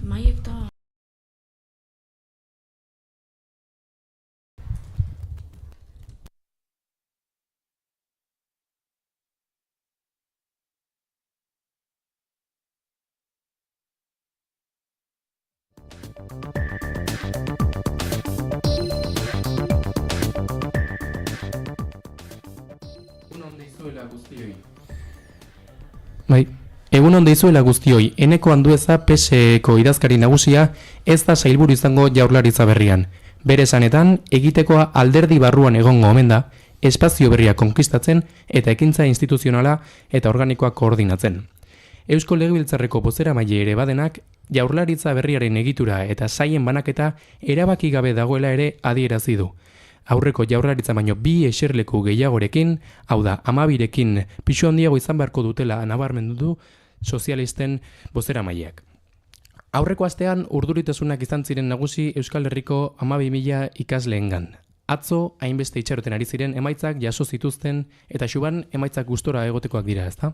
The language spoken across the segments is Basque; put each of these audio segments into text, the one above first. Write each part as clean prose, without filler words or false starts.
Maiek da. Bai, egun on deizuela guztioi, Eneko Andueza PSeko idazkari nagusia ez da sailburu izango Jaurlaritza berrian. Bere esanetan, egitekoa alderdi barruan egongo omen da, espazio berria konkistatzen eta ekintza instituzionala eta organikoa koordinatzen. Eusko Legebiltzarreko bozeramaile ere badenak, Jaurlaritza berriaren egitura eta saien banaketa erabaki gabe dagoela ere adierazi du. Aurreko Jaurlaritza baino 2 eserleku gehiagorekin, hau da 12rekin pisu handiago izan beharko dutela nabarmendu du sozialisten bozeramaileak. Aurreko astean urduritasunak izan ziren nagusi Euskal Herriko 12.000 ikasleengan. Atzo hainbeste itxaroten ari ziren emaitzak jaso zituzten eta xuban emaitzak gustora egotekoak dira, ezta?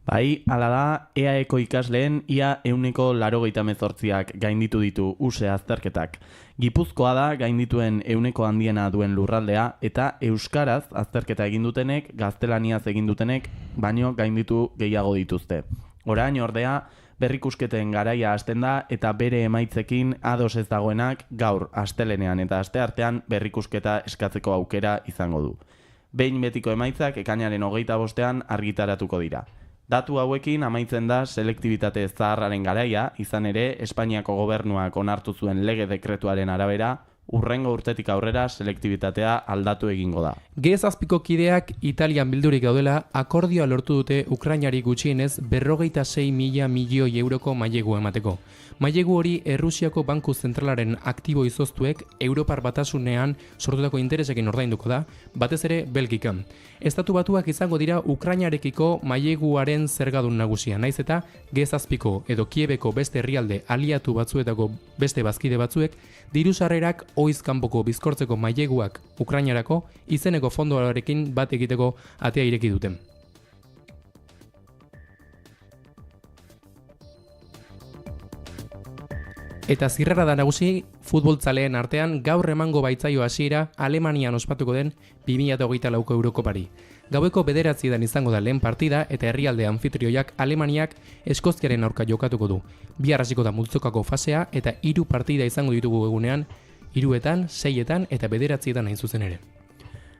Bai, hala da, EAEko ikasleen ia 188ak gainditu ditu use azterketak. Gipuzkoa da gaindituen 100 handiena duen lurraldea eta euskaraz azterketa egin dutenek, gaztelaniaz egin dutenek, baino gainditu gehiago dituzte. Orain ordea, berrikusketen garaia hasten da eta bere emaitzekin ados ez dagoenak gaur astelenean eta asteartean berrikusketa eskatzeko aukera izango du. Behin betiko emaitzak ekainaren 25ean argitaratuko dira. Datu hauekin amaitzen da selektibitate zaharraren garaia, izan ere Espainiako gobernuak onartu zuen lege dekretuaren arabera, urrengo urtetik aurrera selektibitatea aldatu egingo da. G7ko kideak Italian bildurik gaudela akordioa lortu dute Ukrainari gutxienez 26.000 milioi euroko mailegu emateko. Mailegu hori Errusiako Banku Zentralaren aktibo izoztuek Europar Batasunean sortutako interesekin ordainduko da, batez ere Belgikan. Estatu Batuak izango dira Ukrainarekiko maileguaren zergadun nagusia, naiz eta G7ko edo Kiebeko beste herrialde aliatu batzuetako beste bazkide batzuek diru-sarrerak ohiz kanpoko bizkortzeko maileguak Ukrainarako izeneko fondoarekin bat egiteko atea ireki duten. Eta zirrara da nagusi, futboltzaleen artean gaur emango baitzaio hasiera Alemanian ospatuko den 2024ko Eurokopari. Gaueko 9:00 izango da lehen partida eta herrialde anfitrioiak Alemaniak Eskoziaren aurka jokatuko du. Bihar hasiko da multzokako fasea eta 3 partida izango ditugu egunean, 3etan, 6etan eta 9etan hain zuzen ere.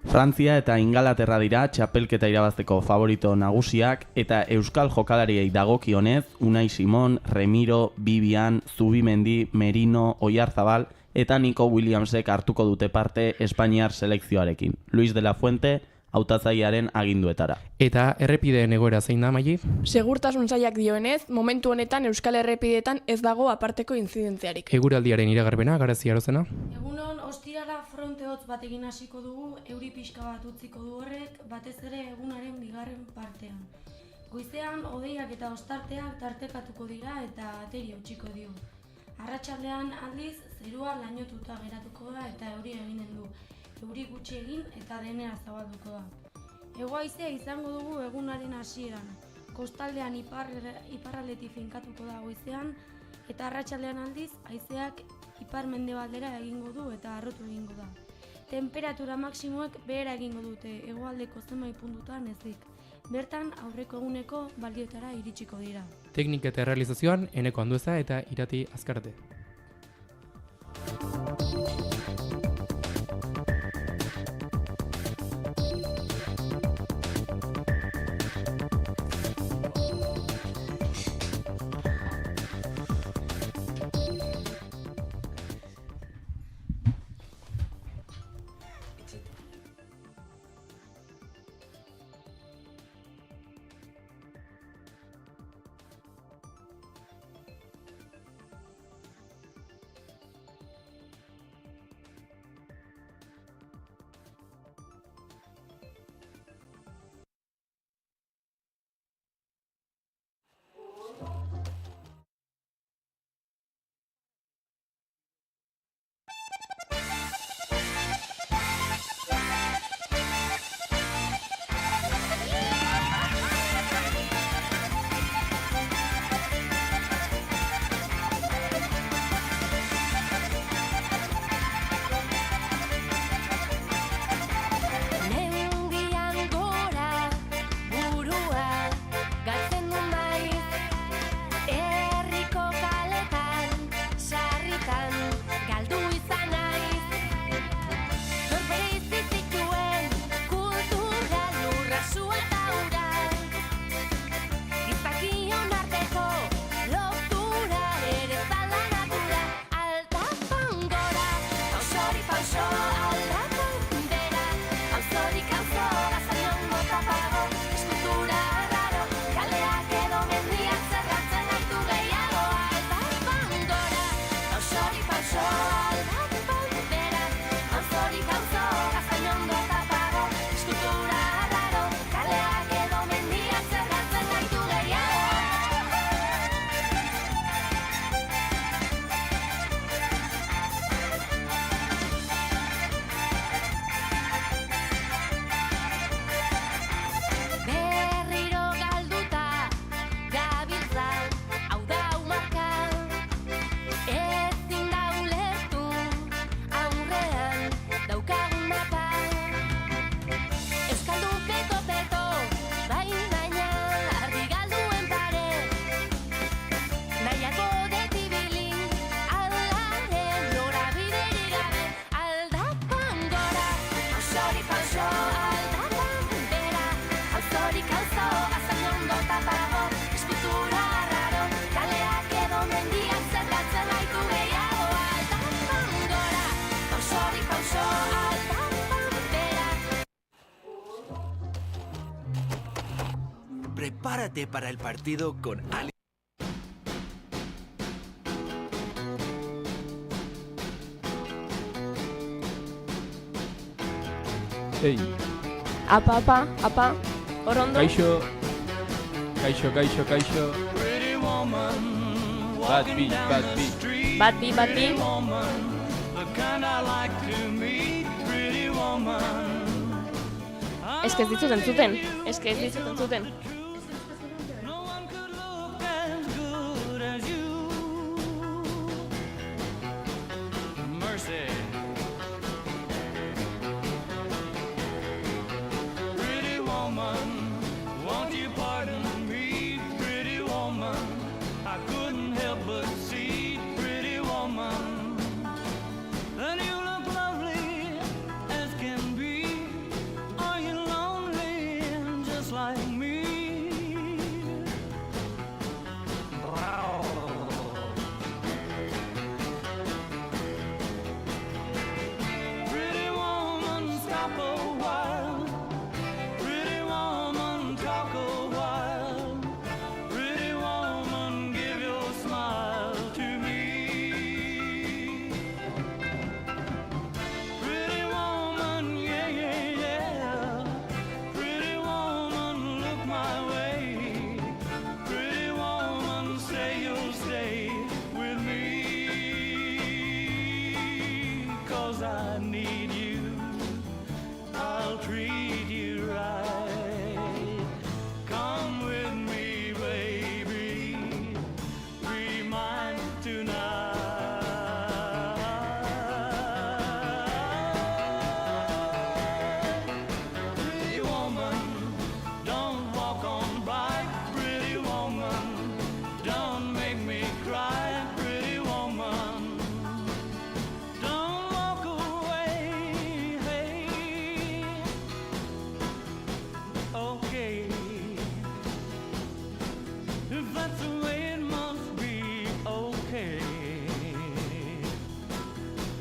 Frantzia eta Ingalaterra dira txapelketa irabazteko favorito nagusiak eta euskal jokalariei dagokionez Unai Simon, Remiro, Vivian, Zubimendi, Merino, Oyarzabal eta Nico Williamsek hartuko dute parte Espainiar selekzioarekin. Luis de la Fuente hautatzailearen aginduetara. Eta errepideen egoera zein da, Maili? Segurtasun sailak dioenez, momentu honetan Euskal Errepideetan ez dago aparteko inzidentziarik. Eguraldiaren iragarpena, Garazi Arozena. Egunon, ostirala fronte hotz bat egin hasiko dugu, euri pixka bat utziko du horrek, batez ere egunaren bigarren partean. Goizean, hodeiak eta ostarteak tartekatuko dira eta ateri utziko dio. Arratsaldean aldiz, zerua lainotuta geratuko da eta euria eginen du. Euri gutxi egin eta denera zabalduko da. Hego-haizea izango dugu egunaren hasieran. Kostaldean iparraldetik finkatuko da goizean eta arratsaldean aldiz haizeak ipar-mendebaldera egingo du eta harrotu egingo da. Temperatura maksimoek behera egingo dute hegoaldeko zenbait puntutan ezik. Bertan aurreko eguneko balioetara iritsiko dira. Teknika eta realizazioan Eneko Andueza eta Irati Azkarte. pauso aldapan bera, auzorik auzo, gaztain ondo tapago, eskultura arraro, kaleak edo mendiak zergatzen gaitu gehiago. Berriro galduta gabiltza, hau da umarka, ezin da ulertu aurrean daukagun mapa. Euskaldun peto, baina argi galduen pare, nahiago detibilin aldaren norabiderik gabe, aldapan gora, pausori pauso aldapan bera, auzorik auzo, gaztain ondo tapago, eskultura arraro, kaleak edo mendiak zergatzen gaitu gehiago, aldapan gora, pausori pauso aldapan bera. Prepárate para el partido con Ali. Ei, Apa, hor ondo? kaixo. Bat bi. Bat bi. Eske ez dizut entzuten.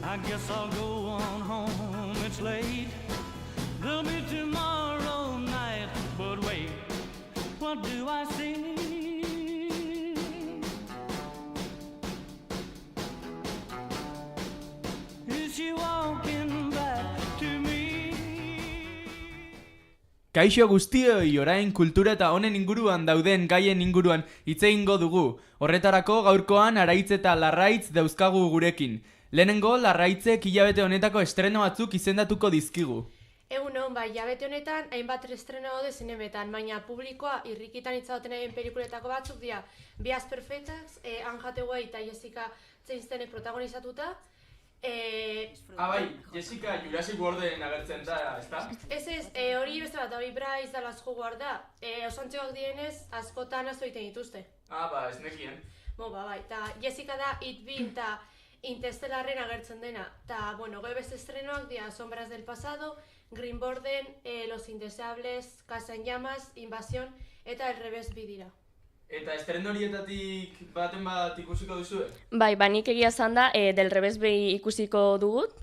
I guess I'll go on home, it's late. There'll be tomorrow night, but wait, what do I see? Is she walking back to me? Kaixo guztioi, orain kultura eta honen inguruan dauden gaien inguruan hitz egingo dugu. Horretarako gaurkoan Araitz eta Larraitz dauzkagu gurekin. Lehenengo, Larraitzek hilabete honetako estreno batzuk izendatuko dizkigu. Egunon, bai, hilabete honetan hainbat estreno daude zinemetan, baina publikoa irrikitan itzagoten egin pelikuletako batzuk dira Bias Perfectas, Anne Hathaway eta Jessica Chastain protagonizatuta. Bai, Jessica Jurassic Worlden agertzen da, ezta? Ez, hori beste bat, hori Bryce Dallas Howard da. Osantxoak dienez, askotan azo egiten dituzte. Ez nekien. Bai, eta Jessica da It Being eta Interstellarren agertzen dena. Ta, gero beste estrenoak dira Sombras del Pasado, Green Borden, Los Indeseables, Casa en Llamas, Invasión eta El Revés bi dira. Eta estreno horietatik baten bat ikusiko duzue? Bai, nik egia esan da, Del Revés bi ikusiko dut,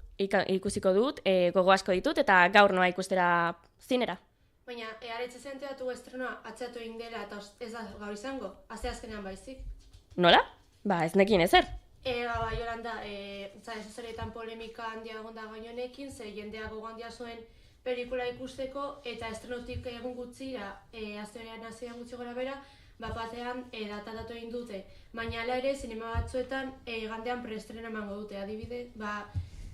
gogo asko ditut, eta gaur noa ikustera zinera. Baina, aretze zenteatu estrenoa atzeatu egin dela eta ez da gaur izango, asteazkenean baizik. Nola? Ez nekien ezer. Jolanda, ez zeretan polemika handia egon da gai honekin, ze jendeak gogandia zuen pelikula ikusteko, eta estrenotik egun gutxira, astean gutxi gora bera, batean datatu egin dute. Baina hala ere, zinema batzuetan gandean preestrena emango dute, adibidez,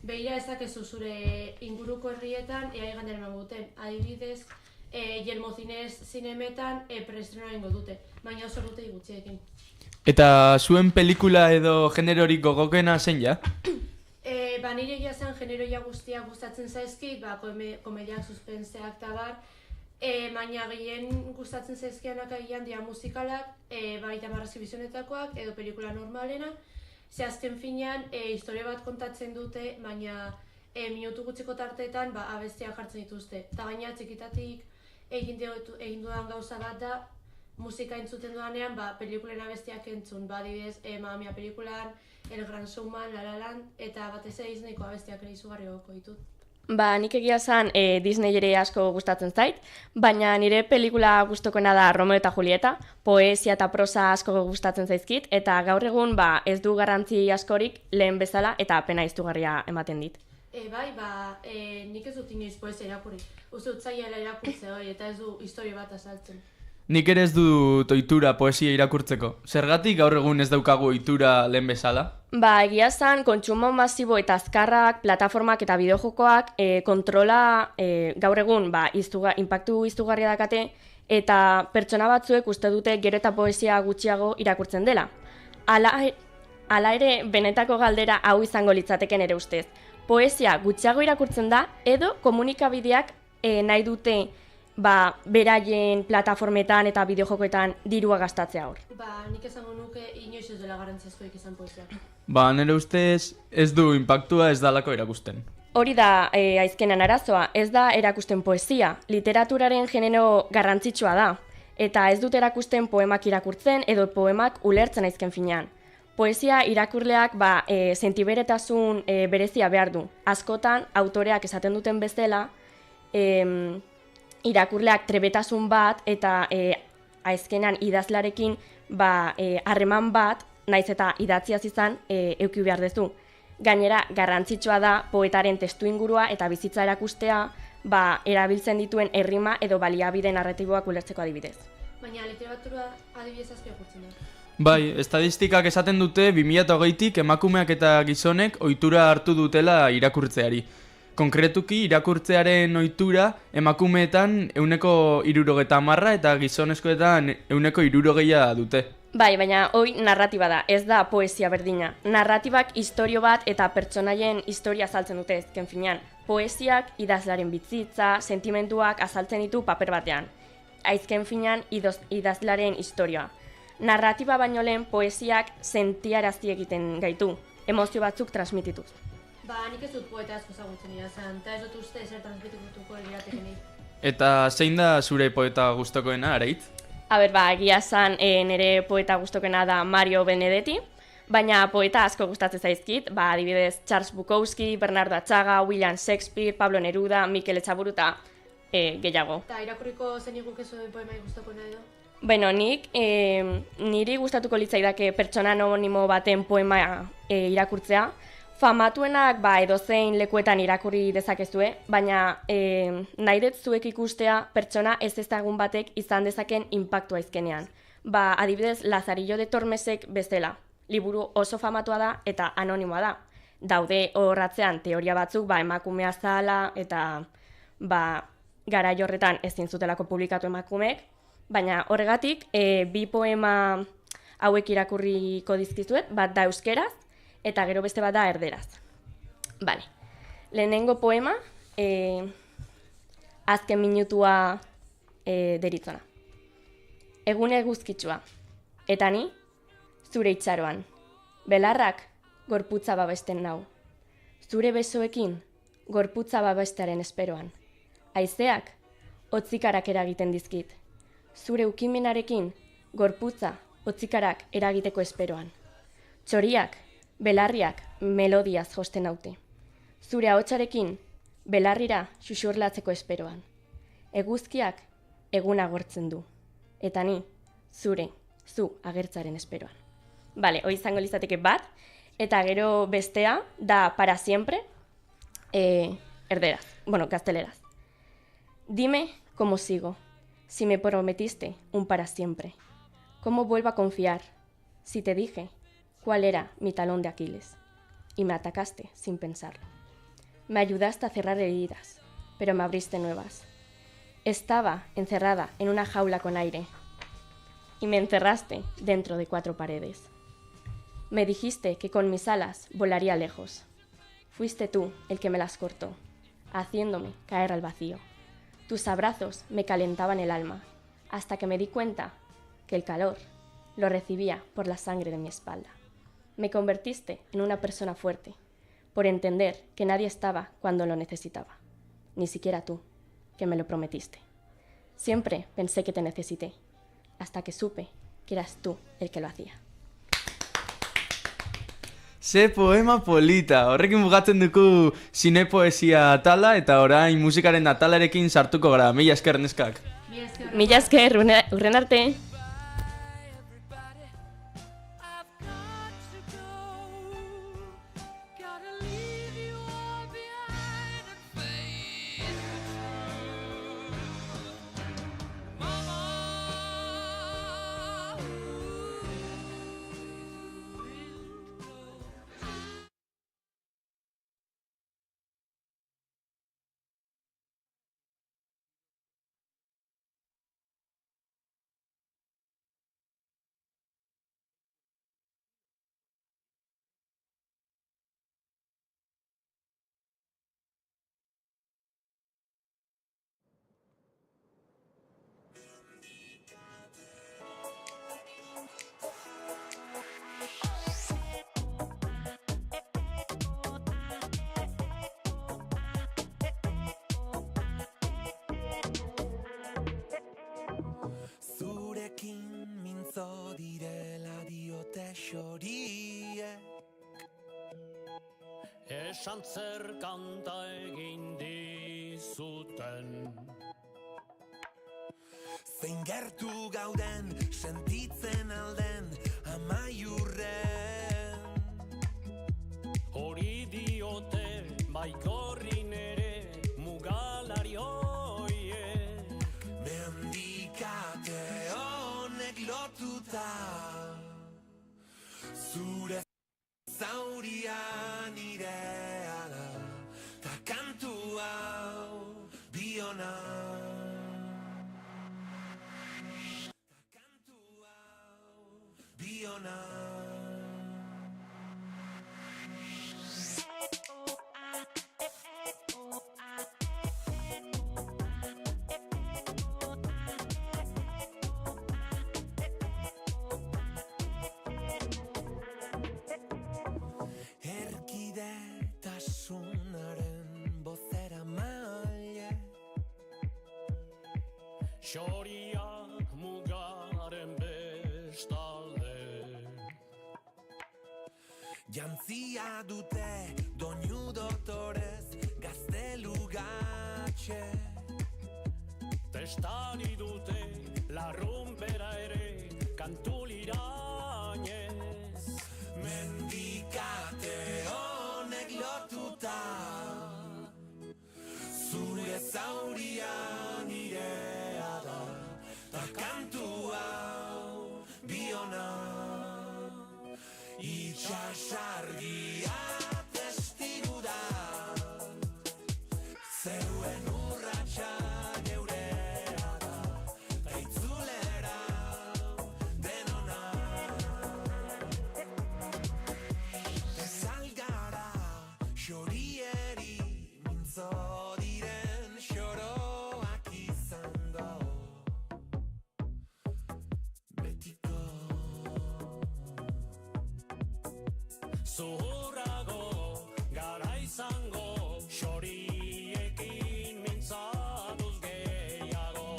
behira ezakezu zure inguruko herrietan, gandean emango duten. Adibidez, Yelmozinez zinemetan preestrena egingo dute, baina oso rutei gutxiekin. Eta zuen pelikula edo generorik gogokena zein ja? Nire egia zen generoia guztiak gustatzen zaizkit, komediak, suspenseak eta bar, baina gehien gustatzen zaizkianak agian dira musikalak, baita marrazibizionetakoak edo pelikula normalena, ze azken finean historia bat kontatzen dute, baina minutu gutxiko tarteetan abestiak jartzen dituzte. Eta gaina txikitatik egin dudan gauza bat da, musika entzuten dudanean, pelikulen abestiak entzun, adibidez, Mamma Mia pelikulan, El Gran Showman, La La Land, eta batez ere Disneyko abestiak ere izugarri goko ditut. Nik egia esan Disney ere asko gustatzen zait, baina nire pelikula gustokoena da Romeo eta Julieta, poesia eta prosa asko gustatzen zaizkit, eta gaur egun ez du garrantzi askorik lehen bezala eta pena izugarria ematen dit. Nik ez dut inoiz poesia irakurri. Uste dut zaila irakurtze hori, eta ez du historia bat azaltzen. Nik ere ez dut ohitura poesia irakurtzeko. Zergatik gaur egun ez daukagu ohitura lehen bezala? Egia esan, kontsumo masibo eta azkarrak, plataformak eta bideojokoak kontrola gaur egun inpaktu izugarria dakate, eta pertsona batzuek uste dute gero eta poesia gutxiago irakurtzen dela. Hala ere, benetako galdera hau izango litzateken ere ustez. Poesia gutxiago irakurtzen da, edo komunikabideak nahi dute beraien plataformetan eta bideojokoetan dirua gastatzea hor. Nik esango nuke inoiz ez dela garrantziazkoik izan poesia. Nire ustez ez du inpaktua ez dalako erakusten. Hori da aizkenan arazoa, ez da erakusten poesia, literaturaren genero garrantzitsua da, eta ez dut erakusten poemak irakurtzen edo poemak ulertzen aizken finean. Poesia irakurleak sentiberetasun berezia behar du. Askotan, autoreak esaten duten bezala, irakurleak trebetasun bat eta aizkenan idazlarekin harreman bat, naiz eta idatziaz izan, eduki behar duzu. Gainera, garrantzitsua da poetaren testuingurua eta bizitza erakustea erabiltzen dituen errima edo baliabide narratiboak ulertzeko adibidez. Baina literatura adibidez asko irakurtzen da. Estadistikak esaten dute 2020tik emakumeak eta gizonek ohitura hartu dutela irakurtzeari. Konkretuki, irakurtzearen ohitura emakumeetan 70% eta gizonezkoetan 60% dute. Baina hoi narratiba da, ez da poesia berdina. Narratibak istorio bat eta pertsonaien historia azaltzen dute ezken finean. Poesiak idazlaren bizitza, sentimenduak azaltzen ditu paper batean. Aizken finean idazlaren historia. Narratiba baino lehen poesiak sentiarazi egiten gaitu, emozio batzuk transmitituz. Nik ez dut poeta asko zagutzen irazan, eta ez dut uste zer transmitituko liratekenik. Eta zein da zure poeta gustokoena, Areitz? Egia esan nire poeta gustokoena da Mario Benedetti, baina poeta asko gustatzen zaizkit, adibidez Charles Bukowski, Bernardo Atxaga, William Shakespeare, Pablo Neruda, Mikel Etxaburu eta gehiago. Eta irakurriko zen igukezu poemai gustokoena edo? Nik niri gustatuko litzaidake pertsona anonimo baten poema irakurtzea. Famatuenak edozein lekuetan irakurri dezakezue, baina nahi dut zuek ikustea pertsona ez ezagun batek izan dezaken inpaktua izkenean. Adibidez, Lazarillo de Tormesek bezala. Liburu oso famatua da eta anonimoa da. Daude horratzean teoria batzuk emakumea zala eta garai horretan ezin zutelako publikatu emakumeek, baina horregatik bi poema hauek irakurriko dizkizuet, bat da euskeraz, eta gero beste bat da erderaz. Lehenengo poema, azken minutua deritzona. Egun eguzkitsua, eta ni, zure itxaroan. Belarrak, gorputza babesten nau. Zure besoekin, gorputza babestearen esperoan. Haizeak, hotzikarak eragiten dizkit. Zure ukimenarekin, gorputza, hotzikarak eragiteko esperoan. Txoriak, belarriak, melodiaz josten naute. Zure ahotsarekin, belarrira xuxurlatzeko esperoan. Eguzkiak, egun agortzen du. Eta ni, zu agertzaren esperoan. Hoi izango litzateke bat. Eta gero bestea da para siempre, erderaz, gazteleraz. Dime cómo sigo, si me prometiste un para siempre. ¿Cómo vuelvo a confiar si te dije cuál era mi talón de Aquiles? Y me atacaste sin pensarlo. Me ayudaste a cerrar heridas, pero me abriste nuevas. Estaba encerrada en una jaula con aire y me encerraste dentro de 4 paredes. Me dijiste que con mis alas volaría lejos. Fuiste tú el que me las cortó, haciéndome caer al vacío. Tus abrazos me calentaban el alma, hasta que me di cuenta que el calor lo recibía por la sangre de mi espalda. Me convertiste en una persona fuerte, por entender que nadie estaba cuando lo necesitaba, ni siquiera tú, que me lo prometiste. Siempre pensé que te necesité, hasta que supe que eras tú el que lo hacía. Ze poema polita, horrekin bukatzen duku zinepoesia atala eta orain musikaren atalarekin sartuko gara. Mila esker neskak. Mila esker, urren arte. Esan zer kanta egin dizuten. Zein gertu gauden, sentitzen alden, amaiurren. Hori diote, baikorrin ere, mugalari hoiek. Mendikate honek lotuta, zure zaurian irea da, ta kantu hau biona. Ta kantu hau biona. Xoriak mugaren bestalde. Jantzia dute doinu dotorez gaztelu gatxe. Testari dute larrumbera ere kantulirainez. Mendikate honek lotuta, zure zaurian irea da, ta kantu hau biona. Itxasargia testigu da, zeuen urratxa geurea da, ta itzulera denona. Salgara xorieri mintzo diren xoroak izango, betiko. Zuhurrago gara izango, xoriekin mintzatuz gehiago.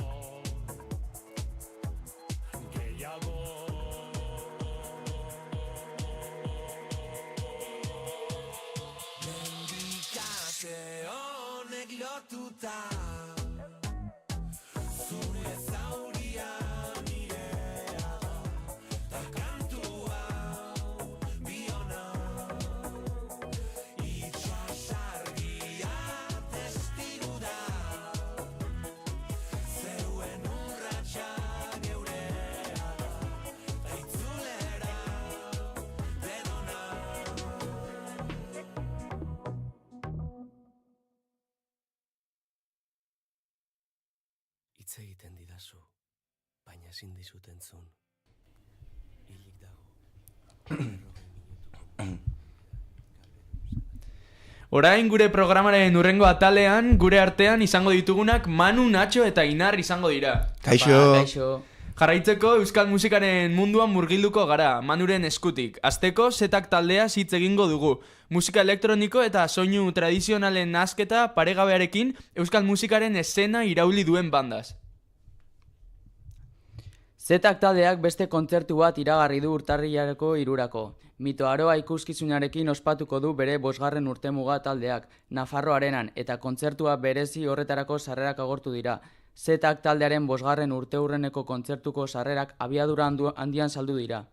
Gehiago. Mendikate honek lotuta, zure zaurian irea da, ta kantu hau biona. Hitz egiten didazu, baina ezin dizut entzun. Hilik dago. Orain gure programaren hurrengo atalean, gure artean izango ditugunak Manu, Nacho eta Inar izango dira. Kaixo. Jarraitzeko euskal musikaren munduan murgilduko gara, Manuren eskutik. Azteko setak taldea hitz egingo dugu. Musika elektroniko eta soinu tradizionalen nahasketa paregabearekin euskal musikaren esena irauli duen bandaz. Zetak taldeak beste kontzertu bat iragarri du urtarrilareko 3. Mito Aroa ikuskizunarekin ospatuko du bere 5. urtemuga taldeak, Nafarro Arenan, eta kontzertua berezi horretarako sarrerak agortu dira. Zetak taldearen 5. urteurreneko kontzertuko sarrerak abiadura handian saldu dira.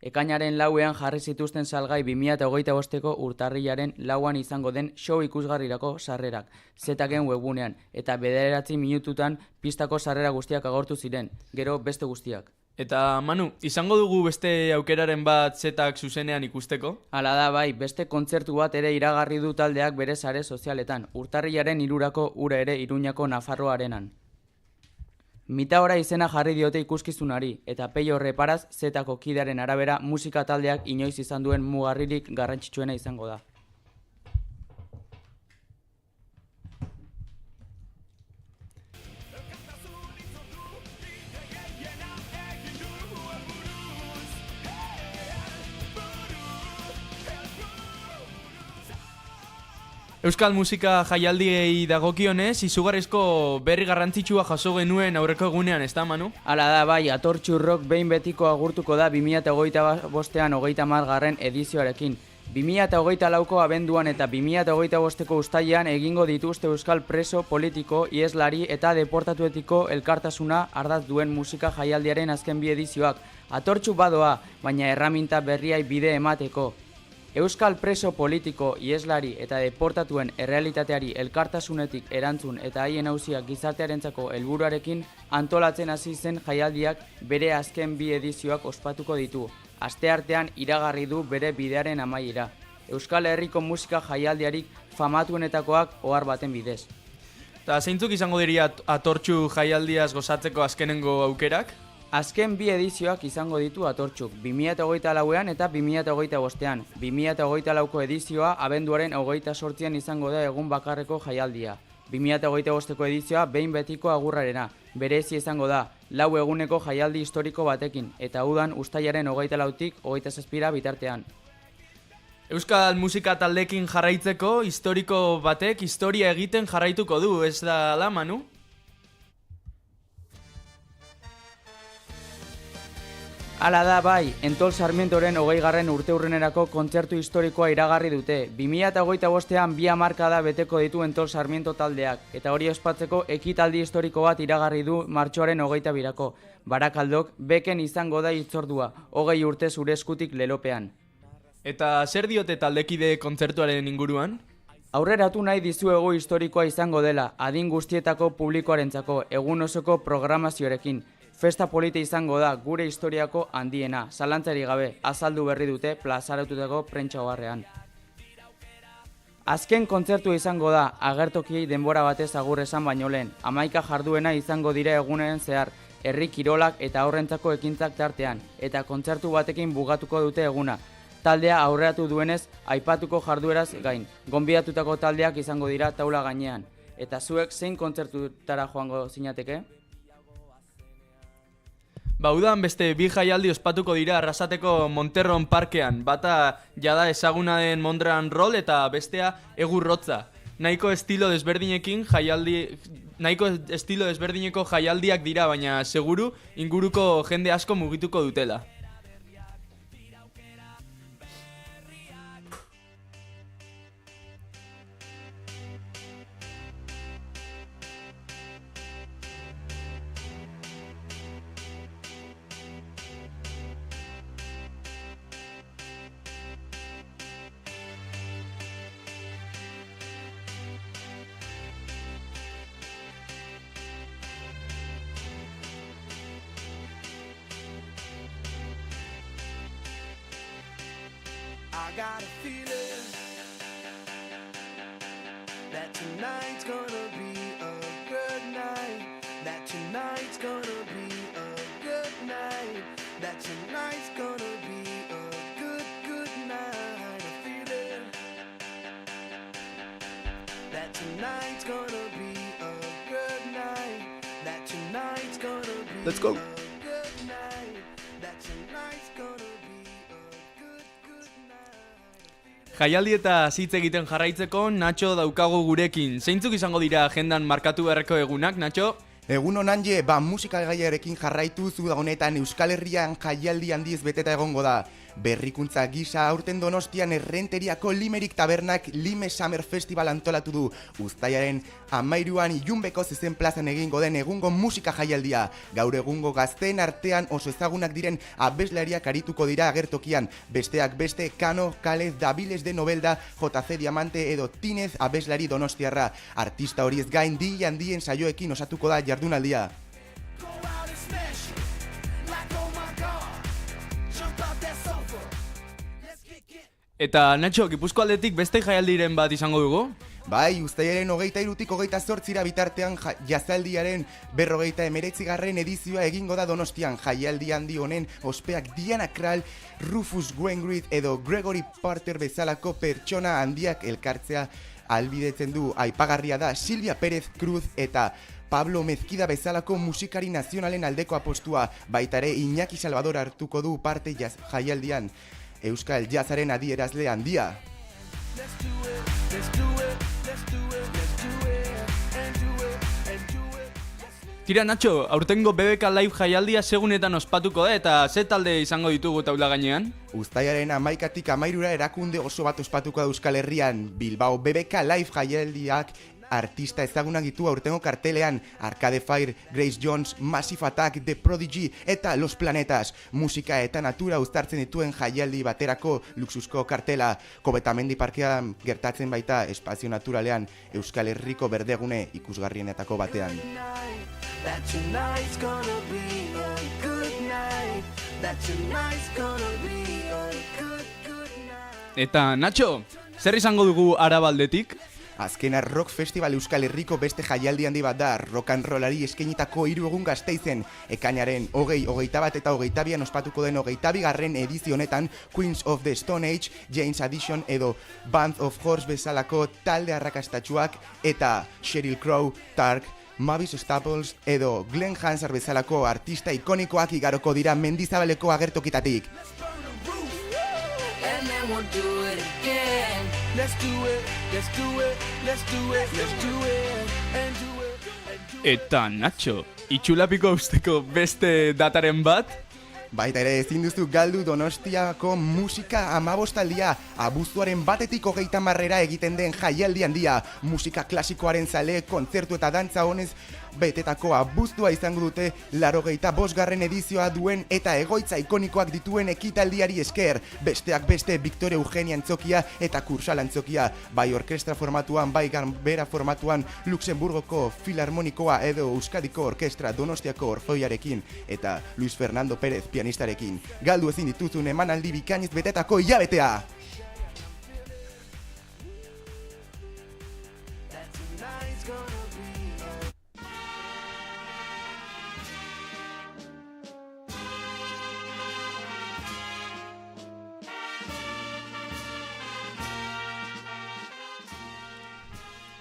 Ekainaren 4ean jarri zituzten salgai 2025ko urtarrilaren 4an izango den show ikusgarrirako sarrerak, Zetaken webgunean, eta 9 minututan pistako sarrera guztiak agortu ziren, gero beste guztiak. Eta Manu, izango dugu beste aukeraren bat Zetak zuzenean ikusteko? Hala da bai, beste kontzertu bat ere iragarri du taldeak bere sare sozialetan, urtarrilaren 3ako ura ere Iruñako Nafarro Arenan. Mitaora izena jarri diote ikuskizunari, eta Peio Reparaz Zetako kidearen arabera musika taldeak inoiz izan duen mugarririk garrantzitsuena izango da. Euskal musika jaialdiei dagokionez, izugarrizko berri garrantzitsua jaso genuen aurreko egunean, ez da, Manu? Hala da, bai, Atortxu Rock behin betiko agurtuko da 2025an 30. edizioarekin. 2024ko abenduan eta 2025ko uztailean egingo dituzte euskal preso, politiko, ieslari eta deportatuetiko elkartasuna ardatz duen musika jaialdiaren azken 2 edizioak. Atortxu badoa, baina erraminta berriai bide emateko. Euskal preso politiko, ieslari eta deportatuen errealitateari elkartasunetik erantzun eta haien auziak gizartearentzako helburuarekin antolatzen hasi zen jaialdiak bere azken 2 edizioak ospatuko ditu. Asteartean iragarri du bere bidearen amaiera. Euskal Herriko musika jaialdiarik famatuenetakoak ohar baten bidez. Eta zeintzuk izango diria Atortxu jaialdiaz gozatzeko azkenengo aukerak? Azken 2 edizioak izango ditu Atortxuk, 2024an eta 2025an. 2024ko edizioa abenduaren 28an izango da egun bakarreko jaialdia. 2025ko edizioa behin betiko agurrarena, berezi izango da, 4 eguneko jaialdi historiko batekin, eta udan uztailaren 24tik 27 bitartean. Euskal musika taldekin jarraitzeko historiko batek historia egiten jarraituko du, ez da la, Manu? Hala da bai, Entol Sarmientoren 20. urteurrenerako kontzertu historikoa iragarri dute. 2025an 2 hamarkada beteko ditu Entol Sarmiento taldeak, eta hori ospatzeko ekitaldi historiko bat iragarri du martxoaren 22ko. Barakaldok beken izango da hitzordua, 20 urte zure eskutik lelopean. Eta zer diote taldekide kontzertuaren inguruan? Aurreratu nahi dizuegu historikoa izango dela, adin guztietako publikoarentzako, egun osoko programazioarekin. Festa polite izango da gure historiako handiena, zalantzari gabe, azaldu berri dute plazaratutako prentsaoharrean. Azken kontzertu izango da, agertokiei denbora batez agur esan baino lehen, 11 jarduena izango dira egunen zehar, herri kirolak eta aurrentzako ekintzak tartean, eta kontzertu batekin bugatuko dute eguna. Taldea aurreratu duenez, aipatuko jardueraz gain, gonbidatutako taldeak izango dira taula gainean. Eta zuek zein kontzertutara joango zinateke? Udan beste 2 jaialdi ospatuko dira Arrasateko Monterron parkean, bata jada ezaguna den Mondran Roll eta bestea Egurrotza. Nahiko estilo desberdineko jaialdiak dira, baina seguru inguruko jende asko mugituko dutela. I got a feeling that tonight's gonna be a good night. That tonight that tonight's gonna be a good night, that tonight's gonna be Let's go. a good night, that tonight's gonna be a good night. Jaialdi eta hitz egiten jarraitzeko Nacho daukagu gurekin. Zeintzuk izango dira agendan markatu beharreko egunak, Nacho? Egun honanje, musikal gaiarekin jarraitu zu da honetan Euskal Herrian jaialdi handiz beteta egongo da. Berrikuntza gisa aurten Donostian Errenteriako Limerik Tabernak Lime Summer Festival antolatu du. Uztailaren 13an Ilunbeko zezen plazan egingo den egungo musika jaialdia. Gaur egungo gazteen artean oso ezagunak diren abeslariak arituko dira agertokian. Besteak beste Kano, Kalez, Dabiles de Novelda, JC Diamante edo Tinez abeslari donostiarra. Artista horiez gain DJ handien saioekin osatuko da jardunaldia. Eta Nacho, Gipuzko aldetik beste jaialdiren bat izango dugu? Bai, uztailaren 23tik 28 bitartean jazaldiaren 59. edizioa egingo da Donostian. Jaialdi handi honen ospeak Diana Krall, Rufus Wainwright edo Gregory Porter bezalako pertsona handiak elkartzea ahalbidetzen du. Aipagarria da Silvia Pérez Cruz eta Pablo Mezquida bezalako musikari nazionalen aldeko apostua. Baita ere Iñaki Salvador hartuko du parte jaialdian. Euskal Jazzaren adierazle handia. Tira Nacho, aurtengo BBK Live jaialdia segunetan ospatuko da eta ze talde izango ditugu taula gainean? Uztailaren 11tik 13 erakunde oso bat ospatuko da Euskal Herrian. Bilbao BBK Live jaialdiak artista ezagunak ditu aurtengo kartelean. Arcade Fire, Grace Jones, Massive Attack, The Prodigy eta Los Planetas. Musika eta natura uztartzen dituen jaialdi baterako luxusko kartela. Kobetamendi parkean gertatzen baita espazio naturalean Euskal Herriko berdegune ikusgarrienetako batean. That tonight's gonna be a good night, that tonight's gonna be a good night. Eta Nacho, zer izango dugu Arabaldetik? Azkena Rock Festival Euskal Herriko beste jaialdi handi bat da. Rock and rollari eskainitako 3 egun Gasteizen. Ekainaren 20, 21 eta 22an ospatuko den 22. edizio honetan Queens of the Stone Age, Jane's Addiction edo Band of Horse bezalako talde arrakastatsuak eta Sheryl Crow, Tark, Mavis Staples edo Glenn Hansard bezalako artista ikonikoak igaroko dira Mendizabaleko agertokitatik. And then we'll do it again. Let's do it, let's do it, let's do it, let's do it, and do it, and do it. Eta Nacho, itxulapiko usteko beste dataren bat? Baita ere ezin duzu galdu Donostiako musika 15aldia. Abuztuaren 1etik 30 egiten den jaialdi handia. Musika klasikoaren zale, kontzertu eta dantza honez betetako abuztua izango dute 85. edizioa duen eta egoitza ikonikoak dituen ekitaldiari esker. Besteak beste Victoria Eugenia Antzokia eta Kursal Antzokia. Bai orkestra formatuan, bai ganbera formatuan Luxemburgoko Filarmonikoa edo Euskadiko Orkestra Donostiako Orfeoiarekin eta Luis Fernando Pérez pianistarekin. Galdu ezin dituzun emanaldi bikainiz betetako hilabetea!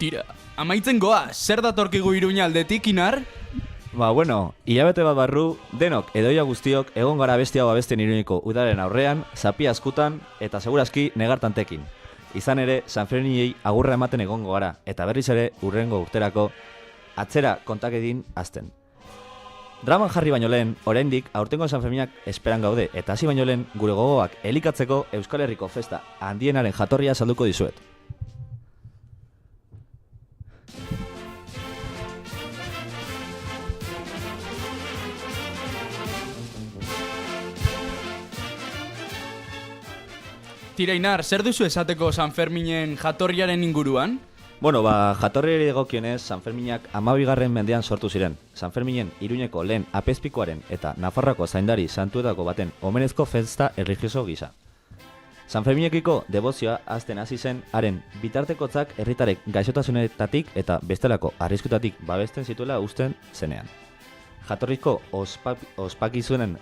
Tira, amaitzen goa, zer datorkigu Iruña aldetik, Inar? Bueno, hilabete bat barru, denok edoia guztiok egon gara beste hau abesten Iruñeko udaren aurrean, zapia askutan eta segurazki negartantekin. Izan ere, Sanferminei agurra ematen egongo gara, eta berriz ere urrengo urterako atzera kontakedin azten. Draman jarri baino lehen, oraindik aurtengo Sanferminak esperan gaude, eta hasi baino lehen gure gogoak elikatzeko Euskal Herriko festa handienaren jatorria salduko dizuet. Tira Inar, zer duzu esateko Sanferminen jatorriaren inguruan? Jatorriari dagokionez, Sanferminak 12. mendean sortu ziren. Sanferminen Iruñeko lehen apezpikuaren eta Nafarroako zaindari santuetako baten omenezko festa erlijioso gisa. Sanferminekiko debozioa hazten hasi zen haren bitartekotzak herritarek gaixotasunetatik eta bestelako arriskutatik babesten zituela usten zenean. Jatorrizko ospakizunen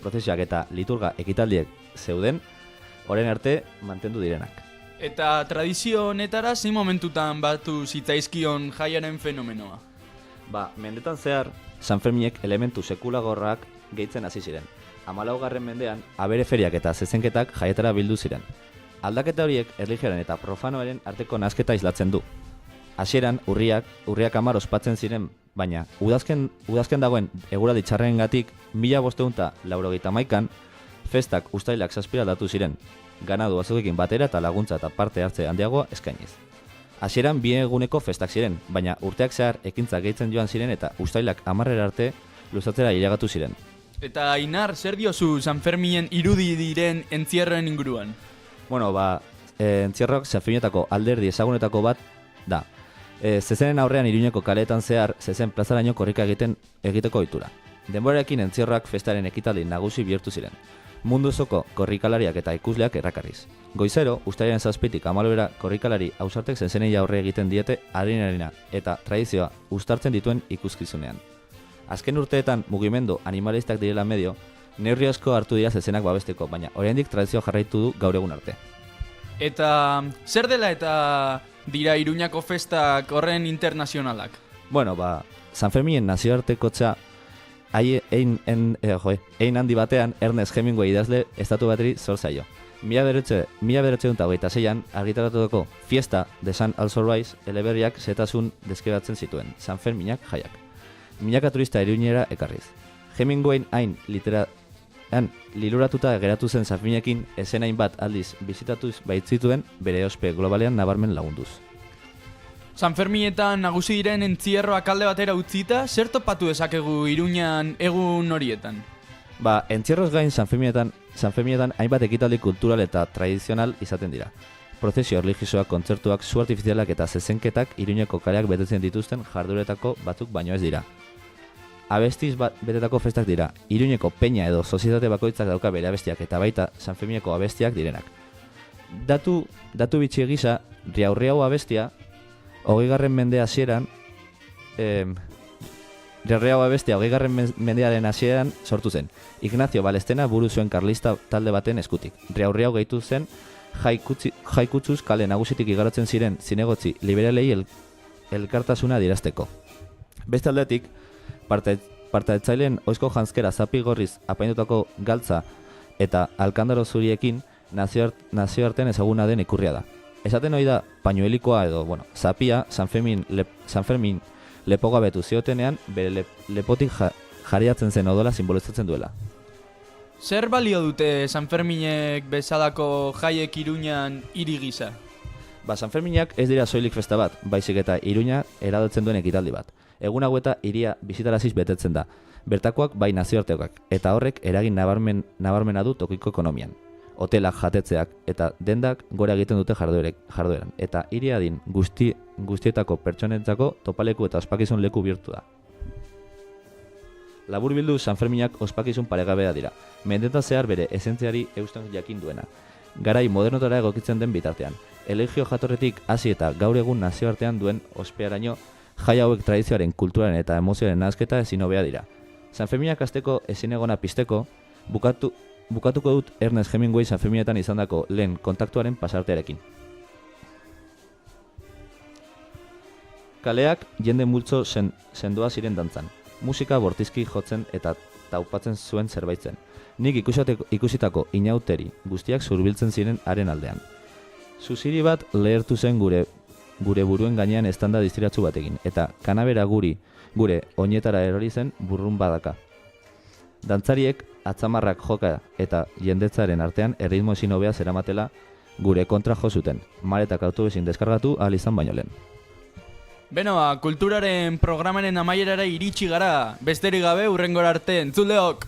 prozesioak eta liturga ekitaldiek zeuden, orain arte mantendu direnak. Eta tradizio honetara zein momentutan batu zitzaizkion jaiaren fenomenoa? Ba, mendetan zehar, Sanferminek elementu sekulagorrak gehitzen hasi ziren. 14. mendean, abere feriak eta zezenketak jaietara bildu ziren. Aldaketa horiek erlijioaren eta profanoaren arteko nahasketa islatzen du. Hasieran urriak 10 ospatzen ziren, baina udazken dagoen eguraldi txarrengatik 1581an festak uztailak 7 aldatu ziren. Ganadu azokekin batera eta laguntza eta parte hartze handiagoa eskainiz. Hasieran 2 eguneko festak ziren, baina urteak zehar ekintza gehitzen joan ziren eta uztailak 10 arte luzatzera ilagatu ziren. Eta Ainar, zer diozu Sanferminen irudi diren entzierroen inguruan? Bueno, entzierroak Sanferminetako alderdi ezagunetako bat da. Zezenen aurrean Iruñeko kaleetan zehar zezen plazaraino korrika egiteko ohitura. Denborarekin entzierroak festaren ekitaldi nagusi bihurtu ziren. Mundu osoko korrikalariak eta ikusleak errakariz. Goizero, uztailaren 7tik 14 korrikalari ausartek zezenei aurre egiten diete adrenalina eta tradizioa uztartzen dituen ikuskizunean. Azken urteetan mugimendu animalistak direla medio, neurri asko hartu dira zezenak babesteko, baina oraindik tradizioa jarraitu du gaur egun arte. Eta zer dela eta dira Iruñako festak horren internazionalak? Bueno, Sanferminen nazioartekotza Ein handi batean Ernest Hemingway idazle estatu bateri zor zaio. 1926an argitaratutako Fiesta de San Alsorraiz eleberriak zetasun deskribatzen zituen, Sanferminak jaiak. Milaka turista Iruñera ekarriz. Hemingwayn liluratuta geratu zen Sanferminekin esenain bat aldiz bizitatuz baitzituen bere ospe globalean nabarmen lagunduz. Sanferminetan nagusi diren entzierroak alde batera utzita, zer topatu dezakegu Iruñan egun horietan? Entzierroz gain Sanferminetan hainbat ekitaldi kultural eta tradizional izaten dira. Prozesio erlijiosoak, kontzertuak, su artifizialak eta zezenketak Iruñeko kaleak betetzen dituzten jarduretako batzuk baino ez dira. Abestiz betetako festak dira, Iruñeko peña edo sozietate bakoitzak dauka bere abestiak eta baita Sanfermineko abestiak direnak. Datu bitxi gisa, Riaurriau abestia, 20. mende hasieran, mendearen hasieran sortu zen. Ignacio Balestena buru zuen karlista talde baten eskutik. Riaurriau gehitu zen jaikutzuz kale nagusitik igarotzen ziren zinegotzi liberalei elkartasuna adierazteko. Beste aldetik, partatzaileen oizko janzkera zapi gorriz apaindutako galtza eta alkandaro zuriekin nazioartean ezaguna den ikurria da. Esaten hori da, pañuelikoa edo, zapia, Sanfermin lepogabetu ziotenean, bere lepotik jariatzen zen odola simbolizatzen duela. Zer balio dute Sanferminek bezalako jaiek Iruñan hiri gisa? Sanferminak ez dira soilik festa bat, baizik eta Iruña eradotzen duen ekitaldi bat. Egun haueta hiria bisitaraziz betetzen da, bertakoak bai nazioartekoak, eta horrek eragin nabarmena du tokiko ekonomian. Hotelak, jatetzeak eta dendak gora egiten dute jardueran, eta hiri adin guztietako pertsonentzako topaleku eta ospakizun leku bihurtu da. Laburbildu, Sanferminak ospakizun paregabea dira, mendetan zehar bere esentziari eusten jakin duena. Garai modernotara egokitzen den bitartean, erlijio jatorretik hasi eta gaur egun nazioartean duen ospearaino, jai hauek tradizioaren, kulturaren eta emozioaren nahasketa ezin hobea dira. Sanferminak hasteko ezin egona pizteko, bukatuko dut Ernest Hemingway Sanferminetan izandako lehen kontaktuaren pasartearekin. Kaleak jende multzo sendoa ziren dantzan. Musika bortizki jotzen eta taupatzen zuen zerbaiten. Nik ikusitako inauteri guztiak zurbiltzen ziren haren aldean. Zuziri bat lehertu zen gure buruen gainean estanda distiratzu batekin, eta kanabera gure oinetara erori zen burrun badaka. Dantzariek atzamarrak joka eta jendetzaren artean erritmo ezin hobea zeramatela gure kontra jo zuten, maretak autobusin deskargatu ahal izan baino lehen. Beno, kulturaren programaren amaierara iritsi gara, besterik gabe hurrengora arte, entzuleok!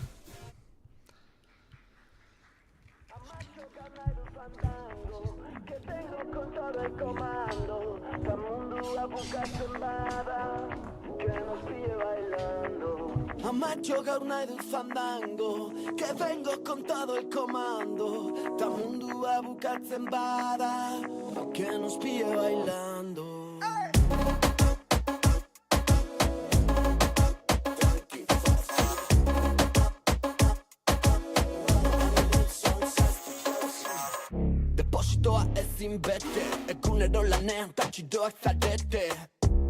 Amacho gaur nahi dut fandango, que vengo con todo el comando. Ta mundua bukatzen bada, que nos pille bailando. Depositoa ezin ezin bete, egunero lanean tatxidoak zarete.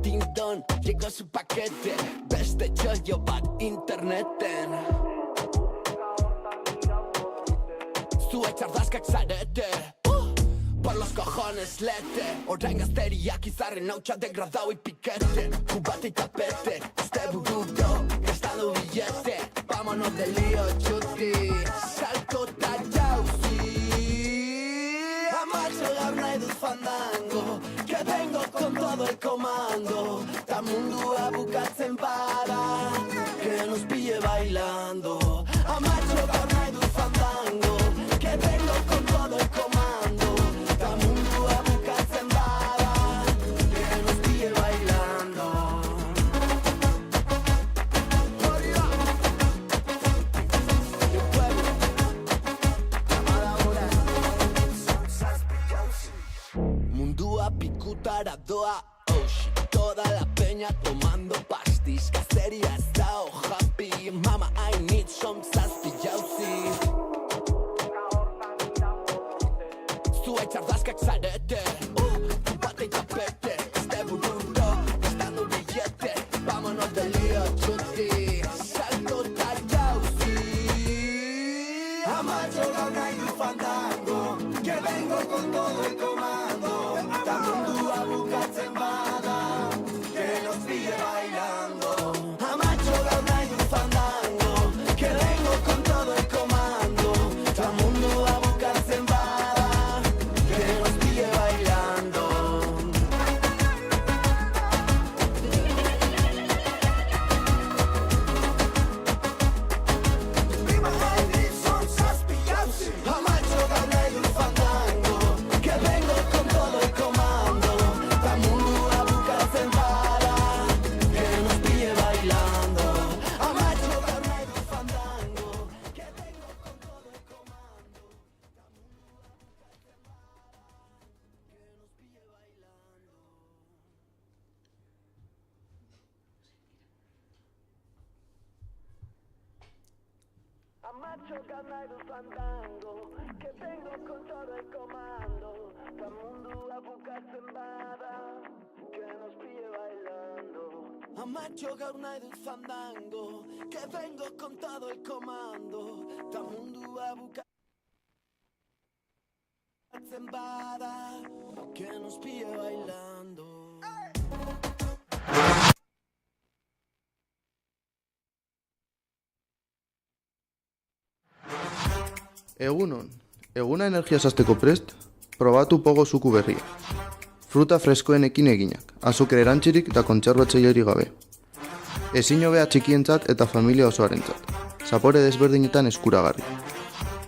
Ding-dong, llegó su paquete, beste txollo bat interneten. Zue txardazkak zarete, por los cojones lete. Orain gazteriak izarren hautsa degradau y piquete. Cubate y tapete, este burudo, gastando billete. Vámonos de lío, chuti, salto ta jauzi. Amacho gaur nahi dut fandango, que vengo con todo el comando. Ta mundua bukatzen bada, que nos pille bailando. Amacho gaur nahi dut fandango, que vengo con todo el comando. Ta mundua bukatzen bada, que nos pille bailando. El pueblo, llamada hora. Mundua pikutara doa, oh shit. Toda la peña tomando pastis. Cacería estao happy. Mama, I need some sassy jauzi. Zue txardazkak zarete, bate y tapete. Este burundo, gastando billete. Vámonos de lío, chuti, salto ta jauzi. Amacho gaur nahi dut fandango, que vengo con todo el comando. Ta mundua bukatzen bada, que nos pille bailando. Amacho gaur nahi dut fandango, que vengo con todo el comando. Ta mundua bukatzen bada, que nos pille bailando. Amacho gaur nahi dut fandango, que vengo con todo el comando. Ta mundua bukatzen bada, que nos pille bailando. Amacho gaur nahi dut fandango, que vengo con todo el comando. Amacho gaur nahi dut fandango, que vengo con todo el comando. Ta mundua bukatzen bada, que nos pille bailando. Amacho gaur nahi dut fandango, que vengo con todo el comando. Ta mundua bukatzen bada, que nos pille bailando. Egunon, eguna energia sasteko prest, probatu pogo zuku berria. Fruta freskoenekin eginak, azukre erantzirik eta kontserbatzailerik gabe. Ezin hobea txikientzat eta familia osoarentzat, zapore desberdinetan eskuragarri.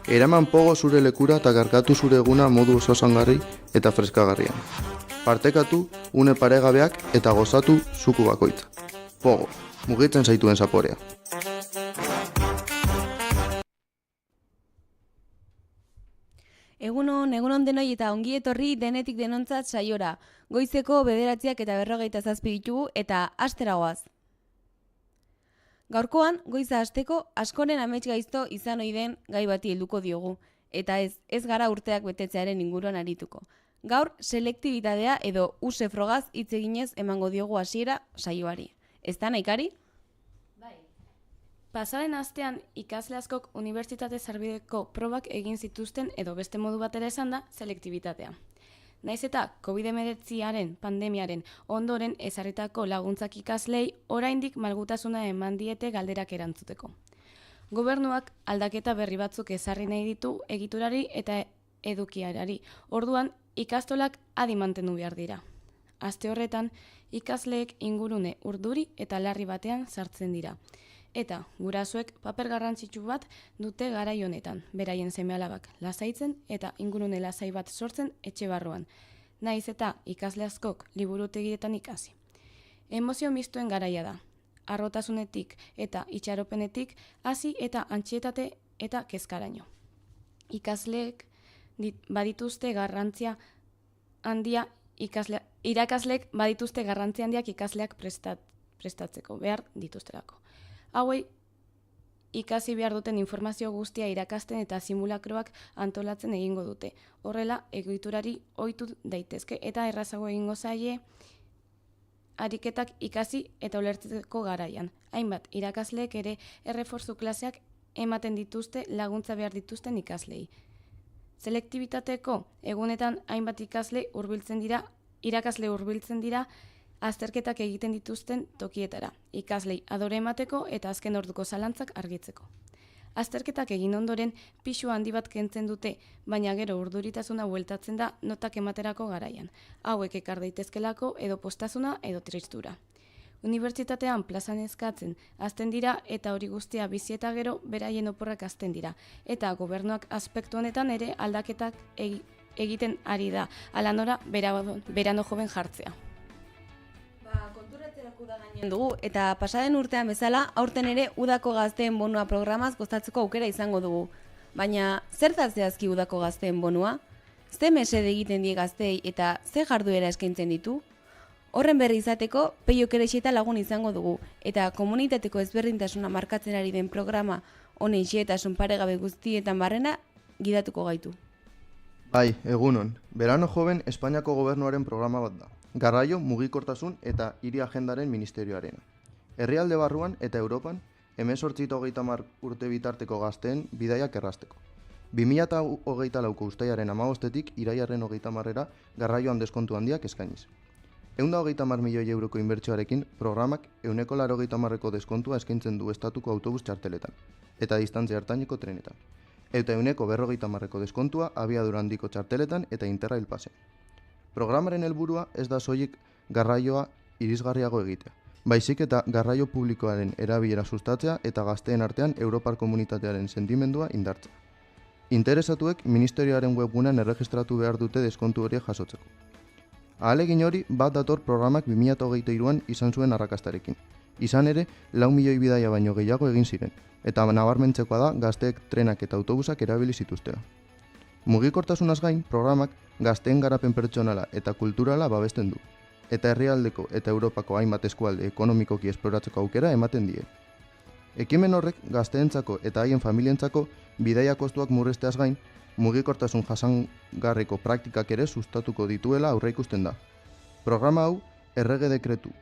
Eraman pogo zure lekura eta karkatu zure eguna modu oso osangarri eta freskagarrian. Partekatu, une paregabeak eta gozatu zuku bakoitza. Pogo, mugitzen zaituen zaporea. Egunon denoi eta ongi etorri denetik denontzat saiora. Goizeko 9:47 ditugu eta astera goaz. Gaurkoan, goiza hasteko askoren amets gaizto izan ohi den gai bati helduko diogu, eta ez gara urteak betetzearen inguruan arituko. Gaur, selektibitatea edo use frogaz hitz eginez emango diogu hasiera saioari. Ezta Naikari? Pasaren astean ikasle askok unibertsitate sarbideko probak egin zituzten edo beste modu batera esan da selektibitatea. Naiz eta COVID-19 pandemiaren ondoren ezarritako laguntzak ikaslei oraindik malgutasuna eman diete galderak erantzuteko. Gobernuak aldaketa berri batzuk ezarri nahi ditu egiturari eta edukiarari, orduan ikastolak adi mantendu behar dira. Aste horretan, ikasleek ingurune urduri eta larri batean sartzen dira. Eta gurasoek paper garrantzitsu bat dute garai honetan, beraien seme-alabak lasaitzen eta ingurune lasai bat sortzen etxe barruan, naiz eta ikasle askok liburutegietan ikasi. Emozio mistuen garaia da, harrotasunetik eta itxaropenetik hasi eta antsietate eta kezkaraino. Ikasleek badituzte garrantzia handia irakasleek badituzte garrantzia handiak ikasleak prestatzeko behar dituzterako. Hauei ikasi behar duten informazio guztia irakasten eta simulakroak antolatzen egingo dute. Horrela, egiturari ohitu daitezke eta errazago egingo zaie ariketak ikasi eta ulertzeko garaian. Hainbat, irakasleek ere erreforzu klaseak ematen dituzte laguntza behar dituzten ikaslei. Selektibitateko egunetan hainbat irakasle hurbiltzen dira azterketak egiten dituzten tokietara, ikaslei adore emateko eta azken orduko zalantzak argitzeko. Azterketak egin ondoren pisu handi bat kentzen dute, baina gero urduritasuna bueltatzen da notak ematerako garaian. Hauek ekar daitezkelako edo postasuna edo tristura. Unibertsitatean plazan eskatzen azten dira eta hori guztia bizi eta gero beraien oporrak azten dira. Eta gobernuak aspektu honetan ere aldaketak egiten ari da, ala nora berano joven jartzea. Dugu, eta pasaden urtean bezala, aurten ere udako gazteen bonua programaz gozatzeko aukera izango dugu. Baina, zer da zehazki udako gazteen bonua? Ze mesede egiten die gazteei eta ze jarduera eskaintzen ditu? Horren berri izateko, Peio Kerexeta lagun izango dugu, eta komunitateko ezberdintasuna markatzen ari den programa honen xehetasun paregabe guztietan barrena gidatuko gaitu. Bai, egunon. Verano Joven Espainiako gobernuaren programa bat da. Garraio, mugikortasun eta hiri agendaren ministerioarena. Herrialde barruan eta Europan, 18-30 urte bitarteko gazteen bidaiak errazteko. 2024ko uztailaren 15-tik iraiaren 30-era garraioan deskontu handiak eskainiz. 130 milioi euroko inbertsioarekin programak 180ko deskontua eskaintzen du estatuko autobus txarteletan eta distantzia ertaineko trenetan. Eta 150ko deskontua abiadura handiko txarteletan eta Interrail pasean. Programaren helburua ez da soilik garraioa irisgarriago egitea, baizik eta garraio publikoaren erabilera sustatzea eta gazteen artean Europar komunitatearen sentimendua indartzea. Interesatuek ministerioaren webgunean erregistratu behar dute deskontu horiek jasotzeko. Ahalegin hori bat dator programak 2023an izan zuen arrakastarekin. Izan ere, 4 milioi bidaia baino gehiago egin ziren, eta nabarmentzekoa da gazteek trenak eta autobusak erabili zituztera. Mugikortasunaz gain, programak gazteen garapen pertsonala eta kulturala babesten du, eta herrialdeko eta Europako hainbat eskualde ekonomikoki esploratzeko aukera ematen die. Ekimen horrek gazteentzako eta haien familientzako bidaia kostuak murrizteaz gain, mugikortasun jasangarriko praktikak ere sustatuko dituela aurreikusten da. Programa hau errege dekretu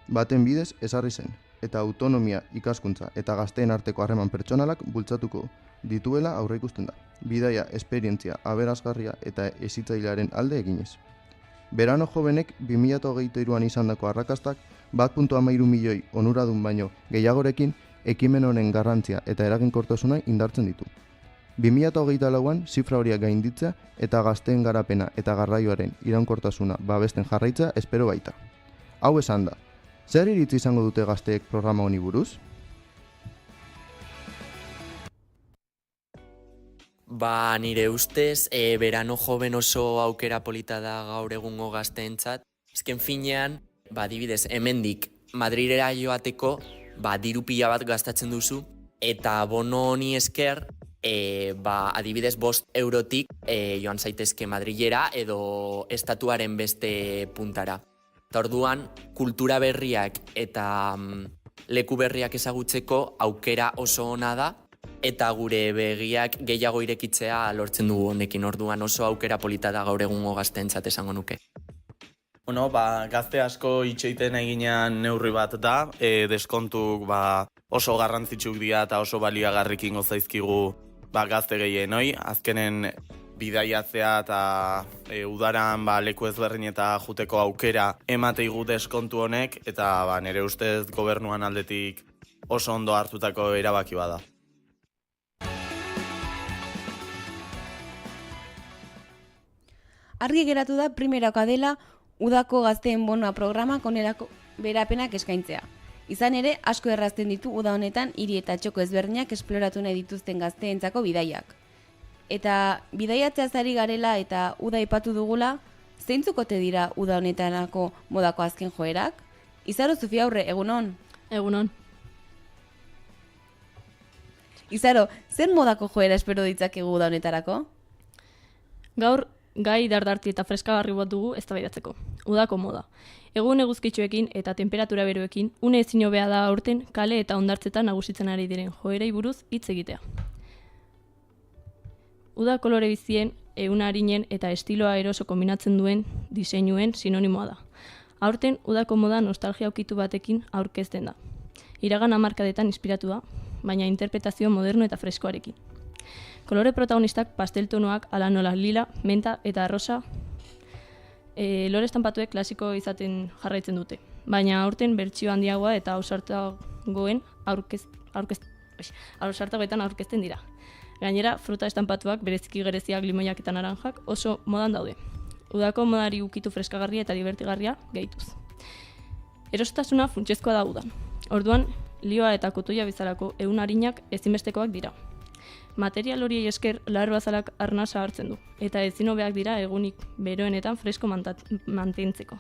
baten bidez ezarri zen, eta autonomia, ikaskuntza eta gazteen arteko harreman pertsonalak bultzatuko dituela aurreikusten da. Bidaia, esperientzia, aberasgarria eta hezitzailearen alde eginez. Verano Jovenek 2023an izandako arrakastak 1,13 milioi onuradun baino gehiagorekin ekimen honen garrantzia eta eraginkortasuna indartzen ditu. 2024an zifra horiak gainditzea eta gazteen garapena eta garraioaren iraunkortasuna babesten jarraitza espero baita. Hau esan da, zer iritzi izango dute gazteek programa honi buruz? Ba, nire ustez, Verano Joven oso aukera polita da gaur egungo gazteentzat. Ezken finean, adibidez, hemendik Madrilera joateko, diru pila bat gastatzen duzu, eta bono honi esker, adibidez 5 eurotik joan zaitezke Madrilera edo estatuaren beste puntara. Eta orduan, kultura berriak eta leku berriak ezagutzeko aukera oso ona da, eta gure begiak gehiago irekitzea lortzen dugu honekin, orduan oso aukera polita da gaur egungo gazteentzat esango nuke. Bueno, gazte asko itxeiten eginean neurri bat da, deskontuk oso garrantzitsuk dira eta oso baliagarrikin gozaizkigu gazte gehienoi, azkenen bidaiatzea eta udaran leku ezberdin eta juteko aukera emateigu deskontu honek, eta nire ustez gobernuan aldetik oso ondo hartutako erabaki bada. Argi geratu da primerako dela udako gazteen bonua programak onerako berapenak eskaintzea. Izan ere, asko errazten ditu uda honetan hiri eta txoko ezberdinak esploratu nahi dituzten gazteentzako bidaiak. Eta bidaiatzeaz ari garela eta uda aipatu dugula, zeintzukote dira uda honetanako modako azken joerak? Izaro Zufia Aurre, egunon? Egunon. Izaro, zer modako joera espero ditzakegu uda honetarako? Gaur gai dardarti eta freskagarri bat dugu eztabaidatzeko. Udako moda. Egun eguzkitxoekin eta temperatura beroekin, une ezin hobea da aurten kale eta hondartzetan nagusitzen ari diren joerei buruz hitz egitea. Uda kolore bizien, ehun arinen eta estiloa eroso kombinatzen duen diseinuen sinonimoa da. Aurten, udako moda nostalgia ukitu batekin aurkezten da. Iragan hamarkadetan inspiratu da, baina interpretazio moderno eta freskoarekin. Kolore protagonistak pasteltonuak ala nola lila, menta eta arrosa lore estampatuek klasiko izaten jarraitzen dute. Baina aurten bertsio handiagoa eta ausartagoetan aurkezten dira. Gainera, fruta estampatuak, bereziki gereziak, limoiak eta naranjak oso modan daude. Udako modari ukitu freskagarria eta divertigarria gehituz. Erosotasuna funtsezkoa da udan. Orduan, lioa eta kotoia bezalako ehun arinak ezinbestekoak dira. Material horiei esker larruazalak arnasa hartzen du, eta ezin hobeak dira egunik beroenetan fresko mantentzeko.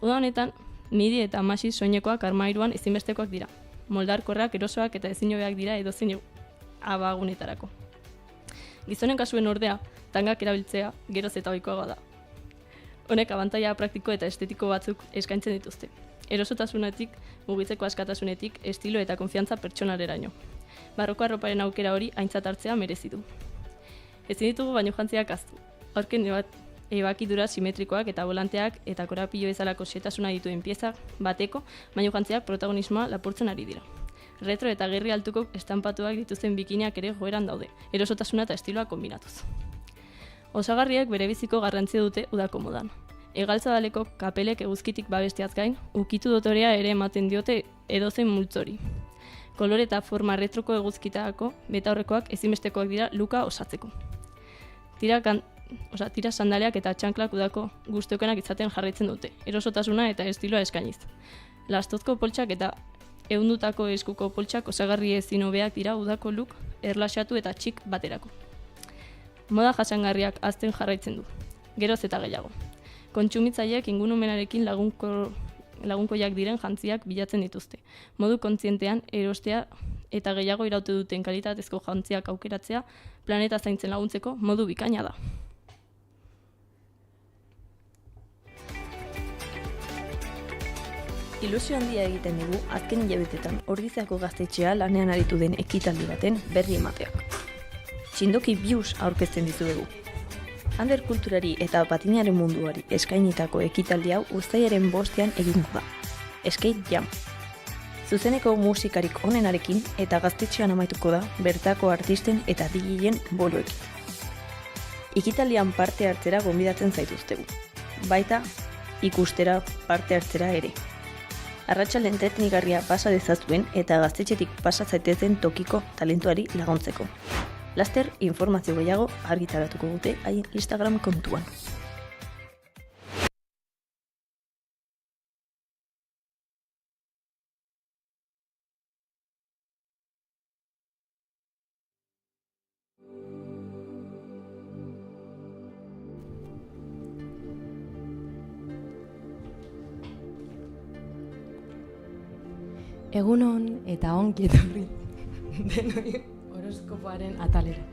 Uda honetan, midi eta amasi soinekoak armairuan ezinbestekoak dira. Moldarkorrak, erosoak eta ezin hobeak dira edozein abagunetarako. Gizonen kasuen ordea, tangak erabiltzea geroz eta ohikoagoa da. Honek abantaila praktiko eta estetiko batzuk eskaintzen dituzte. Erosotasunetik, mugitzeko askatasunetik, estilo eta konfiantza pertsonaleraino. Barroko arroparen aukera hori aintzat hartzea merezi du. Ezin ditugu baino jantziak ahaztu. Aurken ebakidura simetrikoak eta volanteak eta korapilo bezalako xetasuna dituen pieza bateko baino jantziak protagonismoa lapurtzen ari dira. Retro eta gerri altuko estampatuak dituzten bikiniak ere joeran daude, erosotasuna eta estiloa kombinatuz. Osagarriek berebiziko garrantzia dute udako modan. Hegaltzadaleko kapelek eguzkitik babesteaz gain, ukitu dotorea ere ematen diote edozein multzori. Kolore eta forma retroko eguzkitako betaurrekoak ezinbestekoak dira luka osatzeko. Tira sandaleak eta txanklak udako gustukoenak izaten jarraitzen dute, erosotasuna eta estiloa eskainiz. Lastozko poltsak eta ehundutako eskuko poltsak osagarri ezin hobeak dira udako look erlaxatu eta txik baterako. Moda jasangarriak hazten jarraitzen du, geroz eta gehiago. Kontsumitzaileek ingurumenarekin lagunkoiak diren jantziak bilatzen dituzte. Modu kontzientean erostea eta gehiago iraute duten kalitatezko jantziak aukeratzea planeta zaintzen laguntzeko modu bikaina da. Ilusio handia egiten dugu azken hilabetetan Ordiziako gaztetxea lanean aritu den ekitaldi baten berri emateak. Txindoki bius aurkezten dizuegu. Ander kulturari eta patinaren munduari eskainitako ekitaldi hau uztailaren 5ean egingo da. Skate Jam. Zuzeneko musikarik onenarekin eta gaztetxean amaituko da bertako artisten eta DJen boloekin. Ekitaldian parte hartzera gonbidatzen zaituztegu. Baita ikustera parte hartzera ere. Arratsalden teknikarria pasa dezazuen eta gaztetxetik pasa zaitezen tokiko talentuari laguntzeko. Laster informazio gehiago argitaratuko dute haien Instagram kontuan. Egunon eta ongi etorri denoi horoskopoaren atalera.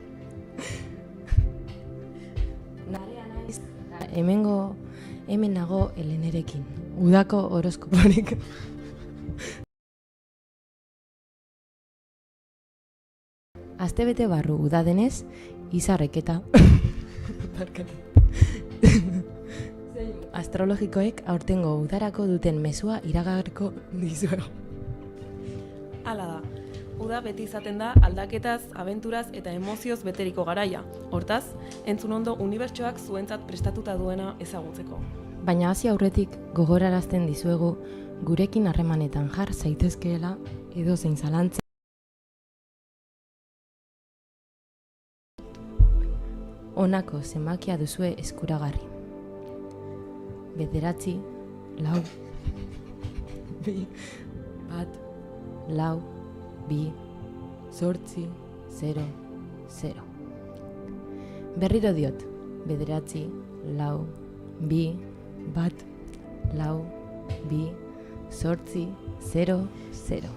Narea naiz eta hemen nago Elenerekin, udako horoskoporik. Astebete barru uda denez, izarreketa astrologikoek aurtengo udarako duten mezua iragarriko dizuegu. Hala da, uda beti izaten da aldaketaz, abenturaz eta emozioz beteriko garaia. Hortaz, entzun ondo unibertsoak zuentzat prestatuta duena ezagutzeko. Baina hasi aurretik gogorarazten dizuegu gurekin harremanetan jar zaitezkeela edozein zalantza. Honako zenbakia duzue eskuragarri. 9, 4, 3, 1, 4, 2, 8, 0, 0. Berriro diot, 9, 4, 2, 1, 4, 2, 8, 0, 0.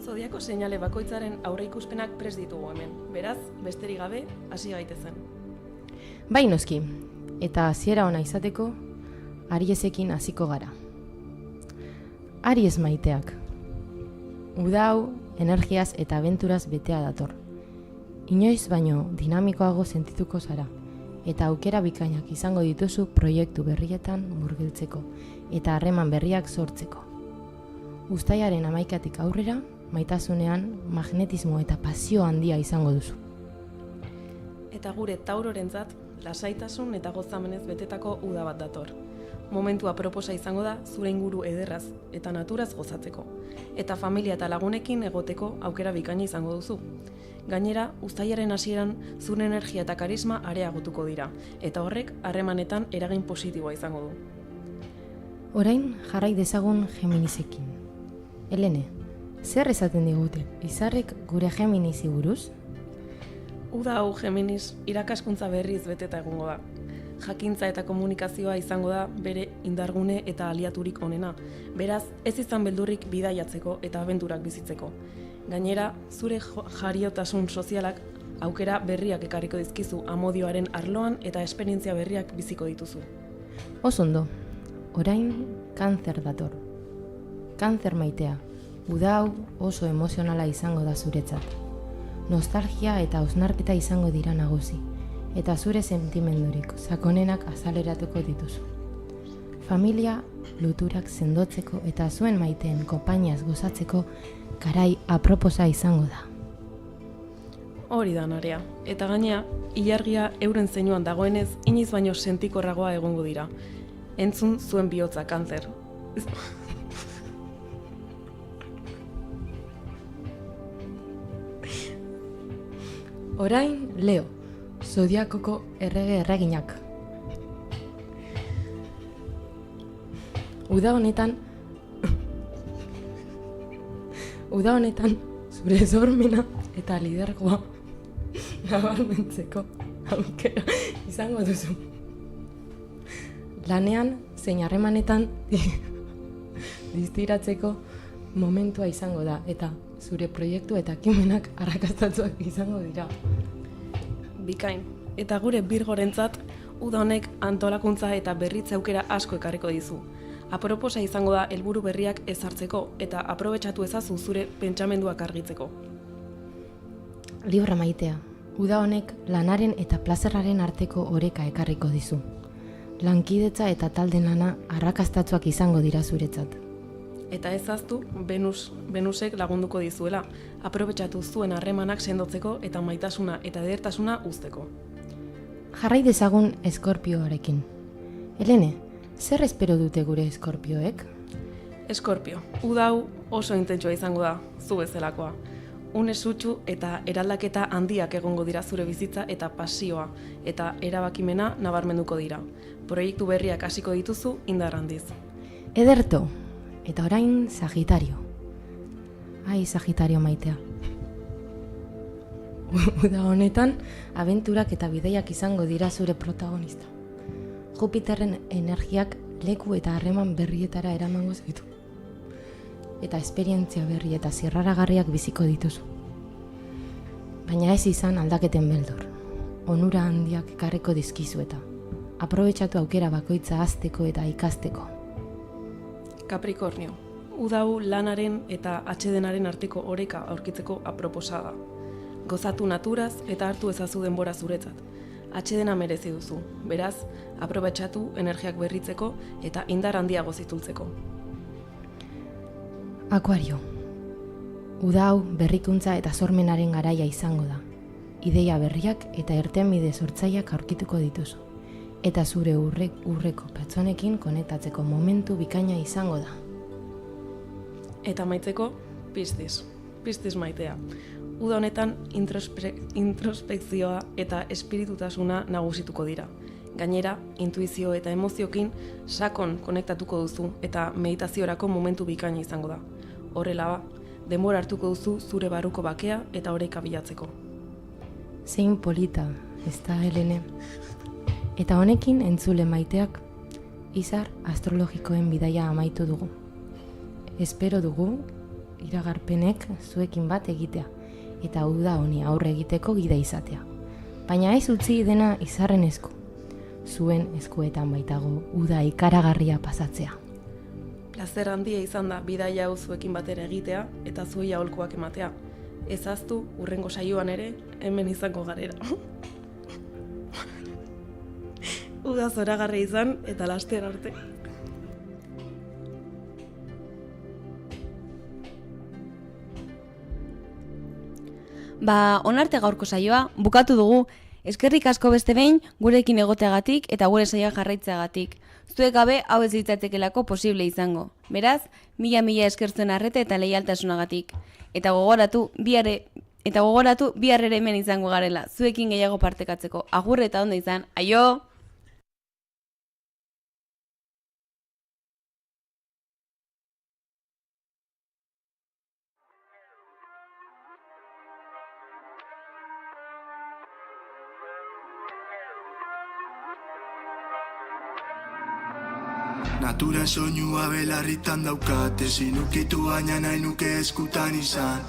Zodiako seinale bakoitzaren aurreikuspenak prest ditugu hemen. Beraz, besterik gabe, hasi gaitezen. Bai noski, eta hasiera ona izateko, Ariesekin hasiko gara. Aries maiteak. Uda hau energiaz eta abenturaz betea dator. Inoiz baino dinamikoago sentituko zara, eta aukera bikainak izango dituzu proiektu berrietan murgiltzeko, eta harreman berriak sortzeko. Uztailaren 11tik aurrera, maitasunean magnetismo eta pasio handia izango duzu. Eta gure Taurorentzat, lasaitasun eta gozamenez betetako uda bat dator. Momentua proposa izango da zure inguru ederraz eta naturaz gozatzeko, eta familia eta lagunekin egoteko aukera bikaina izango duzu. Gainera, uztailaren hasieran zure energia eta karisma areagotuko dira, eta horrek harremanetan eragin positiboa izango du. Orain jarrai dezagun Geminisekin. Helene, zer esaten digute, izarrek gure Geminizi buruz? Uda hau Geminis irakaskuntza berriz beteta egongo da. Jakintza eta komunikazioa izango da bere indargune eta aliaturik onena. Beraz, ez izan beldurrik bidaiatzeko eta abenturak bizitzeko. Gainera, zure jariotasun sozialak aukera berriak ekarriko dizkizu amodioaren arloan eta esperientzia berriak biziko dituzu. Osondo, orain Kanzer dator. Kanzer maitea, uda hau oso emozionala izango da zuretzat. Nostalgia eta hausnarketa izango dira nagusi, eta zure sentimendurik sakonenak azaleratuko dituzu. Familia loturak sendotzeko eta zuen maiteen konpainiaz gozatzeko garai aproposa izango da. Hori da Narea, eta gainea, ilargia euren zeinuan dagoenez, inoiz baino sentikorragoa egongo dira. Entzun zuen bihotza Kanzer. Orain Leo, zodiakoko errege erreginak. Uda honetan zure sormena eta lidergoa nabarmentzeko aukera izango duzu. Lanean zein harremanetan distiratzeko momentua izango da, eta zure proiektu eta ekimenak arrakastatsuak izango dira. Bikain, eta gure Birgorentzat, uda honek antolakuntza eta berritze aukera asko ekarriko dizu. Aproposa izango da helburu berriak ezartzeko eta aprobetxatu ezazu zure pentsamenduak argitzeko. Libra maitea, uda honek lanaren eta plazerraren arteko oreka ekarriko dizu. Lankidetza eta talde lana arrakastatsuak izango dira zuretzat. Eta ezaztu, Venusek lagunduko dizuela, aprobetxatu zuen harremanak sendotzeko eta maitasuna eta edertasuna uzteko. Jarrai dezagun Eskorpioarekin. Helene, zer espero dute gure Eskorpioek? Eskorpio, uda hau oso intentsua izango da, zu bezalakoa. Une sutsu eta eraldaketa handiak egongo dira zure bizitza eta pasioa, eta erabakimena nabarmenduko dira. Proiektu berriak hasiko dituzu indar handiz. Ederto, eta orain Sagitario. Ai, Sagitario maitea. Uda honetan, abenturak eta bideiak izango dira zure protagonista. Jupiterren energiak leku eta harreman berrietara eramango zaitu. Eta esperientzia berri eta zirraragarriak biziko dituzu. Baina ez izan aldaketen beldur. Onura handiak ekarriko dizkizu eta aprobetxatu aukera bakoitza hazteko eta ikasteko. Capricornio, uda hau lanaren eta atsedenaren arteko oreka aurkitzeko aproposa da. Gozatu naturaz eta hartu ezazu denbora zuretzat. Atsedena merezi duzu, beraz, aprobetxatu energiak berritzeko eta indar handiago zitultzeko. Akuario, uda hau berrikuntza eta sormenaren garaia izango da. Ideia berriak eta irtenbide sortzaileak aurkituko dituzu. Eta zure urreko pertsonekin konektatzeko momentu bikaina izango da. Eta maitzeko, Piscis maitea. Uda honetan introspekzioa eta espiritutasuna nagusituko dira. Gainera, intuizio eta emoziokin sakon konektatuko duzu eta meditaziorako momentu bikaina izango da. Horrela ba, denbora hartuko duzu zure barruko bakea eta oreka bilatzeko. Zein polita, ez da Helene? Eta honekin entzule maiteak, izar astrologikoen bidaia amaitu dugu. Espero dugu, iragarpenek zuekin bat egitea, eta uda honi aurre egiteko gida izatea. baina ez utzi dena izarren esku. Zuen eskuetan baitago uda ikaragarria pasatzea. Plazer handia izan da bidaia hau zuekin batera egitea eta zuei aholkuak ematea. Ezaztu, hurrengo saioan ere, hemen izango garera. Uda zoragarri izan eta laster arte. Onarte gaurko saioa, bukatu dugu. Eskerrik asko beste behin gurekin egoteagatik eta gure saioa jarraitzeagatik. Zuek gabe hau ez litzatekelako posible izango. Beraz, mila eskertzen arrete eta leialtasunagatik. Eta gogoratu bihar ere hemen izango garela, zuekin gehiago partekatzeko. Agur eta ondo izan, aio! Natura soinua belarritan daukat, ezin ukitu baina nahi nuke eskutan izan.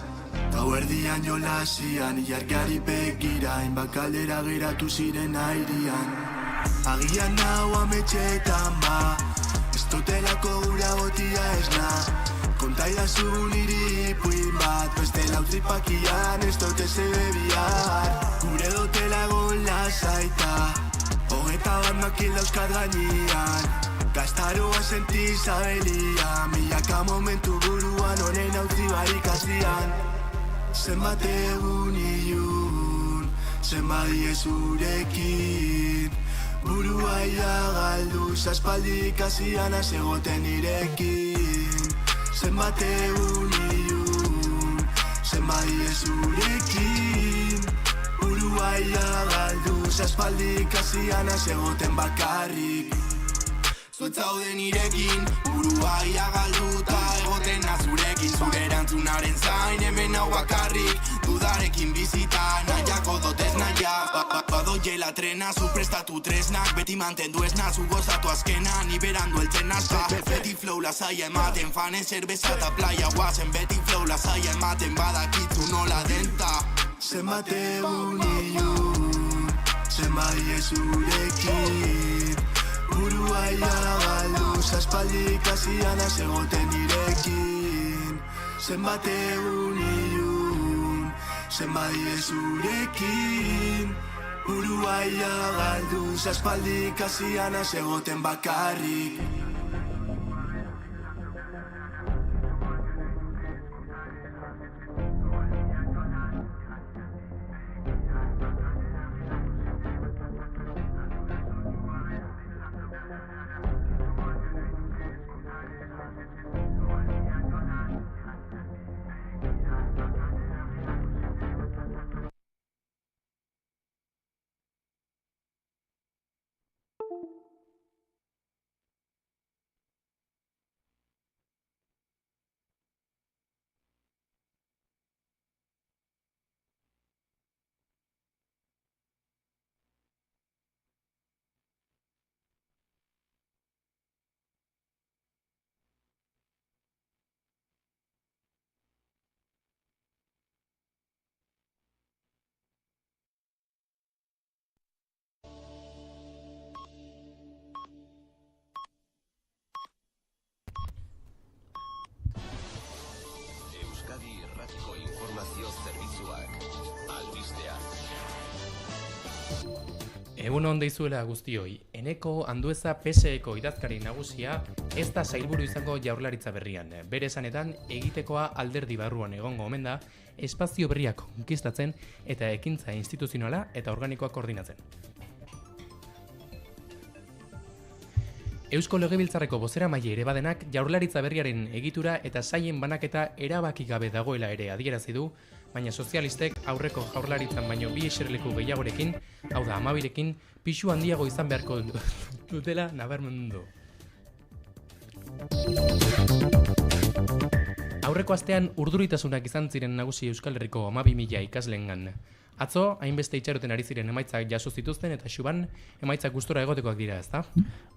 Gauerdian jolasian, ilargari begira, hainbat kaldera geratu ziren airian. Agian nau ametxetan ba, ez dutelako gura botia esna. Kontaidazu niri ipuin bat, beste lautripakian ez dute zebe bihar. Gure dotela egon lasaita, hogeta bat makil dauzkat gainean. Gaztaroa senti zabelia, milaka momentu buruan honen hautzi barik azian. Zenbat egun ilun, zenbat diezurekin. Burua galdu, zaspaldik azian azegoten irekin. Zenbat egun ilun, zenbat diezurekin. Burua galdu, zaspaldik azian azegoten bakarrik. Zuetzaude nirekin, burua galduta egoten nazurekin. Zure erantzunaren zain hemen hau bakarrik, dudarekin bizita nahiako dotez naia. Badoiela trena, zu prestatu tresnak, beti mantendu esna, zu gozatu azkena, ni berandu eltzen nasta. Beti flow lasaia ematen, fanen zerbeza eta playa guazen, beti flow lasaia ematen, badakitzu nola denta. Zenbat egun ilun, zenbat diezurekin. Burua galdu, zaspaldik azian azegoten irekin. Zenbat egun ilun, zenbat diezurekin. Burua galdu, zaspaldik azian azegoten bakarrik. Egun on deizuela guztioi, Eneko Andueza PSeko idazkari nagusia ez da sailburu izango Jaurlaritza berrian. Bere esanetan egitekoa alderdi barruan egongo omen da, espazio berriak konkistatzen eta ekintza instituzionala eta organikoa koordinatzen. Eusko Legebiltzarreko bozeramaile ere badenak Jaurlaritza berriaren egitura eta sailen banaketa erabaki gabe dagoela ere adierazi du, baina sozialistek aurreko Jaurlaritzan baino 2 eserleku gehiagorekin, hau da 12rekin, pisu handiago izan beharko dutela nabarmendu. Aurreko astean urduritasunak izan ziren nagusi Euskal Herriko 12.000 ikasleengan. Atzo, hainbeste itxaroten ari ziren emaitzak jaso zituzten eta Xuban emaitzak gustora egotekoak dira, ezta?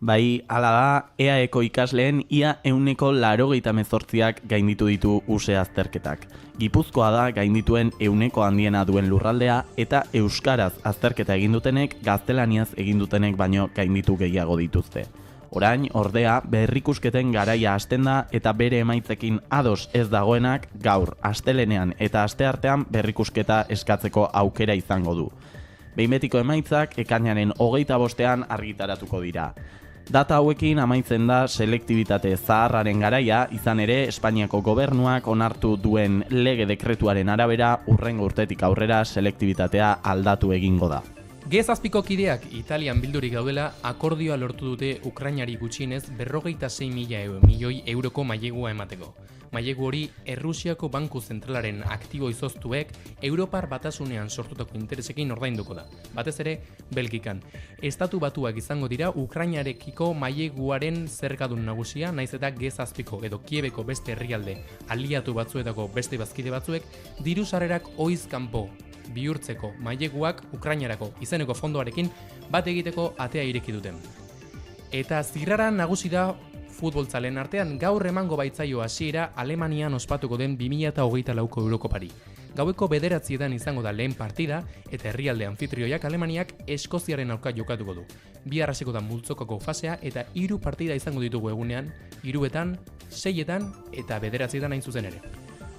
Bai, hala da, EAEko ikasleen ia 188ak gainditu ditu use azterketak. Gipuzkoa da gaindituen 100 handiena duen lurraldea eta euskaraz azterketa egin dutenek gaztelaniaz egin dutenek baino gainditu gehiago dituzte. Orain, ordea, berrikusketen garaia hasten da eta bere emaitzekin ados ez dagoenak gaur, astelenean eta asteartean berrikusketa eskatzeko aukera izango du. Behin betiko emaitzak ekainaren 25ean argitaratuko dira. Data hauekin amaitzen da selektibitate zaharraren garaia, izan ere Espainiako gobernuak onartu duen lege dekretuaren arabera urrengo urtetik aurrera selektibitatea aldatu egingo da. G7ko kideak Italian bildurik daudela akordioa lortu dute Ukrainari gutxienez 46.000 milioi euroko mailegua emateko. Mailegu hori Errusiako Banku Zentralaren aktibo izoztuek Europar Batasunean sortutako interesekin ordainduko da. Batez ere, Belgikan. Estatu Batuak izango dira Ukrainarekiko maileguaren zergadun nagusia, naiz eta G7ko edo Kiebeko beste herrialde aliatu batzuetako beste bazkide batzuek diru sarrerak ohiz kanpo bihurtzeko maileguak Ukrainarako izeneko fondoarekin bat egiteko atea ireki duten. Eta zirrara nagusi da futboltzaleen artean gaur emango baitzaio hasiera Alemanian ospatuko den 2024ko Eurokopari. Gaueko 9etan izango da lehen partida eta herrialde anfitrioiak Alemaniak Eskoziaren aurka jokatuko du. Bihar hasiko da multzokako fasea eta 3 partida izango ditugu egunean, 3etan, 6etan eta 9etan hain zuzen ere.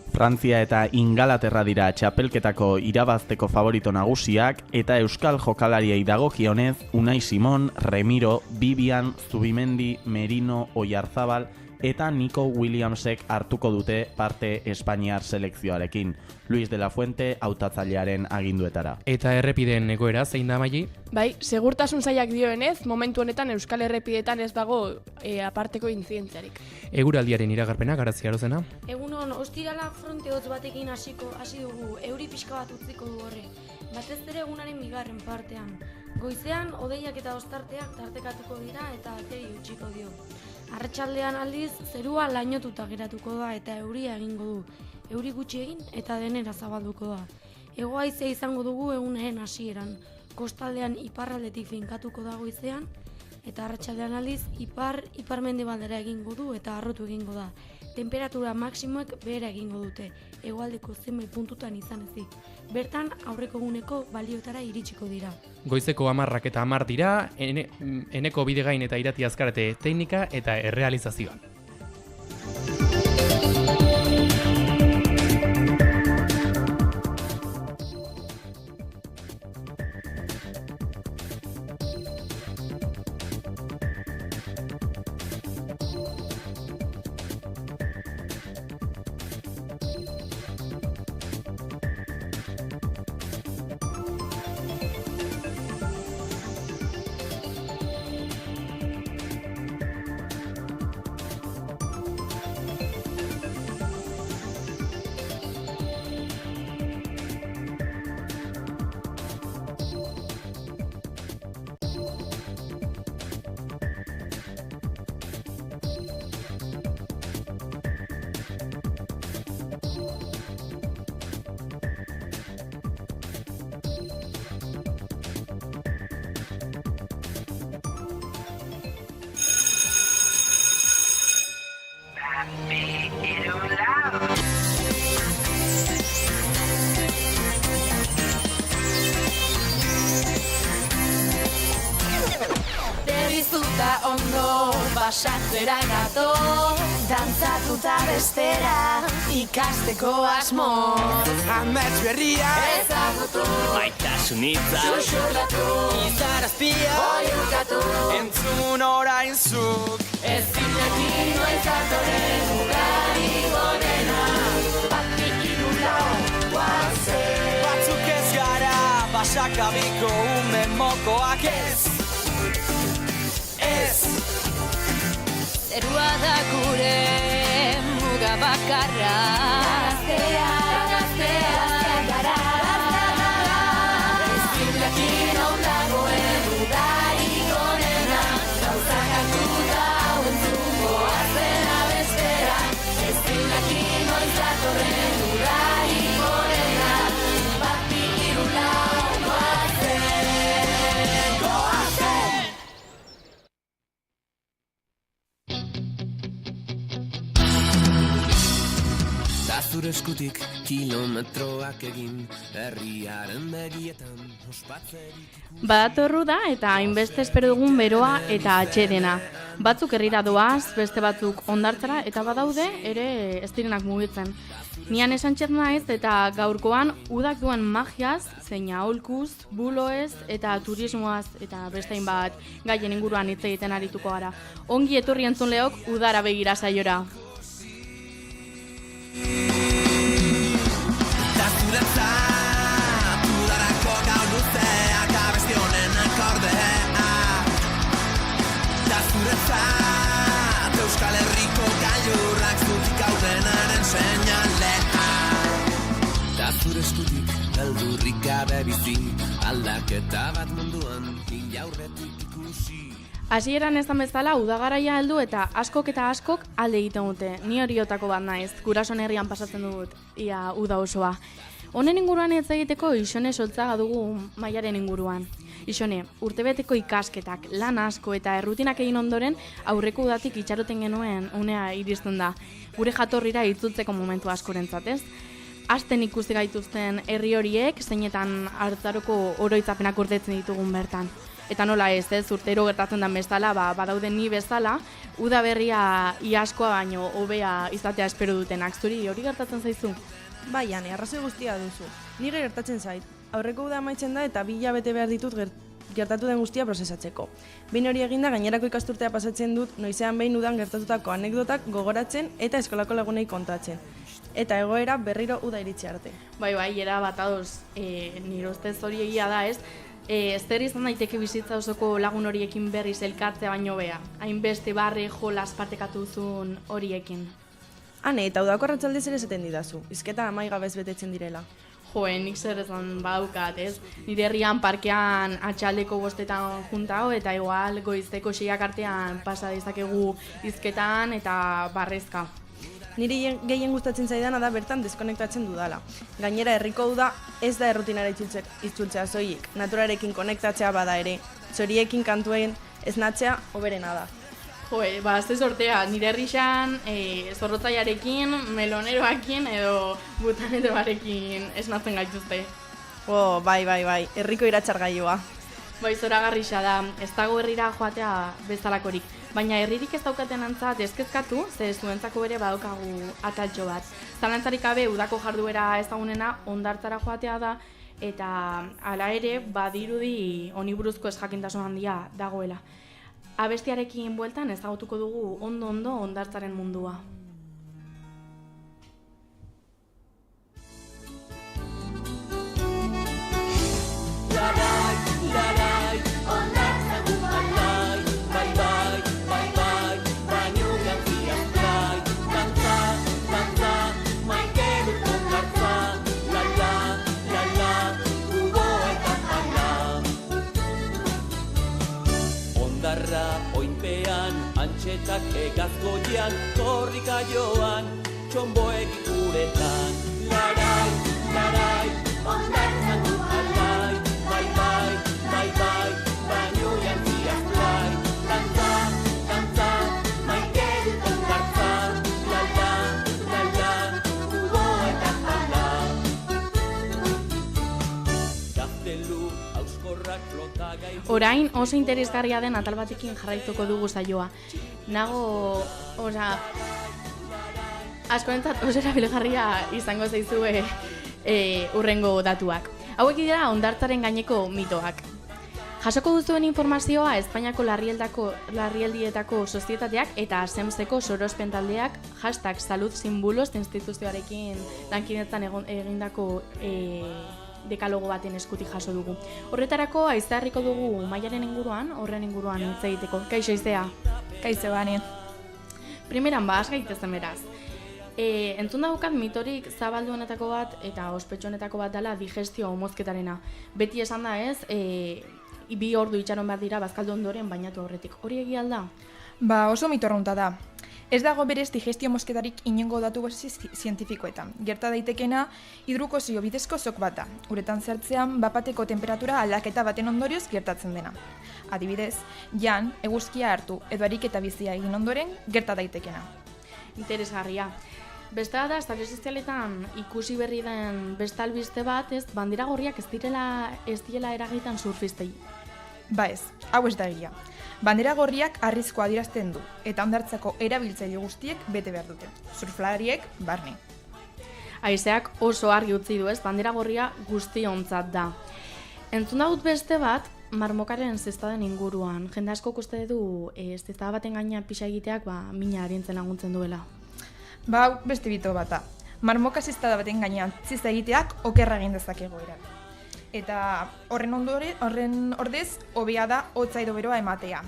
Frantzia eta Ingalaterra dira txapelketako irabazteko favorito nagusiak eta euskal jokalariei dagokionez Unai Simon, Remiro, Vivian, Zubimendi, Merino, Oyarzabal eta Nico Williamsek hartuko dute parte Espainiar selekzioarekin. Luis de la Fuente hautatzailearen aginduetara. Eta errepideen egoera zein da, Maili? Bai, segurtasun sailak dioenez, momentu honetan euskal errepidetan ez dago aparteko inzidentziarik. Eguraldiaren iragarpena, Garazi Arozena. Egunon, ostirala fronte hotz batekin hasi dugu, euri pixka bat utziko du horre. Batez ere egunaren bigarren partean. Goizean, hodeiak eta ostarteak tartekatuko dira eta ateri utziko dio. Arratsaldean aldiz, zerua lainotuta geratuko da eta euria egingo du. Euri gutxi egin eta denera zabalduko da. Hego-haizea izango dugu egunaren hasieran. Kostaldean iparraldetik finkatuko da goizean eta arratsaldean aldiz ipar-mendebaldera egingo du eta harrotu egingo da. Temperatura maksimoek behera egingo dute, hegoaldeko zenbait puntutan izan ezik. Bertan aurreko eguneko baliotara iritsiko dira. Goizeko 10 eta 10 dira, eneko bidegain eta irati azkarate teknika eta errealizazioan. Derrizuta ondo pasatzera gato, dantzatuta bestera ikasteko asmo. Amets berria ezagutu, maitasun hitza xuxurlatu, izarazpia oiukatu, entzun orain zuk ezinekin noiz atoren ugari gonena, batik irulau guazen. Batzuk ez gara basakabiko ume mokoak ez. Zerua da gure muga bakarra. Gaztea gara. Ezin on dagoen udarik onena. Gauzak hartuta entzungo azena bestera. Ezin noiz Ta zure eskutik kilometroak egin, herriaren begietan ospatzerik. Badatorru da eta hainbeste espero dugun beroa eta atsedena. Batzuk herrira doaz, beste batzuk hondartzara eta badaude ere ez direnak mugitzen. Nian esantxet naiz eta gaurkoan udak duen magiaz, zein aholkuz, buloez eta turismoaz eta beste hainbat gaien inguruan hitz egiten arituko gara. Ongi etorri entzunleok udara begira saiora. Euskal Herriko gailurrak zutik haudenaren seinalea. Ta zure eskutik beldurrik gabe bizi, aldaketa bat munduan inaurretik ikusi. Hasieran esan bezala udagaraia heldu eta askok alde egiten dute. Ni horiotako bat naiz, gurason herrian pasatzen dut ia uda osoa. Honen inguruan hitz egiteko Ixone Soltzaga dugu Maiaren inguruan. Ixone, urtebeteko ikasketak, lan asko eta errutinak egin ondoren aurreko udatik itxaroten genuen unea iristen da. Gure jatorrira itzultzeko momentu askorentzat, ez? Hasten ikusi gaituzten herri horiek, zeinetan hartzaroko oroitzapenak urtetzen ditugun bertan. Eta nola ez, urtero gertatzen den bezala, badauden ni bezala, uda berria iaskoa baino hobea izatea espero dutenak. Zuri hori gertatzen zaizu? Bai, Ane, arrazoi guztia duzu. Nire gertatzen zait. Aurreko uda amaitzen da eta 2 hilabete behar ditut gertatu den guztia prozesatzeko. Behin hori eginda gainerako ikasturtea pasatzen dut noizean behin udan gertatutako anekdotak gogoratzen eta eskolako lagunei kontatzen. Eta egoera berriro uda iritsi arte. Bai, era bat adoz, nire ustez hori egia da ez, zer izan daiteke bizitza osoko lagun horiekin berriz elkartzea baino bea. Hainbeste barre jolas partekatu duzun horiekin. Ane, eta udako arratsaldez ere esaten didazu, hizketa amaigabez betetzen direla. Nik zer esan badaukat, ez? Nire herrian parkean atxaldeko 5etan juntao eta igual goizteko 6ak artean pasa dezakegu hizketan eta barrezka. Niri gehien gustatzen zaidana da bertan deskonektatzen dudala. Gainera herriko uda ez da errutinara itzultzea soilik, naturarekin konektatzea bada ere. Zoriekin kantuen esnatzea hoberena da. Ze sortea, nire herrixan zorrotzaiarekin, meloneroakin edo butaneroarekin esnatzen gaituzte. Bai, herriko iratxargailua. Bai, zoragarrixa da, ez dago herrira joatea bezalakorik. Baina herririk ez daukaten antzat ezkezkatu, ze zuentzako bere badaukagu ataltxo bat. Zalantzarik gabe udako jarduera ezagunena hondartzara joatea da, eta hala ere badirudi honi buruzko ezjakintasun handia dagoela. Abestiarekin bueltan ezagutuko dugu ondo hondartzaren mundua. Larai, hondartza gu balai, bai, baino gantziaz blai. Dantza, maite dut hondartza, la, gubo eta ala. Hondarra oinpean, antxetak egazgoian, korrika joan, txomboek ikuretan. Larai, hondartza gu balai, bai, baino jantziaz blai. Dantza, maite dut hondartza, la, gubo eta ala. Gaztelu, auskorrak flota gai. Orain oso interesgarria den atal batekin jarraituko dugu saioa. Nago, askorentzat oso erabilgarria izango zaizue urrengo datuak. Hauek dira hondartzaren gaineko mitoak. Jasoko duzuen informazioa Espainiako larrialdietako sozietateak eta SEMSeko sorospen taldeak #saludsinbulos instituzioarekin lankidetzan egindako dekalogo baten eskutik jaso dugu. Horretarako aizarriko dugu Maiaren inguruan, horren inguruan hitz egiteko. Kaixo Aizea. Kaixo Bani. Primeran has gaitezen beraz. Entzun daukat mitorik zabalduenetako bat eta ospetsuenetako bat dela digestio mozketarena. Beti esan da ez, 2 ordu itxaron behar dira bazkaldu ondoren bainatu horretik. Hori egia alda? Oso mitorronta da. Ez dago berez digestio mosketarik inongo datu zientifikoetan. Gerta daitekena hidrokozio bidezko sok bat da. Uretan zertzean bapateko temperatura aldaketa baten ondorioz gertatzen dena. Adibidez, jan, eguzkia hartu edo ariketa bizia egin ondoren gerta daitekena. Interesgarria. Beste da, sare sozialetan ikusi berri den beste albiste bat, ez, bandera gorriak ez direla eragiten surfistei. Ba ez, hau ez da egia. Bandera gorriak arriskua adierazten du, eta hondartzako erabiltzaile guztiek bete behar dute. Surflariek barne. Haizeak oso argi utzi du, ez, bandera gorria guztiontzat da. Entzun dut beste bat, marmokaren zestaden inguruan. Jende asko uste du zestada baten gainean pixa egiteak mina arintzen laguntzen duela. Ba, hau beste bito bata. Marmoka zestada baten gainean zizta egiteak okerra egin dezake egoera. Eta horren ordez, hobea da hotza edo beroa ematea.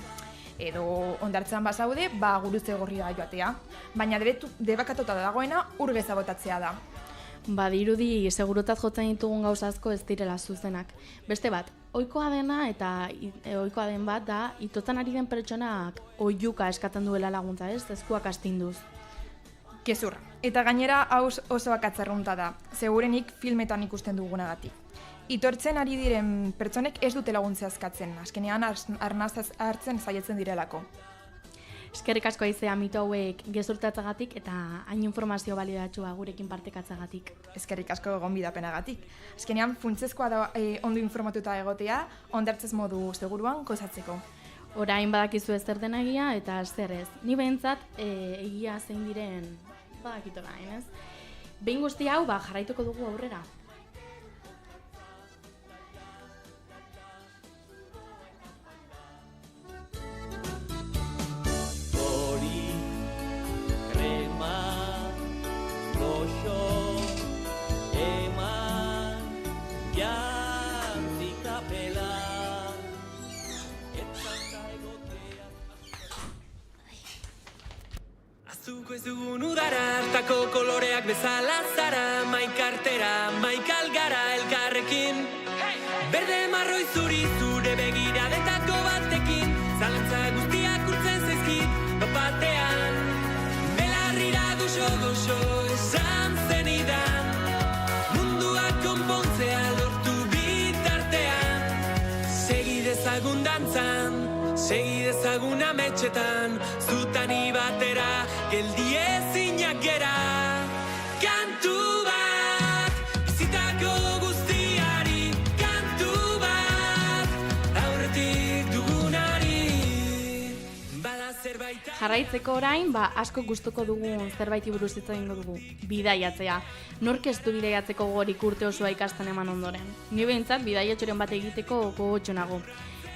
Edo hondartzean bazaude, gurutze gorria joatea. Baina debakatuta dagoena urgeza botatzea da. Badirudi segurutat jotzen ditugun gauza asko ez direla zuzenak. Beste bat, ohikoa dena eta ohikoa den bat da itotzen ari den pertsonak oihuka eskatzen duela laguntza, ez? Eskuak astinduz. Gezur. Eta gainera oso akatzarrunta da, segurenik filmetan ikusten dugunagatik. Itortzen ari diren pertsonek ez dute laguntzea eskatzen, azkenean arnaz hartzen saiatzen direlako. Eskerrik asko Aizea mito hauek gezurtatzagatik eta hain informazio baliodatsua gurekin partekatzagatik. Eskerrik asko gonbidapenagatik. Azkenean funtsezkoa da ondo informatuta egotea, hondartzez modu seguruan gozatzeko. Orain badakizu ez zer den egia eta zer ez. Ni behintzat egia zein diren badakito gain, ez? Behin guzti hau jarraituko dugu aurrera. Zuko ez dugun udara, hartako koloreak bezala zara, maikartera, maikalgara elkarrekin. Berde marroi zuri zure begiradetako batekin, zalantza guztiak urtzen zaizkit, bapatean. Belarrira goxo esan zenidan, munduak konpontzea lortu bitartean. Segi dezagun dantzan, segi dezagun ametxetan, zutani batera, geldi ezinak gera. Kantu bat, bizitako guztiari, kantu bat, aurretik dugunari. Bada zerbait... Jarraitzeko orain, asko gustuko dugun zerbaiti buruz hitz egingo dugu. Bidaiatzea. Nork ez du bidaiatzeko gogorik urte osoa ikasten eman ondoren. Ni behintzat bidaiatxoren bat egiteko gogotxo nago.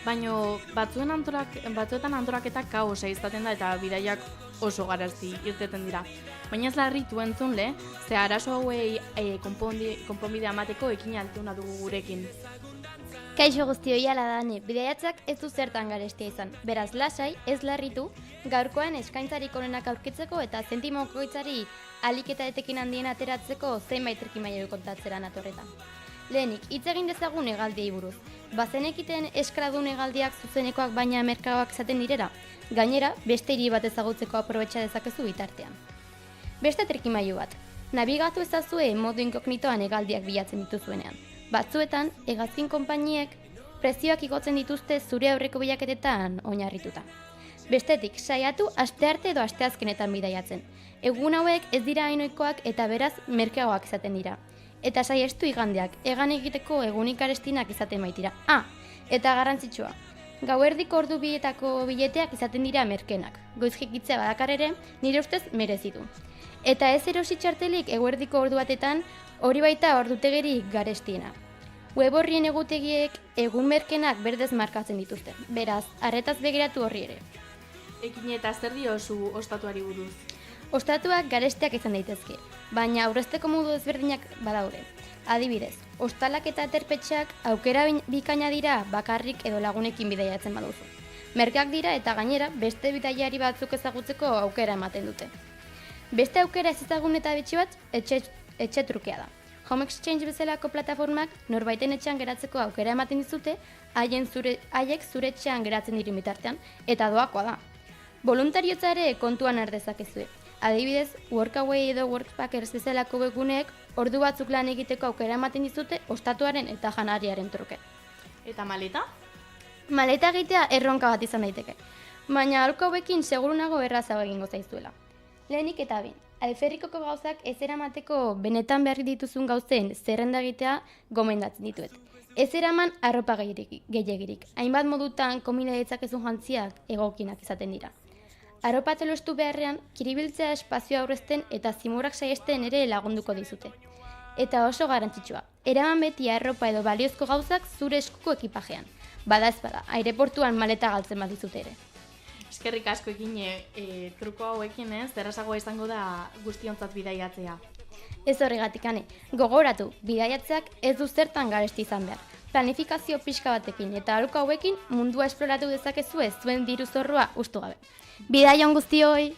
Baina batzuetan antolaketak kaosa izaten da eta bidaiak oso garazti irteten dira. Baina ez larritu entzunle, ze arazo hauei konponbidea emateko ekin altuna dugu gurekin. Kaixo guztioi ala dane, bidaiatzak ez du zertan garestia izan. Beraz lasai, ez larritu, gaurkoan eskaintzarik onenak aurkitzeko eta zentimokoitzari alik eta etekin handien ateratzeko zenbait trikimailu kontatzera natorretan. Lehenik, hitz egin dezagun hegaldiei buruz. Bazenekiten eskradun hegaldiak zuzenekoak baina merkaoak izaten direra. Gainera, beste hiri bat ezagutzeko aprobetxa dezakezu bitartean. Beste trikimailu bat. Nabigatu ezazue modu inkognitoan hegaldiak bilatzen dituzuenean. Batzuetan, hegazkin konpainiek prezioak igotzen dituzte zure aurreko bilaketetan oinarrituta. Bestetik, saiatu astearte edo asteazkenetan bidaiatzen. Egun hauek ez dira hainoikoak eta beraz merkeagoak izaten dira. Eta saiestu igandeak, egan egiteko egunik arestinak izaten baitira. Eta garrantzitsua, gauerdiko ordu bietako bileteak izaten dira merkenak. Goizjikitzea badakar ere, nire ustez merezidu. Eta ez erosi txartelik eguerdiko ordu batetan, hori baita ordutegirik garestiena. Web horrien egutegiek egun merkenak berdez markatzen dituzte. Beraz, arretaz begiratu horri ere. Ekin eta zer diozu ostatuari buruz? Ostatuak garesteak izan daitezke, baina aurrezteko modu ezberdinak badaude. Adibidez, ostalak eta aterpetxeak aukera bikaina dira bakarrik edo lagunekin bidaiatzen baduzu. Merkeak dira eta gainera beste bidaiari batzuk ezagutzeko aukera ematen dute. Beste aukera ez ezagun eta betxi bat etxe trukea da. Home Exchange bezalako plataformak norbaiten etxean geratzeko aukera ematen dizute, haiek zure etxean geratzen diren bitartean, eta doakoa da. Voluntariotza ere kontuan har dezakezue. Adibidez, Workaway edo Workpackers bezalako webguneek ordu batzuk lan egiteko aukera ematen dizute ostatuaren eta janariaren truke. Eta maleta? Maleta egitea erronka bat izan daiteke, baina aholku hauekin seguru nago errazago egingo zaizuela. Lehenik eta behin, alferrikoko gauzak ez eramateko benetan behar dituzun gauzen zerrenda egitea gomendatzen dituet. Ez eraman arropa gehiagirik. Hainbat modutan komida ditzakezun jantziak egokienak izaten dira. Arropa telostu beharrean, kiribiltzea espazioa aurrezten eta zimurak saiesten ere lagunduko dizute. Eta oso garrantzitsua, eraman beti arropa edo baliozko gauzak zure eskuko ekipajean. Bada ez bada, aireportuan maleta galtzen badizute ere. Eskerrik asko egine, truko hauekin ez, errazagoa izango da guztiontzat bidaiatzea. Ez horregatik, ane, gogoratu, bidaiatzeak ez du zertan garesti izan behar. Planifikazio pixka batekin eta aholku hauekin mundua esploratu dezakezue zuen diru zorroa ustu gabe. Bidaia on guztioi!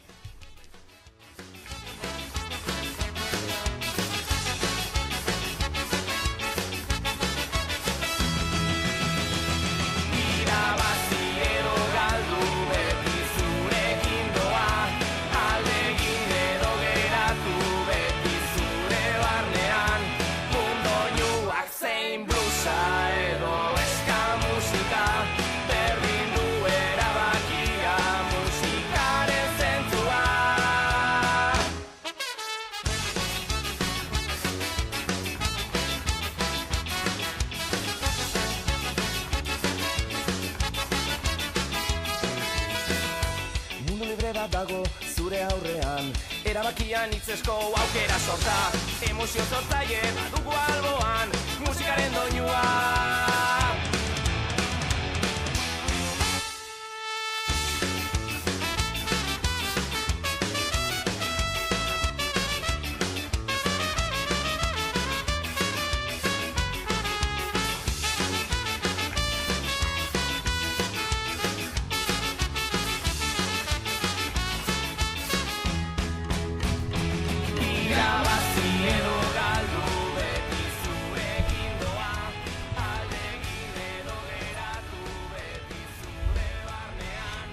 dago zure aurrean, erabakian hitzesko aukera sorta, emozio sortzaile badugu alboan, musikaren doinua.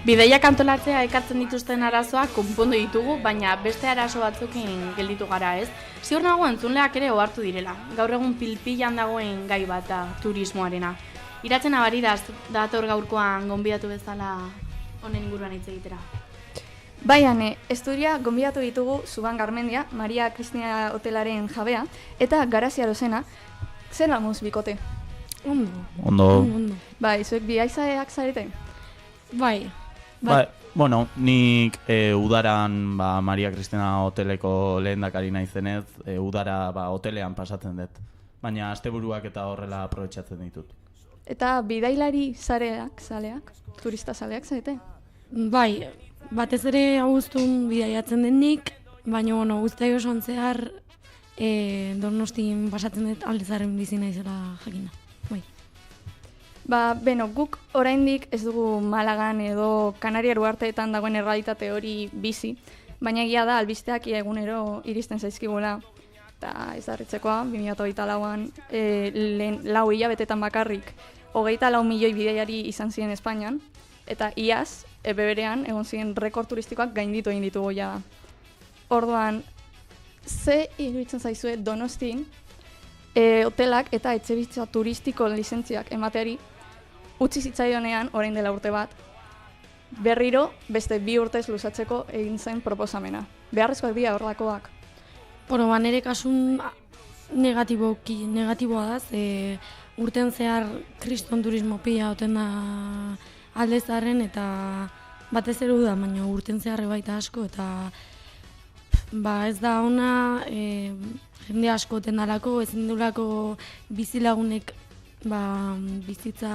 Bidaiak antolatzea ekartzen dituzten arazoak konpondu ditugu, baina beste arazo batzukin gelditu gara ez. Ziur nago entzunleak ere ohartu direla. Gaur egun pilpilan dagoen gai bat da turismoarena. Iratzen abari dator gaurkoan gonbidatu bezala honen inguruan hitz egitera. Bai, Ane, estudia gonbidatu ditugu Zuban Garmendia, Maria Cristina hotelaren jabea, eta Garazia Dozena. Zer lamuz bikote? Ondo. Bai, zuek bihaizaeak zarete? Bai. Bueno, nik udaran Maria Cristina hoteleko lehendakari naizenez, udara hotelean pasatzen dut. Baina asteburuak eta horrela aprobetxatzen ditut. Eta bidailari zaleak, turista zaleak zarete? Bai, batez ere Augustun bidaiatzen denik, baina guztia osoan zehar Donostin pasatzen dut aldezaren bizi naizela jakina. Bai. Beno, guk oraindik ez dugu Malagan edo Kanariar uharteetan dagoen errealitate hori bizi, baina egia da albisteak egunero iristen zaizkigula. Eta ez harritzekoa, 2024an lehen 4 hilabetetan bakarrik 24 milioi bidaiari izan ziren Espainian, eta iaz, berean, egon ziren rekord turistikoak gainditu egin ditugu ja. Orduan, ze iruditzen zaizue Donostin hotelak eta etxebizitza turistiko lizentziak emateari utzi zitzaionean, orain dela urte bat, berriro beste 2 urtez luzatzeko egin zen proposamena. Beharrezkoak dira horrelakoak. Nire kasun negatiboa da, urten zehar kriston turismo pila oten da aldezarren eta batez ere da, baina urten zeharre baita asko eta ez da ona jende asko oten dalako, ezin dulako bizilagunek bizitza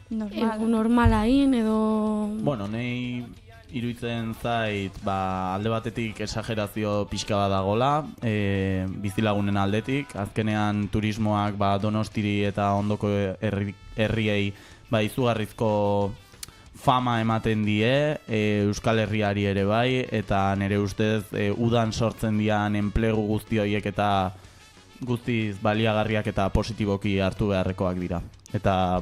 normalain edo... Bueno, nahi iruditzen zait alde batetik esagerazio pixka bat dagola, bizilagunen aldetik. Azkenean turismoak Donostiri eta ondoko herriei izugarrizko fama ematen die, Euskal Herriari ere bai, eta nire ustez udan sortzen dian enplegu guzti horiek eta guztiz baliagarriak eta positiboki hartu beharrekoak dira. Eta,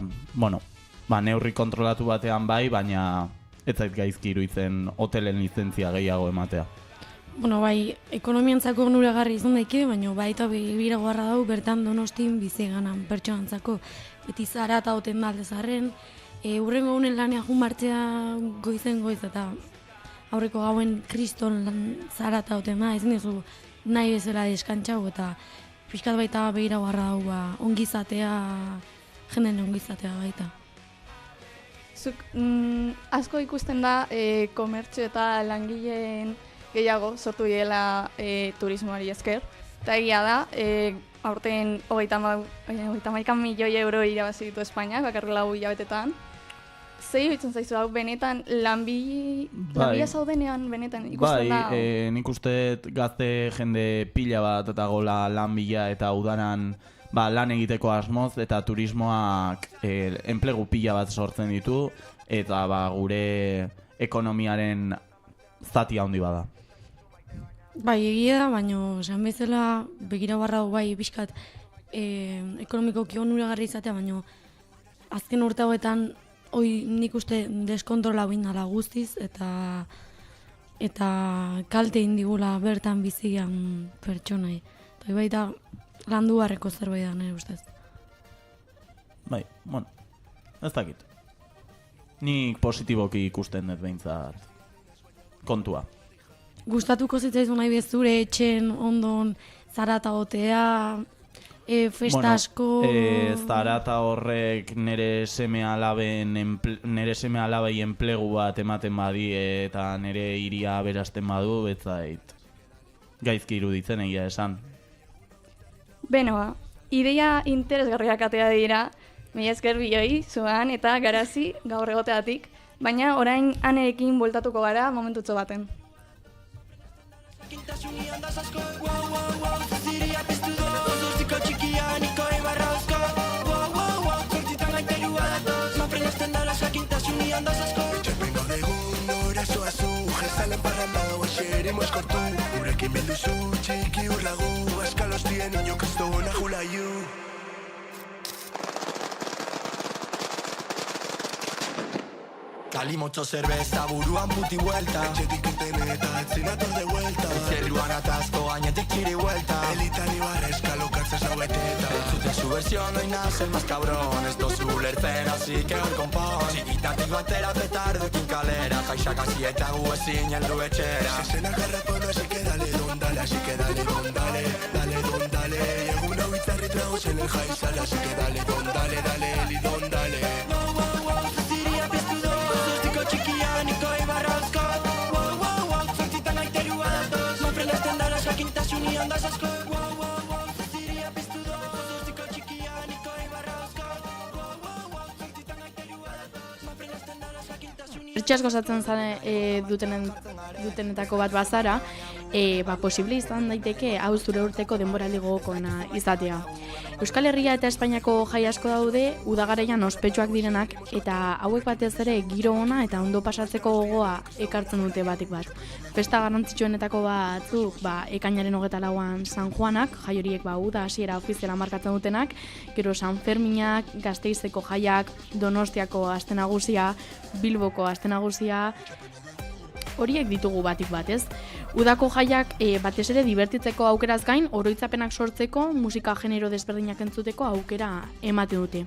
neurri kontrolatu batean bai, baina ez zait gaizki iruditzen hotelen lizentzia gehiago ematea. Bai, ekonomiantzako onuragarri izan daike, baina baita biragoarra dau bertan Donostin bizi ganan pertsonantzako. Beti zara eta hoten da aldezarren, urrengo unen lanea jun martzea goiz eta aurreko gauen kriston zarata otema, ezin duzu nahi bezala deskantxau eta pixkat baita behira barra hau ongizatea, jenden ongizatea baita. Zuk, asko ikusten da komertzio eta langileen gehiago sortu diela turismoari esker. Eta egia da, aurten 31 milioi euro irabazi ditu Espainiak, bakarrik 4 hilabetetan. Zer iruditzen zaizu hau, benetan lanbila zaudenean benetan ikusten da? Bai, nik uste gazte jende pila bat eta gola lanbila eta udaran lan egiteko asmoz eta turismoak enplegu pila bat sortzen ditu eta gure ekonomiaren zati handi bada. Bai, egia da, baina esan bezala begira barra du bai pixkat ekonomikoki onuragarri izatea, baina azken urte hauetan nik uste deskontrola bindala guztiz eta kalte indigula bertan bizian pertsonai. Eta baita landu barreko zerbait da nire ustez. Bai, bueno, ez dakit. Nik positiboki ikusten dut behintzat kontua. Gustatuko zitzaizun nahi bezure etxen ondon zarata gotea, festa asko... Zarata horrek nire seme alabei enplegu bat ematen badi eta nire iria berazten badu, betzait gaizki iruditzen egia esan. Beno, ideia interesgarriak atea dira, mila esker Bioi, zuan eta Garazi gaur egoteatik, baina orain Anerekin bueltatuko gara momentutxo baten. Gurekin bilduzu txiki urlagu Askalos tien niño kastona julaiu Kalimotxo cerveza buruan puti vuelta Etxetik internet atzinator de vuelta Zerruan atazko gainetik txiri vuelta Elitan ibarrezka lokartzez laueteta Entzuten su versión no hay nace el más cabrón Esto zu lertzen así que hor konpon Txikitatik batera petardukin kalera Jaixak hasi eta gu ezin heldu etxera Zezenak garrapona así que dale don dale Así que dale don dale, dale don dale Egun hau itzarri tragos en el jaizal Así que dale don dale, dale eli don dale Bertxaz gozatzen dutenetako bat bazara, posible izan daiteke hau zure urteko denboraldi gogokoena izatea. Euskal Herria eta Espainiako jai asko daude, udagaraian ospetsuak direnak, eta hauek batez ere giro ona eta ondo pasatzeko gogoa ekartzen dute batik bat. Festa garrantzitsuenetako batzuk, ekainaren 24an San Juanak, jai horiek uda hasiera ofiziala markatzen dutenak, gero San Ferminak, Gasteizeko jaiak, Donostiako aste nagusia, Bilboko aste nagusia, horiek ditugu batik bat, ez? Udako jaiak batez ere divertitzeko aukeraz gain, oroitzapenak sortzeko, musika genero desberdinak entzuteko aukera ematen dute.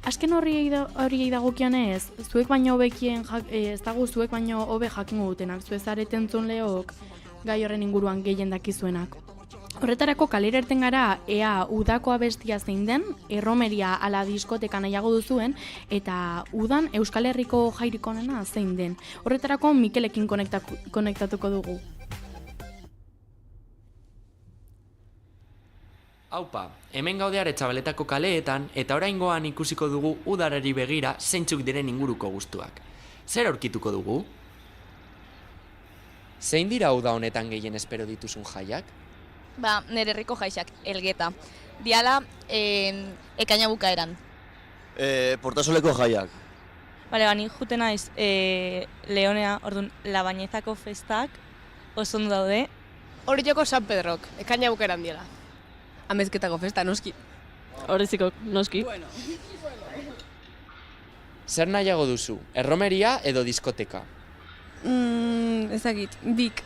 Azken horiei dagokianez, zuek baino hobekien zuek baino hobe jakingo dutenak, zuez zareten entzunleok gai horren inguruan gehien dakizuenak. Horretarako kalera irten gara ea udako abestia zein den, erromeria ala diskoteka nahiago duzuen, eta udan Euskal Herriko jairik onena zein den. Horretarako Mikelekin konektatuko dugu. Aupa, hemen gaude Aretxabaletako kaleetan eta oraingoan ikusiko dugu udarari begira zeintzuk diren inguruko gustuak. Zer aurkituko dugu? Zein dira uda honetan gehien espero dituzun jaiak? Nere herriko jaixak, Elgeta. Diala, ekaina bukaeran. Portasoleko jaiak. Ni jute naiz Leonea, orduan, Labañezako festak oso ondo daude. Horioko San Pedrok, ekaina bukaeran diela. Amezketako festa, noski. Horreziko, noski. Bueno. Zer nahiago duzu, erromeria edo diskoteka? Ezagit, bik.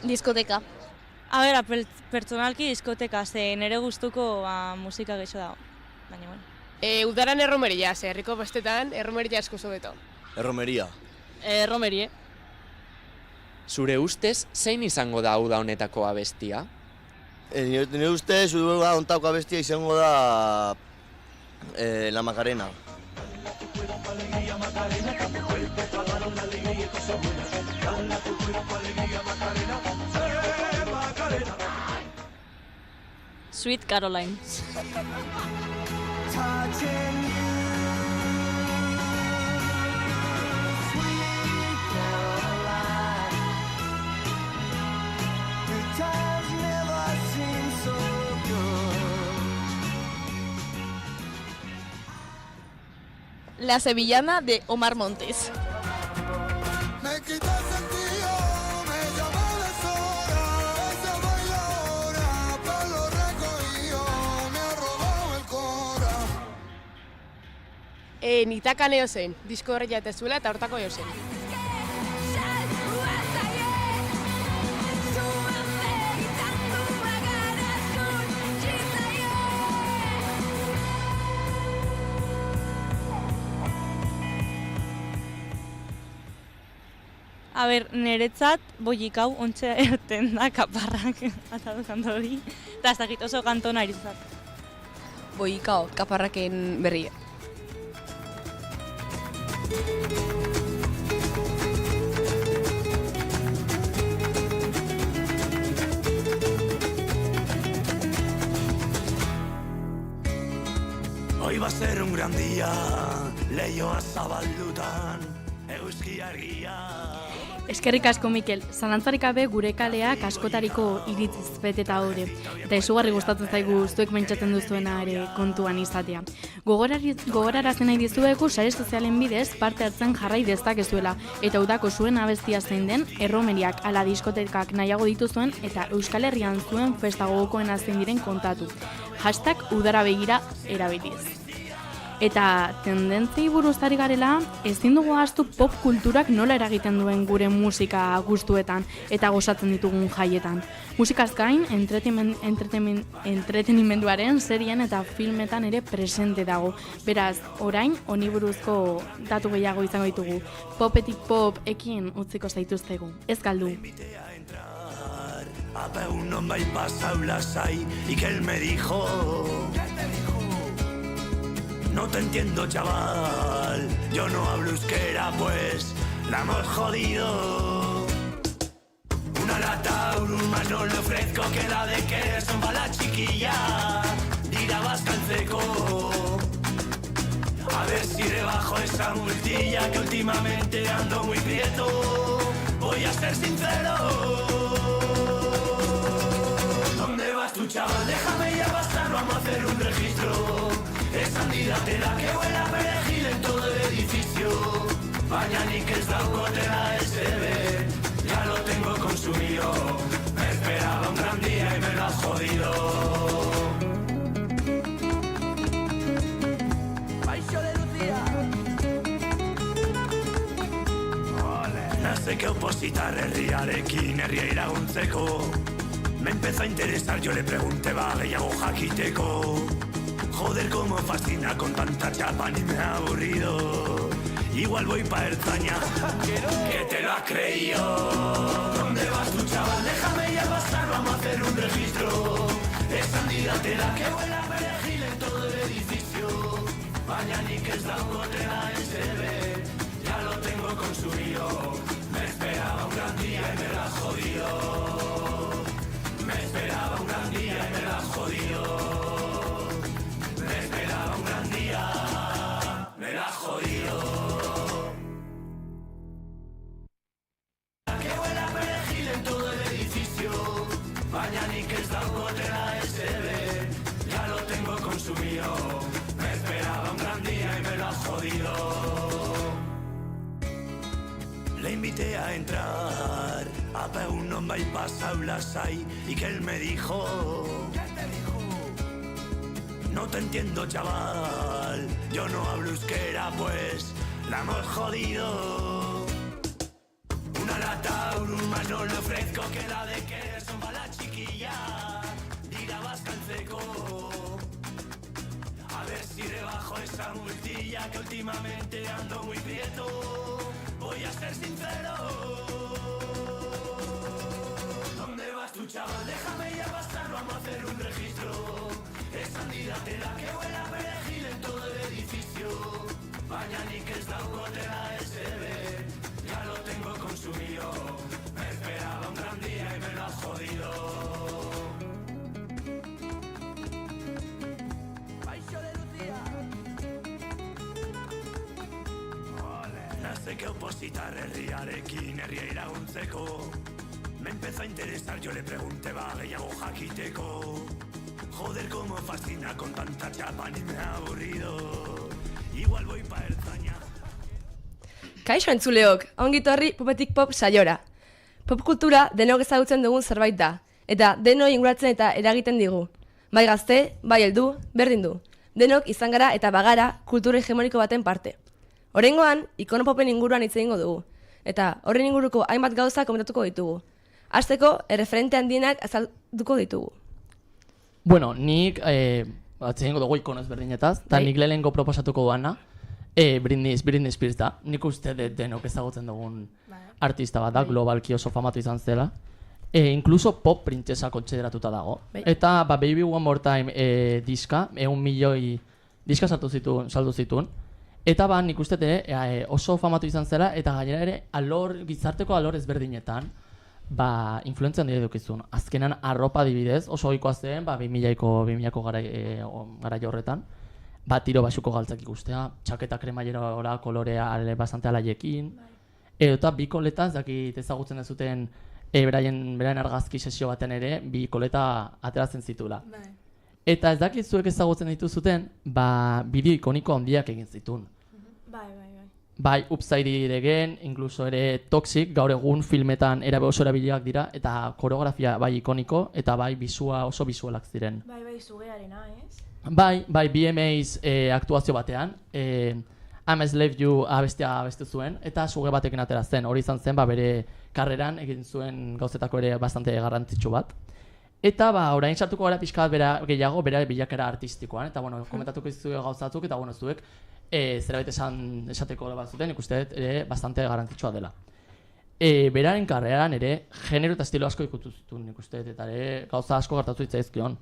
Diskoteka. Pertsonalki diskoteka, ze nere gustuko musika geixo dago. Baina, bueno. Udaran erromeria, ze herriko bestetan erromeria asko zobeto. Erromeria. Erromerie. Zure ustez, zein izango da uda honetako abestia? Nire ustez, uda honetako abestia izango da La Macarena. Sweet Caroline. La Sevillana de Omar Montes. Nitaka neo zen, disko horreia eta zuela eta hortako jo zen. A ber, niretzat boik hau ontsa erten da kaparrak atatu kanto hori, eta ez dakit oso kantona irizat. Boik hau, kaparraken berria. Hoy va a ser un gran día, leioa zabaldutan, euski argia. Eskerrik asko Mikel, zalantzarik gabe gure kaleak askotariko iritziz beteta hori. Eta izugarri gustatzen zaigu zuek mentxatzen duzuena ere kontuan izatea. Gogorarazten nahi dizuegu sare sozialen bidez parte hartzen jarrai dezakezuela eta udako zuen abestia zein den erromeriak ala diskotekak nahiago dituzuen eta Euskal Herrian zuen festa gogokoena zein diren kontatu. #udara begira erabiliz. Eta tendentzei buruz ari garela, ezin dugu ahaztu pop kulturak nola eragiten duen gure musika gustuetan eta gozatzen ditugun jaietan. Musikaz gain, entretenimenduaren serien eta filmetan ere presente dago. Beraz, orain, honi buruzko datu gehiago izango ditugu. Popetik pop ekin utziko zaituztegu. Ez galdu. Ape un non bai pasau lasai y que él me dijo no te entiendo chaval, yo no hablo euskera pues la hemos jodido. Una lata, un más no le ofrezco que la de que son pa' la chiquilla. Dira bascalceco, a ver si rebajo esa multilla que últimamente ando muy prieto. Voy a ser sincero. ¿Dónde vas tú chaval? Déjame ya pasar, vamos a hacer un registro. Esa candidatera que huela perejil en todo el edificio. Baina que ez daukotena SB, ya lo tengo consumido. Me esperaba un gran día y me lo has jodido. Baixo de Lucía. Nace que opositar herriarekin herria iraguntzeko. Me empezó a interesar, yo le pregunté va gehiago jakiteko. Joder, cómo fascina con tanta chapa, ni me ha aburrido. Igual voy pa' Erzaña, que te lo has creído. ¿Dónde vas tú, chaval? Déjame ya pasar, vamos a hacer un registro. Es candidatera que huele a perejil en todo el edificio. Baina nik ez daukotena SB, ya lo tengo consumido. Me esperaba un gran día y me lo has jodido. Me esperaba un gran día y me lo has jodido. Me esperaba un gran día, me lo has jodido. Que huele a perejil en todo el edificio. Baina nik ez daukotena SB, ya lo tengo consumido. Me esperaba un gran día y me lo has jodido. Le invité a entrar a un nombre y pasau lasai y que él me dijo no te entiendo chaval, yo no hablo euskera pues la hemos jodido. Una lata, un más no le ofrezco que la de que son pa' la chiquilla. Dira bascalceco, a ver si rebajo esa multilla que últimamente ando muy prieto. Voy a ser sincero. Fíjate la que huele a perejil en todo el edificio. Baina nik ez daukotela SB, ya lo tengo consumido. Me esperaba un gran día y me lo has jodido. Baixo de Lucía. Nazeke opositar herriarekin, herria iraguntzeko. Me empezó a interesar, yo le pregunté, gehiago jakiteko. Joder, cómo fascina con tanta chapa, ni me ha aburrido. Igual voy pa' Ertzaina. Kaixo entzuleok, ongi torri Popetik Pop saiora. Pop kultura denok ezagutzen dugun zerbait da, eta denoi inguratzen eta eragiten digu. Bai gazte, bai heldu, berdin du. Denok izan gara eta bagara kultura hegemoniko baten parte. Oraingoan, ikono popen inguruan hitz egingo dugu, eta horren inguruko hainbat gauza komentatuko ditugu. Hasteko, erreferente handienak azalduko ditugu. Bueno, nik atzengo dugu ikono ezberdinetaz, eta nik lehenengo proposatuko duana, Britney Spears da. Nik uste denok ezagutzen dugun artista bat da, globalki oso famatu izan zela. Incluso pop printzesa kontsideratuta dago. Eta Baby One More Time diska, 1 milioi diska saldu zituen. Eta nik uste oso famatu izan zela, eta gainera ere gizarteko alor ezberdinetan influentzia handia edukizun. Azkenan arropa adibidez, oso ohikoa zen, 2000ko garai horretan, tiro basuko galtzak ikustea, txaketa kremaiera kolorea bastante alaiekin, eta bi koleta, ez dakit ezagutzen ez zuten beraien argazki sesio baten ere, bi koleta ateratzen zitula. Eta ez dakit zuek ezagutzen dituzuten, bideo ikoniko handiak egin zituen. Bai, Upside Down, incluso ere Toxic, gaur egun filmetan oso erabiliak dira, eta koreografia bai ikoniko, eta bai oso bisualak ziren. Bai, zugearena, ez? Bai, BMA's aktuazio batean, I'm a Slave You abestia abestu zuen, eta suge batekin atera zen, hori izan zen, bere karreran egin zuen gauzetako ere bastante garrantzitsu bat. Eta orain sartuko gara pixka bat gehiago, bere bilakera artistikoan, eta komentatuko izuek gauzatuk, eta zuek zerbait esateko bat zuten, ikuste ere bastante garrantzitsua dela. Beraren karreran ere, genero eta estilo asko ikutu zituen, ikuste, eta ere gauza asko gertatu itzaizkion.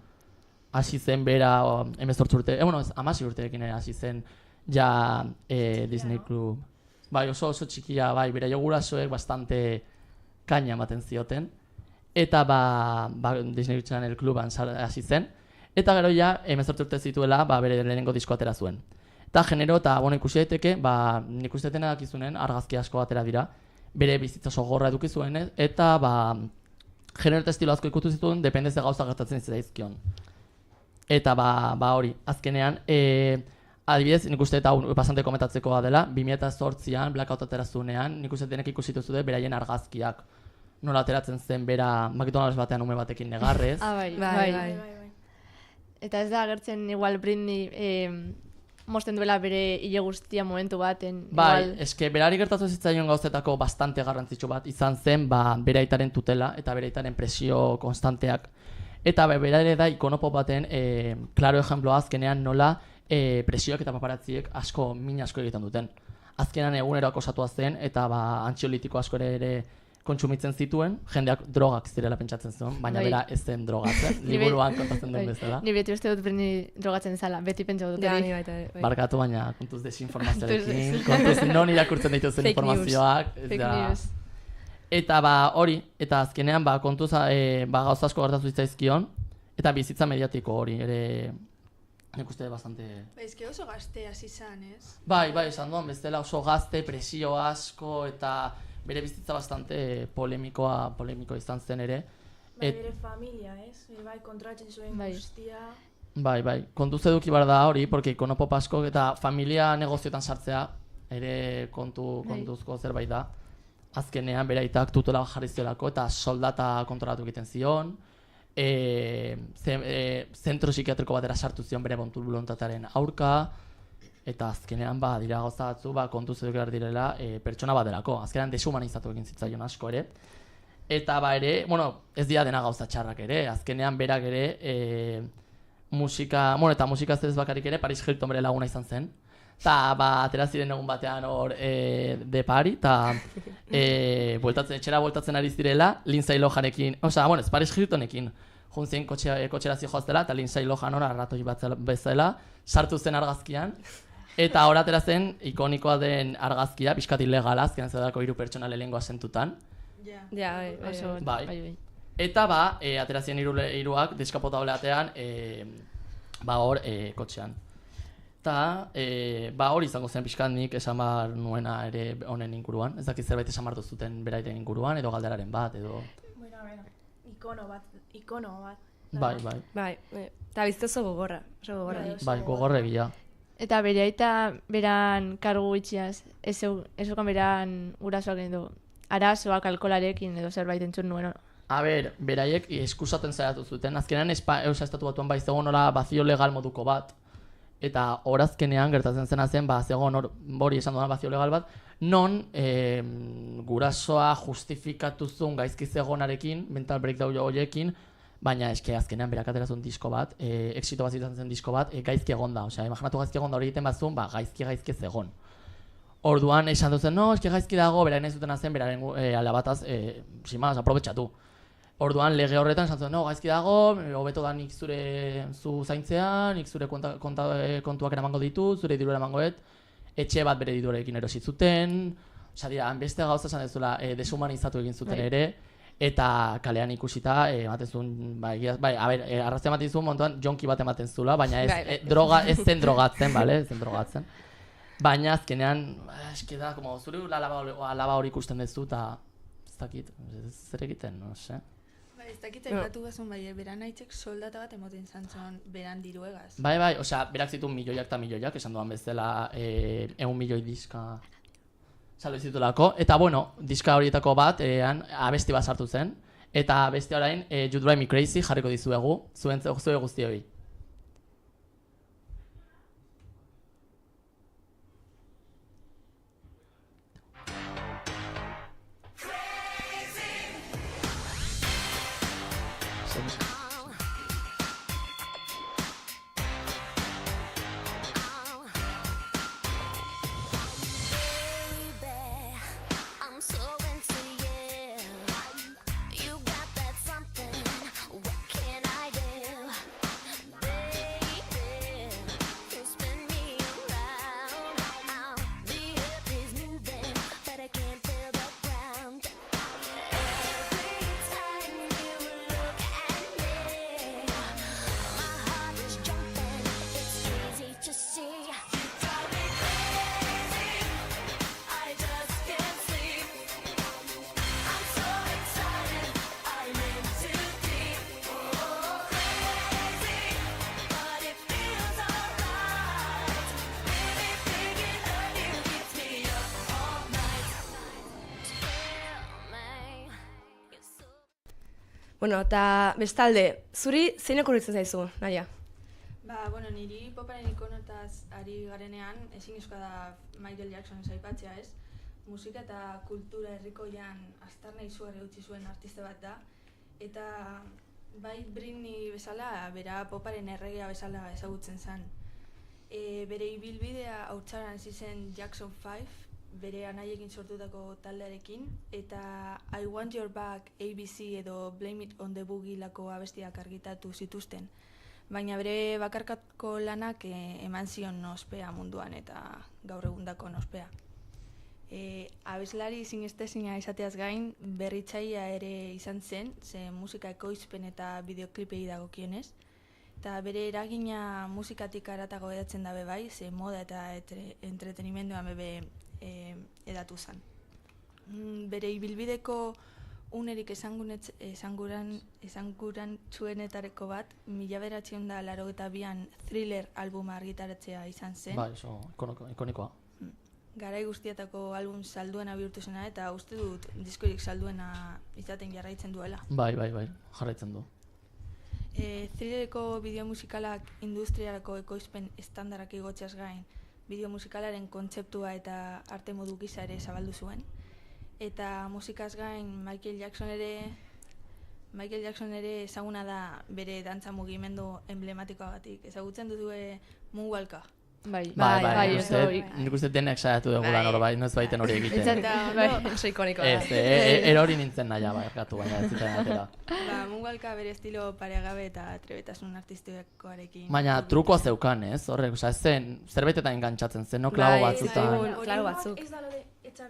Hasi zen bera, 18 urte, 16 urteekin hasi zen ja Disney Club. Bai, oso txikia, bera jo gurasoek bastante kaina ematen zioten. Eta Disney Channel Cluban hasi zen. Eta gero ja, 18 urte zituela, bere lehenengo disko atera zuen. Eta genero eta ikusi daiteke, nik uste dena dakizunen argazki asko atera dira, bere bizitza oso gorra eduki zuen, eta genero eta estilo asko ikutu zituen, depende ze gauza gertatzen zitzaizkion. Eta hori, azkenean, adibidez, nik uste eta bastante komentatzekoa dela, 2008an, Blackout atera zuenean, nik uste denek ikusitu zuen beraien argazkiak. Nola ateratzen zen bera McDonald's batean ume batekin negarrez. Bai. Eta ez da agertzen igual Britney mosten duela bere hile guztia momentu baten. Bai, eske berari gertatu zitzaion gauzetako bastante garrantzitsu bat izan zen, bere aitaren tutela eta bere aitaren presio konstanteak. Eta bera ere da ikonopo baten, klaro ejemploa azkenean nola presioak eta paparazziek min asko egiten duten. Azkenean egunero akosatua zen eta antxiolitiko asko ere kontsumitzen zituen, jendeak drogak zirela pentsatzen zuen, baina bera ez zen drogatzen, liburuan kontatzen duen bezala. Ni beti uste dut Britney drogatzen zala, beti pentsatu dut hori. Barkatu, baina kontuz desinformazioarekin, kontuz non irakurtzen dituzen informazioak. Fake news. Eta hori, eta azkenean kontuz gauza asko gertatu zitzaizkion, eta bizitza mediatiko hori, ere nik uste bastante... Ez que oso gazte hasi izan, ez? Bai, esan duan bezala oso gazte, presio asko, eta bere bizitza bastante polemiko izan zen ere. Bere familia, ez? Bai, kontratzen zuen guztia. Bai, kontuz eduki bar da hori, porque ikonopop asko eta familia negozioetan sartzea ere kontuzko zerbait da. Azkenean bere aitak tutela jarri zelako eta soldata kontrolatu egiten zion. Zentro psikiatriko batera sartu zion bere boluntatearen aurka. Eta azkenean dira gauza batzu kontuz eduki behar direla pertsona bat delako. Azkenean deshumanizatu egin zitzaion asko ere. Eta ere, ez dira dena gauza txarrak ere. Azkenean berak ere musika, eta musika ez bakarrik ere, Paris Hilton bere laguna izan zen. Eta atera ziren egun batean hor de pari, eta etxera bueltatzen ari zirela, Lindsay Lohanekin, ez Paris Hiltonekin juntzien kotxera zijoaztela, eta Lindsay Lohan hor arratoi bat bezala, sartu zen argazkian, eta hor atera zen ikonikoa den argazkia, pixkat ilegala, azkenan zedako 3 pertsona lehengoa sentutan. Ja, oso. Bai. Eta atera ziren hiruak deskapotable batean, hor kotxean. Eta hori izango zen pixkat nik esan behar nuena ere honen inguruan. Ez dakit zerbait esan behar duzuten beraiten inguruan, edo galderaren bat, edo... Bueno, ikono bat. Bai. Eta bizte oso gogorra. Bai, gogorregia. Eta bere aita beran kargu itxiaz, ez okan beran gurasoak edo arazoak alkolarekin edo zerbait entzun nuen. A ber, beraiek eskusaten zaiatu zuten. Azkenean estatu batuan bai zegoen nola bazio legal moduko bat. Eta horazkenean gertatzen zena zen, zegoen hori esan duan bazio legal bat, non gurasoa justifikatu zuen gaizki zegoenarekin, mental breakdown horiekin, baina eske azkenean berak aterazun disko bat, exito bat izan zen disko bat, gaizki egonda. Osea, imaginatu gaizki egonda hori egiten bazuen, gaizki zegon. Orduan esan duzen, no, eske gaizki dago, beraren ez dutena zen, beraren alabataz, simaz, aprobetxatu. Orduan lege horretan esan zuen, no, gaizki dago, hobeto da nik zu zaintzean, nik zure kontuak eramango ditu, zure diru eramangoet, etxe bat bere diruarekin erosi zuten, osea dira, beste gauza esan dezula, deshumanizatu egin zuten ere, eta kalean ikusita, ematen zuen, arrazia ematen zuen montuan, jonki bat ematen zula, baina ez zen drogatzen, ez zen drogatzen. Baina azkenean, eski da, zure alaba hori ikusten dezu, eta ez dakit, zer egiten, no sé. Ez dakiten gatu gazun, beran haitzek soldata bat emoten zantzon beran diruegaz. Bai, osea, berak zituen milioiak eta milioiak, esan duan bezala 100 milioi diska saldu zitulako. Eta bueno, diska horietako bat, abesti bat sartu zen, eta abesti orain, You Drive Me Crazy jarriko dizuegu, zuen guztioi. Bueno, eta bestalde, zuri zein okurritzen zaizu, Naia? Niri poparen ikonotaz ari garenean, ezin da Michael Jackson aipatzea ez. Musika eta kultura herrikoian aztarna izugarri utzi zuen artista bat da. Eta bai Britney bezala, bera poparen erregea bezala ezagutzen zen. Bere ibilbidea haurtzaran hasi zen Jackson 5, bere anaiekin sortutako taldearekin, eta I Want Your Back, ABC edo Blame It on the Boogie lako abestiak argitatu zituzten. Baina bere bakarkako lanak eman zion ospea munduan eta gaur egundako ospea. Abeslari zinestezina izateaz gain, berritzailea ere izan zen, ze musika ekoizpen eta bideoklipei dagokienez. Eta bere eragina musikatik haratago edatzen dabe bai, ze moda eta entretenimenduan bebe edatu zen. Bere ibilbideko unerik esangurantzuenetareko bat, 1982an Thriller albuma argitaratzea izan zen. Bai, oso ikonikoa. Garai guztietako album salduena bihurtu zena eta uste dut diskorik salduena izaten jarraitzen duela. Bai, jarraitzen du. Thrillereko bideo musikalak industriarako ekoizpen estandarrak igotzeaz gain, bideo musikalaren kontzeptua eta arte modu gisa ere zabaldu zuen. Eta musikaz gain Michael Jackson ere ezaguna da bere dantza mugimendu emblematikoagatik. Ezagutzen duzue Moonwalka? nik uste denek saiatu dugula norbait, ez baiten hori egiten. Oso ikonikoa. Erori nintzen naia, erkatu, baina ez zitzen atera. Mungalka bere estilo paregabe eta trebetasun artistikoarekin. Baina trukoa zeukan, ez? Horrek, ez zen, zerbaitetan engantzatzen zen, no? Klabo batzutan. Klabo batzuk. Ez da lo de echar...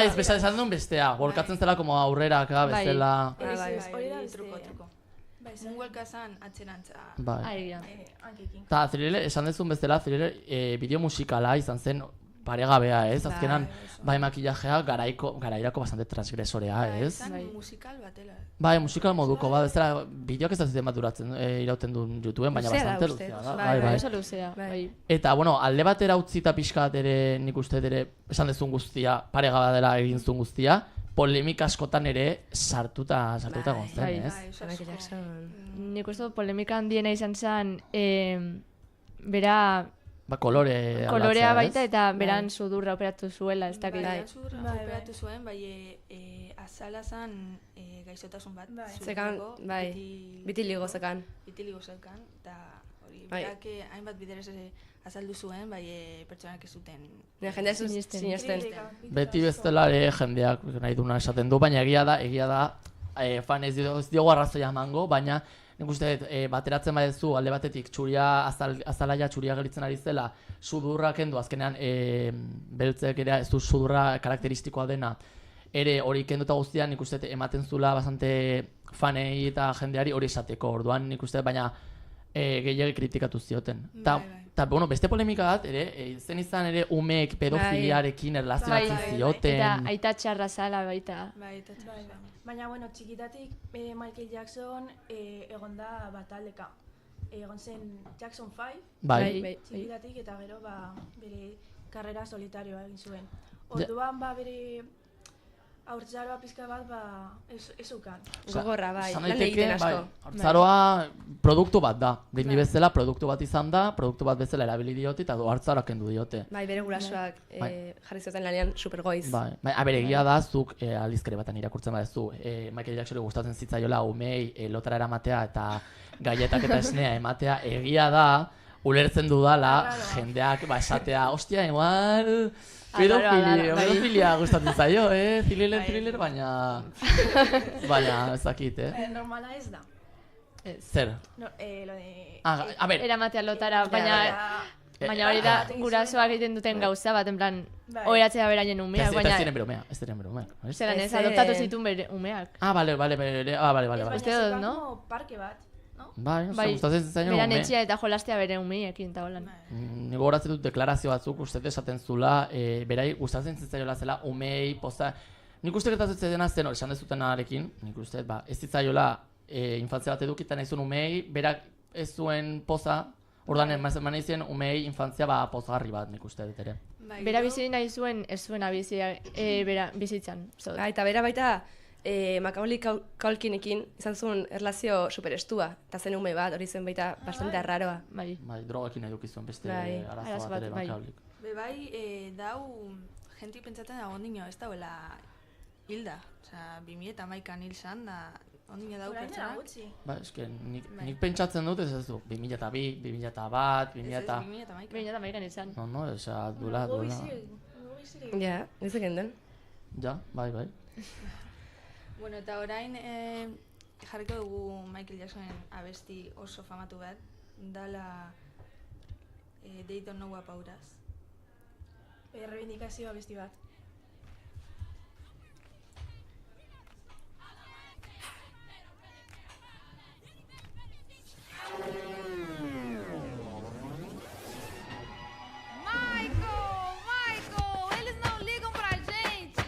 Ez besta esan duen bestea, borkatzen zela como aurreraka, bezala... Hori da truko. Mungalka zan atxerantza. Hankekin. Eta Thriller, esan dezun bezala, Thriller bideo musikala izan zen paregabea, ez? Azkenan, bai makillajea garairako bastante transgresorea, ez? Izan musikal batela. Bai, musikal moduko, bezala, bideoak ez da ziten bat duratzen, irauten duen YouTubeen, baina bastante luzea da. Bai, oso luzea, bai. Eta, bueno, alde batera utzita pixkat ere, nik uste ere, esan dezun guztia, paregaba dela egin zuen guztia, polemika askotan ere sartuta gontzen, ez? Nik uste polemika handiena izan zen, bera... Kolorea baita eta beran sudurra operatu zuela, ez dakit. Sudurra operatu zuen, bai azala zan gaixotasun bat. Zekan, bai, bitiligo zekan. Bitiligo zekan, eta hori, berak hainbat biderez azaldu zuen, bai pertsonak ez zuten. Jendea sinesten. Beti bestelare jendeak nahi duna esaten du, baina egia da, fan ez diogu arrazoia emango, baina nik uste bateratzen badezu alde batetik azalaia txuria gelitzen ari zela, sudurra kendu azkenean beltzek ere ez du sudurra karakteristikoa dena, ere hori kenduta guztian nik uste ematen zula bastante fanei eta jendeari hori esateko, orduan nik uste baina gehiagi kritikatu zioten. Eta, bueno, beste polemika bat, zen izan ere umeek pedofiliarekin erlazionatzen zioten. Eta aita txarra zala baita. Baina, bueno, txikitatik Michael Jackson egon da bataldeka. Egon zen Jackson 5, txikitatik eta gero bere karrera solitarioa egin zuen. Orduan bere haurtzaroa pizka bat ez ukan. Gogorra, bai, lan egiten asko. Haurtzaroa produktu bat da. Bindi bezala produktu bat izan da, produktu bat bezala erabili diote eta haurtzaroa kendu diote. Bai, bere gurasoak jarri zuten lanean supergoiz. Bai, egia da, zuk aldizkari batan irakurtzen badezu. Michael Jacksoni gustatzen zitzaiola umei lotara eramatea eta gaietak eta esnea ematea. Egia da, ulertzen dudala, jendeak esatea, ostia, igual... Pedofilia gustatzen zaio, thriller, baina ez dakit, Normala ez da. Zer? A ber... Eramatea lotara, baina hori da gurasoak egiten duten gauza bat, en plan, oiratzea beraien umeak, baina... Ez ziren bere umeak. Zeran ez, adoptatu zituen bere umeak. Bale. Uste dut, no? Parke bat. Bai, gustatzen zaino ume. Beran etxea eta jolastea bere umeekin eta holan. Nik gogoratzen dut deklarazio batzuk uste esaten zula, berai gustatzen zitzaiola zela umei, poza... Nik uste gertatzen dena zen hori esan dezutenarekin, nik uste, ez zitzaiola infantzia bat edukitan nahi zuen umei, berak ez zuen poza, ordan eman izien umei infantzia pozgarri bat nik uste dut ere. Bera bizi nahi zuen, ez zuena bizitzan. Eta bera baita, Macaulay Culkinekin izan zuen erlazio superestua, eta zen ume bat, hori zen baita bastante arraroa. Bai, drogakin edukizuen beste arazo bat ere Macaulayk. Bai, dau, jenti pentsatzen da ondino, ez dauela hilda. Osa, 2011an hil zan, da ondino dau pertsonak. Ba, eske, nik pentsatzen dut ez du, 2002, 2001, 2011an hil zan. No, esa, dula. Ja, ez eken den. Ja, bai. Bueno, eta orain jarriko dugu Michael Jacksonen abesti oso famatu bat, dala They Don't Know About Us. Reivindikazio abesti bat. Eles não ligam pra gente!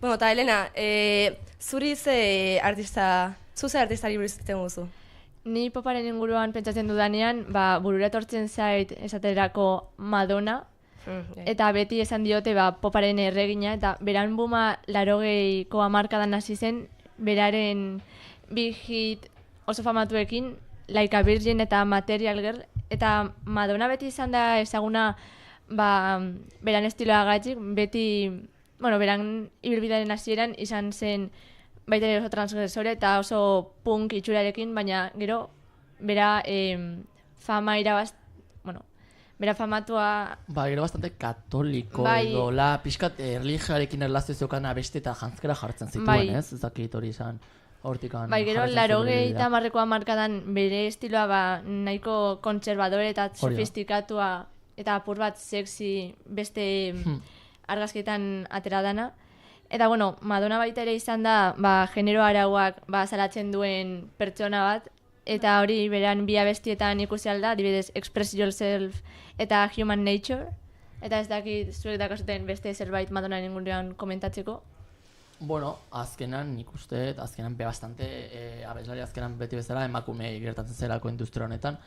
Bueno, eta Elena, zuri ze artistari buruz egiten guzu? Ni poparen inguruan pentsatzen dudanean, burura etortzen zait esaterako Madonna, eta beti esan diote poparen erregina, eta beran buma 80ko hamarkadan hasi zen, beraren bi hit oso famatuekin, Like a Virgin eta Material Girl, eta Madonna beti izan da ezaguna beran estiloagatik, beti, beran ibilbidearen hasieran izan zen baita ere oso transgresore eta oso punk itxurarekin, baina gero bera fama bera famatua... Gero bastante katoliko edo, pixkat religioarekin erlazio zeukan abeste eta jantzkera jartzen zituen, ez? Ez dakit hori izan. Gero 80 hamarrekoa markadan bere estiloa nahiko kontserbadore eta sofistikatua eta apur bat sexy beste argazketan atera dana. Eta Madonna baita ere izan da genero arauak salatzen duen pertsona bat, eta hori beran bi abestietan ikusi alda, adibidez Express Yourself eta Human Nature, eta ez dakit zuek dakazuten beste zerbait Madonnaren inguruan komentatzeko. Azkenan nik uste, azkenan bastante, abeslari azkenan beti bezala emakumei gertatzen zerako industria honetan,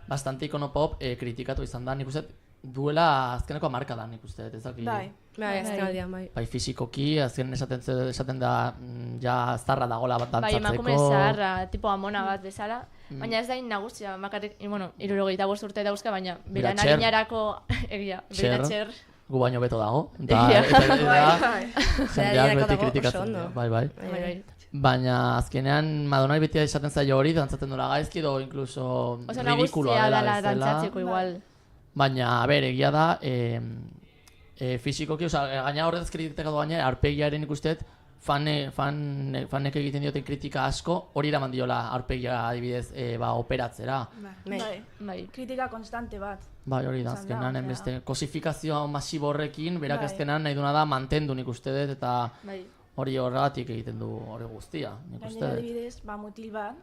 bastante ikono pop kritikatu izan da, nik uste duela azkeneko hamarkadan, nik uste, ez dakit. Azkenaldian, bai. Fizikoki, azkenan esaten da, ja zarra dagoela bat dantzatzeko. Emakume zaharra, tipo amona bat bezala, baina ez da nagusia, makarrik, 75 urte dauzka, baina bera narinarako egia, bera txer. Gu baino beto dago, eta jendeak beti kritikatzen dira, bai. Baina azkenean Madonna beti esaten zaio hori, dantzaten dola gaizki edo inkluso ridikuloa dela dantzatzeko igual. Baina, egia da, fizikoki, gaina horretaz kritikatu baina, arpegiaren ikustet, fanek egiten dioten kritika asko, hori eraman diola arpegia adibidez operatzera. Bai, kritika konstante bat. Bai, hori da, azkenan, enbeste, kosifikazioa masibo horrekin, berak azkenan nahi duna da mantendu nik uste dut, eta hori horregatik egiten du hori guztia, nik uste dut. Gainera adibidez, mutil bat,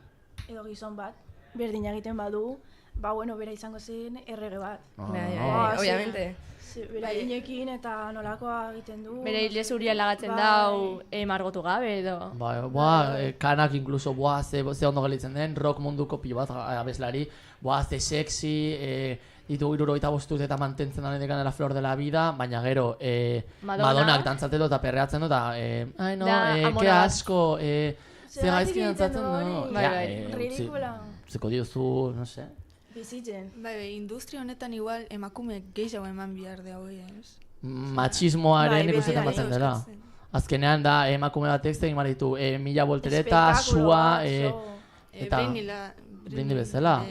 edo gizon bat, berdina egiten badu, bera izango zen errege bat. Obviamente. Bera inekin eta nolakoa egiten du. Bere hile zuria lagatzen dau margotu gabe edo. Kanak inkluso, ze ondo gelitzen den, rock munduko pilo bat abeslari, ze sexy, ditu 75 urte eta mantentzen da dekan la flor de la vida, baina gero Madonnak dantzatzen du eta perreatzen du eta ke asko, ze gaizki dantzatzen du. Ridikula. Zeko diozu, no se. Bizitzen. Industria honetan igual emakumeek gehiago eman behar de hori, ez? Machismoaren ikusten batzen dela. Azkenean da emakume batek egin behar ditu 1000 voltereta, sua, eta brindi bezala.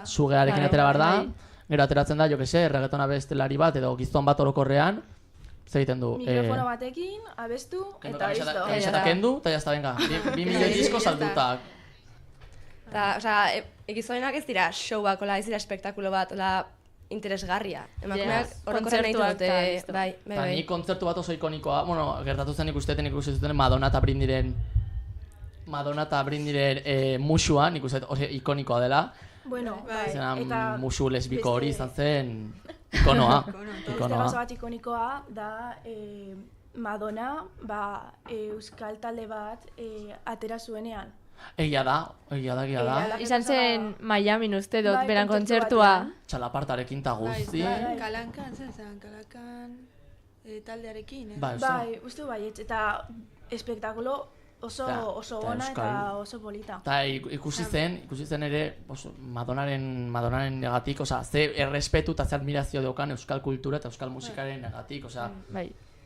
Sugearekin atera behar da. Gero ateratzen da, reggaetona bestelari bat edo gizon bat orokorrean, egiten du. Mikrofono batekin, abestu, eta listo. Eta kendu, eta jazta, venga, 2 milioi disko saldutak. Egizoenak ez dira show bat, ez dira espektakulo bat, interesgarria. Emakumeak orokorrean nahi dute, bai. Ni kontzertu bat oso ikonikoa, gertatu zen ikustetan ikusten Madonna eta Brindiren musua, nik uste oso ikonikoa dela. Eta musu lesbiko hori izan zen ikonoa. Beste gauza bat ikonikoa da Madonna euskal talde bat atera zuenean. Egia da. Izan zen Miami uste dut, beran kontzertua. Txalapartarekin ta guzti. Kalankan, Kalankan taldearekin, Bai, uste baietz, eta espektakulo oso ona eta oso polita. Eta ikusi zen ere Madonnaren negatik, ze errespetu eta ze admirazio daukan euskal kultura eta euskal musikaren negatik,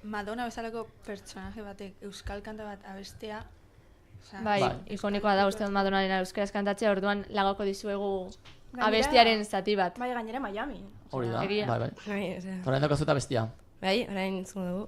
Madonna bezalako pertsonaje batek euskal kanta bat abestea. Bai, ikonikoa da uste Madonnaren euskaraz kantatzea, orduan lagoko dizuegu abestiaren zati bat. Bai, gainera Miami. Hori da, bai. Orain daukazu eta abestia. Bai, orain zungo dugu.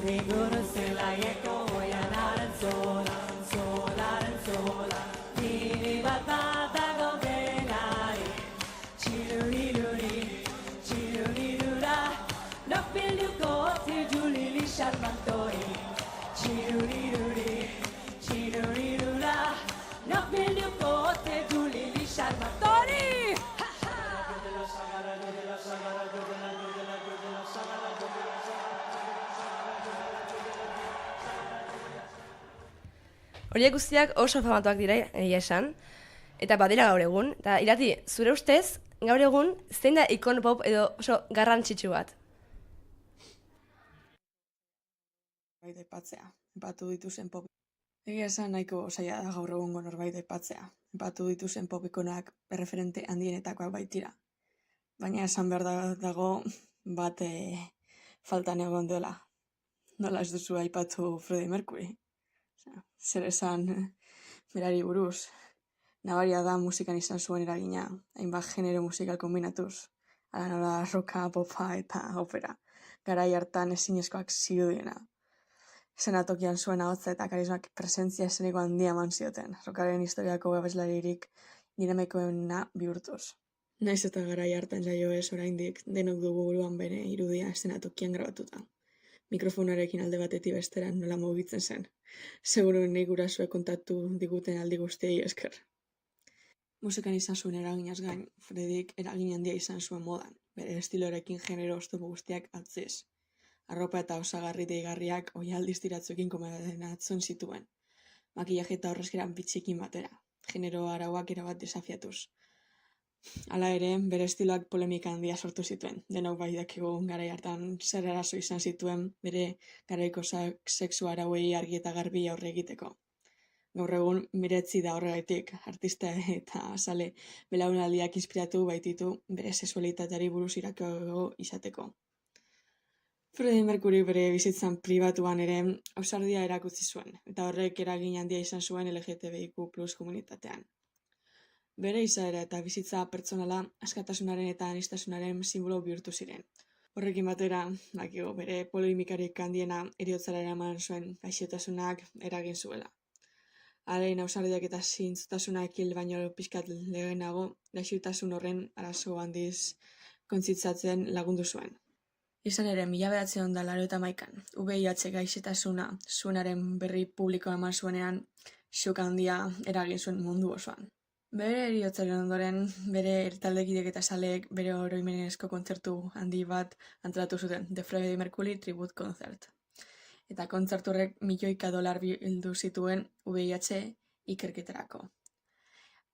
Riguru zelaieko oianaren zola, zolaren zola, hiri bat dago denari. Txiruriruri, txirurirura, nok bilduko ote julili xarmantori. Txiruriruri, txirurirura, nok bilduko ote julili xarmantori. Horiek guztiak oso famatuak dira, egia esan, eta badira gaur egun. Eta Irati, zure ustez, gaur egun, zein da ikon pop edo oso garrantzitsu bat? Norbait aipatzea, aipatu dituzen pop. Egia esan nahiko zaila da gaur egungo norbait aipatzea. Aipatu dituzen pop ikonoak erreferente handienetakoak baitira. Baina esan behar dago bat faltan egon dela. Nola ez duzu aipatu Freddie Mercury. Zer esan berari buruz. Nabaria da musikan izan zuen eragina, hainbat genero musikal kombinatuz. Hala nola rocka, popa eta opera. Garai hartan ezinezkoak zirudiena. Eszenatokian zuen ahotza eta karismak presentzia eszeniko handia eman zioten. Rockaren historiako abeslaririk dinamikoena bihurtuz. Naiz eta garai hartan jaio ez oraindik denok dugu buruan bere irudia eszenatokian grabatuta. Mikrofonarekin alde batetik bestera nola mugitzen zen. Seguru nik gurasoek kontatu diguten aldi guztiei esker. Musikan izan zuen eraginaz gain, Freddik eragin handia izan zuen modan, bere estiloarekin genero oztopo guztiak atziz. Arropa eta osagarri deigarriak oihaldiz tiratzuekin kombinatzen zituen. Makillaje eta horrezkeran bitxikin batera, genero arauak erabat desafiatuz. Hala ere, bere estiloak polemika handia sortu zituen. Denok bai dakigu garai hartan zer arazo izan zituen bere garaiko sexu arauei argi eta garbi aurre egiteko. Gaur egun miretzi da horregatik, artista eta azale belaunaldiak inspiratu baititu bere sexualitateari buruz irakurriko izateko. Freddie Mercury bere bizitzan pribatuan ere ausardia erakutsi zuen, eta horrek eragin handia izan zuen LGTBIQ+ komunitatean. Bere izaera eta bizitza pertsonala askatasunaren eta aniztasunaren simbolo bihurtu ziren. Horrekin batera, bere polemikarik handiena heriotzara eraman zuen gaixotasunak eragin zuela. Haren ausardiak eta zintzotasunak hil baino pixkat lehenago, gaixotasun horren arazo handiz kontzitzatzen lagundu zuen. Izan ere, 1981an, VIH gaixotasuna zuenaren berri publikoa eman zuenean, xok handia eragin zuen mundu osoan. Bere heriotzaren ondoren, bere taldekidek eta zaleek bere oroimenezko kontzertu handi bat antolatu zuten, The Freddie Mercury Tribute Concert. Eta kontzertu horrek $1.000.000 bildu zituen VIH ikerketarako.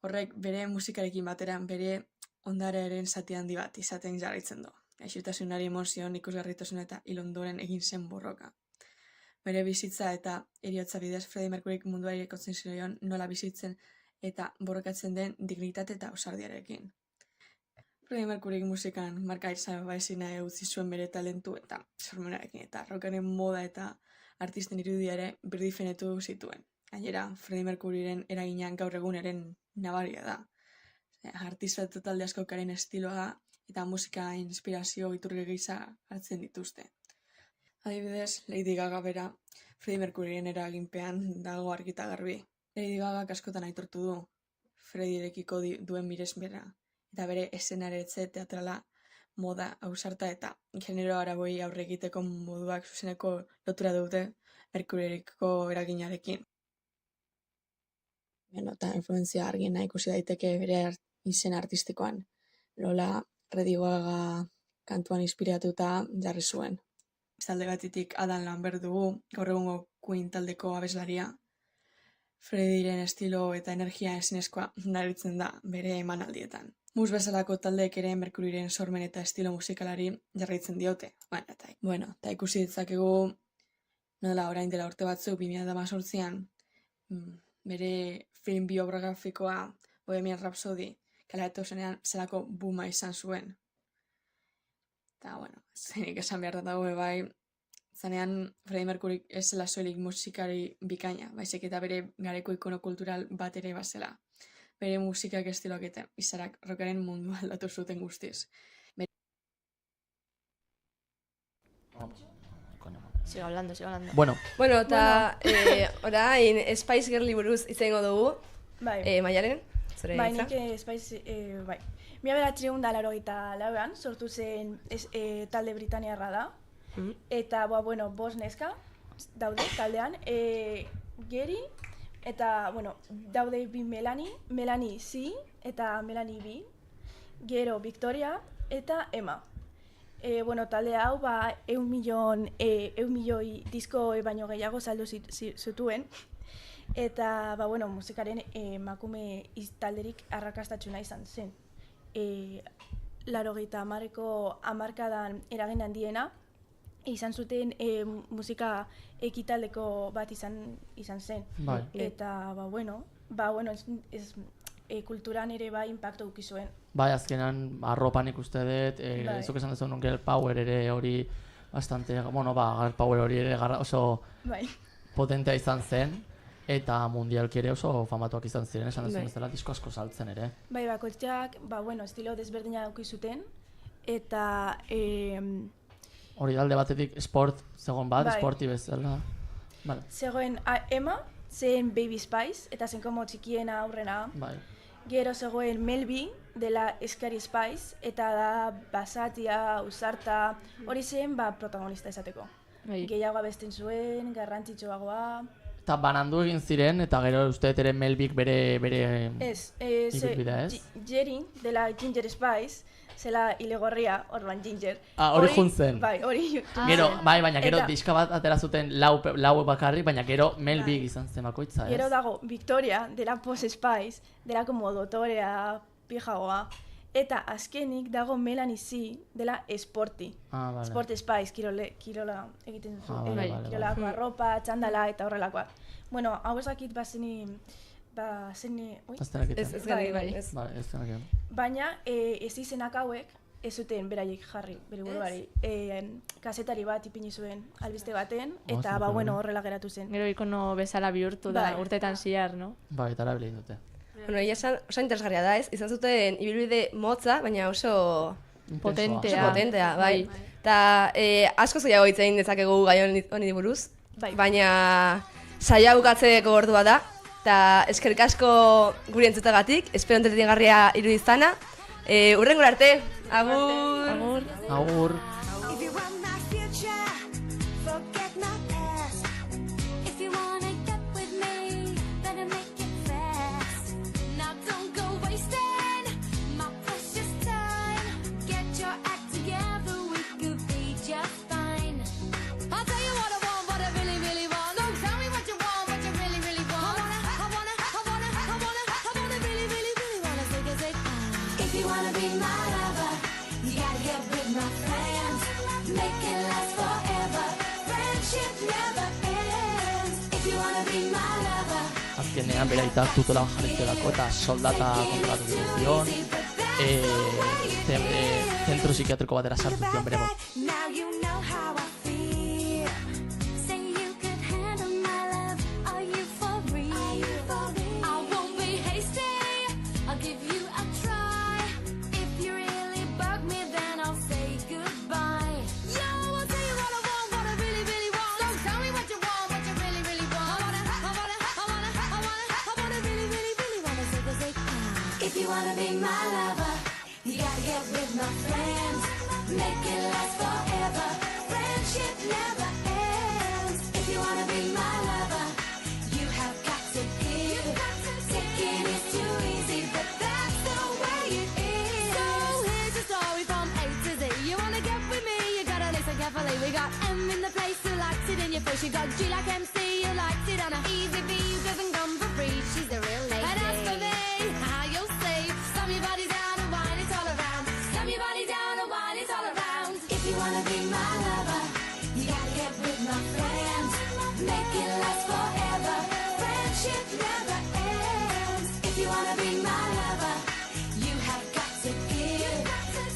Horrek bere musikarekin batera bere ondarearen zati handi bat izaten jarraitzen du. Gaixotasunari emozioan ikusgarritasun eta hil ondoren egin zen borroka. Bere bizitza eta heriotza bidez Freddie Mercuryk munduari ekotzen zion nola bizitzen eta borrokatzen den dignitate eta ausardiarekin. Freddie Mercuryk musikan marka ezina utzi zuen bere talentu eta sormenarekin eta rockaren moda eta artisten irudia ere birdifenetu zituen. Gainera, Freddie Mercuryren eragina gaur egunaren nabaria da. Artista eta talde askokaren estiloa eta musika inspirazio iturri gisa hartzen dituzte. Adibidez, Lady Gaga bera Freddie Mercuryren eraginpean dago argi eta garbi. Lady Gagak askotan aitortu du Freddierekiko duen miresmena eta bere eszenaretze teatrala, moda, ausarta eta genero arauei aurre egiteko moduak zuzeneko lotura dute Mercuryrekiko eraginarekin. Eta influenzia argiena ikusi daiteke bere izen artistikoan. Lola Lady Gaga kantuan inspiratuta jarri zuen. Talde batetik Adam Lambert dugu, gaur egungo Queen taldeko abeslaria. Freddyren estilo eta energia ezinezkoa naritzen da bere emanaldietan. Mus bezalako taldeek ere Mercuryren sormen eta estilo musikalari jarraitzen diote. Eta ikusi ditzakegu nola orain dela urte batzuk 2018an bere film biografikoa Bohemian Rhapsody kaleratu zenean zelako booma izan zuen. Eta, zenik esan behar dago bai, zanean Freddie Mercury ez zela soilik musikari bikaina, baizik eta bere gareko ikono kultural bat ere bazela. Bere musikak estiloak eta izarak rockaren mundu aldatu zuten guztiz. Siga hablando. Bueno, eta orain Spice Girli buruz izango dugu. Bai. Maialen, zure Bai, hitza. nik Spice, bai. 1984 sortu zen talde britaniarra da. Eta, bost neska daude taldean. Geri, eta, daude bi Melanie C eta Melanie B. Gero Victoria eta Emma. Talde hau, 1 milioi disko baino gehiago saldu zituen. Eta, musikaren emakume talderik arrakastatxuna izan zen. 80ko hamarkadan eragin handiena, izan zuten musika ekitaldeko bat izan zen. Bai. Eta, kulturan ere impacto duki zuen. Bai, azkenan arropan ikuste dut, zuk esan duzun girl power ere hori bastante, girl power hori ere oso potentea izan zen, eta mundialki ere oso famatuak izan ziren, esan duzun bezala disko asko saltzen ere. Bai, bakoitzak, estilo desberdina dauki zuten, eta... Hori alde batetik sport zegoen bat, sporti bezala. Zegoen Emma, zen Baby Spice, eta zen como txikiena aurrena. Gero zegoen Melby, dela Scary Spice, eta da basatia, usarta, hori zen protagonista izateko. Gehiago abesten zuen, garrantzitsuagoa... Eta banandu egin ziren, eta gero uste ere Melbyk bere ibilbidea, ez? Jerry, dela Ginger Spice, zela ilegorria, orban Ginger. Hori juntzen. Bai, hori. Baina gero diska bat atera zuten lau bakarrik, baina gero Melbyk izan zen bakoitza, ez? Gero dago Victoria, dela Post Spice, dela como dotorea, pijagoa. Eta azkenik dago Melanie C, dela Sporty. Sport Spice, kirola egiten duzu. Kirolako arropa, txandala eta horrelakoak. Hau ezakit Ez gara. Baina ez izenak hauek ez zuten beraiek jarri, bere buruari. Kazetari bat ipini zuen albiste baten, eta horrela geratu zen. Gero ikono bezala bihurtu da urtetan ziar, no? Bai, eta erabili dute. Oso interesgarria da, ez? Izan zuten ibilbide motza, baina oso... Potentea. Bai. Eta asko zaiago hitzein dezakegu gai honi buruz, baina saia bukatzeko ordua da, eta eskerrik asko guri entzutagatik, espero entretengarria irudizana. Hurrengora arte, agur! Agur! Azkenean bera aitak tutola jarriztelako eta soldata kontratu zion, zentro psikiatriko batera sartu zion bere bot. If you wanna be my lover, you gotta get with my friends. Make it last forever. Friendship never ends. If you wanna be my lover, you have got to give. Taking is too easy, but that's the way it is. So here's the story from A to Z. You wanna get with me, you gotta listen carefully. We got M in the place who likes it in your face. You got G like MC, who likes it on a easy B, who doesn't come for free. She's the real lady. And as for me, your body down and wine it all around. Slam your body down and wine it all around. If you wanna be my lover, you gotta get with my friends. Make it last forever. Friendship never ends. If you wanna be my lover, you have got to give.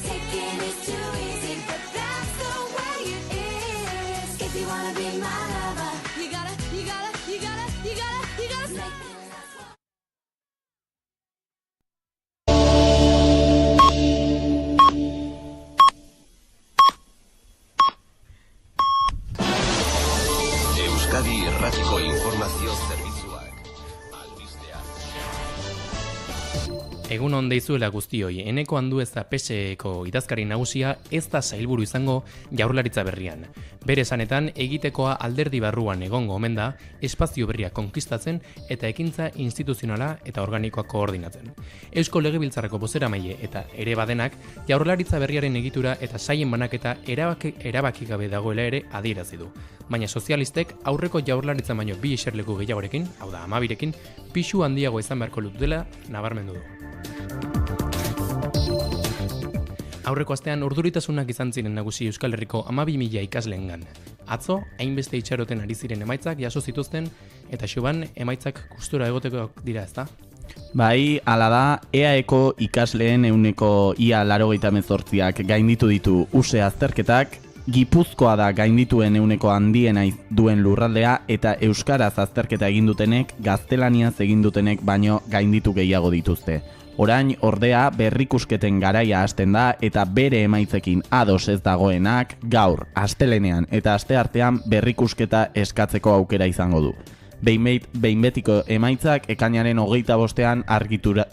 Taking is too easy, but that's the way it is. If you wanna be my lover, you gotta Euskadi Irratiko Informazio Zerbitzuak. Egun on deizuela guztioi, Eneko Andueza PSeko idazkari nagusia ez da sailburu izango Jaurlaritza berrian. Bere esanetan, egitekoa alderdi barruan egongo omen da, espazio berria konkistatzen eta ekintza instituzionala eta organikoa koordinatzen. Eusko Legebiltzarreko bozeramaile eta ere badenak, Jaurlaritza berriaren egitura eta saien banaketa erabaki gabe dagoela ere adierazi du. Baina sozialistek aurreko Jaurlaritza baino 2 eserleku gehiagorekin, hau da 12rekin, pisu handiago izan beharko dutela nabarmendu du. Aurreko astean urduritasunak izan ziren nagusi Euskal Herriko 12.000 ikasleengan. Atzo, hainbeste itxaroten ari ziren emaitzak jaso zituzten eta xuban emaitzak gustura egoteko dira, ezta? Bai, hala da, EAEko ikasleen ehuneko ia 98ak gainditu ditu use azterketak, Gipuzkoa da gaindituen ehuneko handiena duen lurraldea eta euskaraz azterketa egin dutenek, gaztelaniaz egin dutenek baino gainditu gehiago dituzte. Orain, ordea, berrikusketen garaia hasten da eta bere emaitzekin ados ez dagoenak gaur, astelenean eta asteartean berrikusketa eskatzeko aukera izango du. Behin betiko emaitzak ekainaren 25ean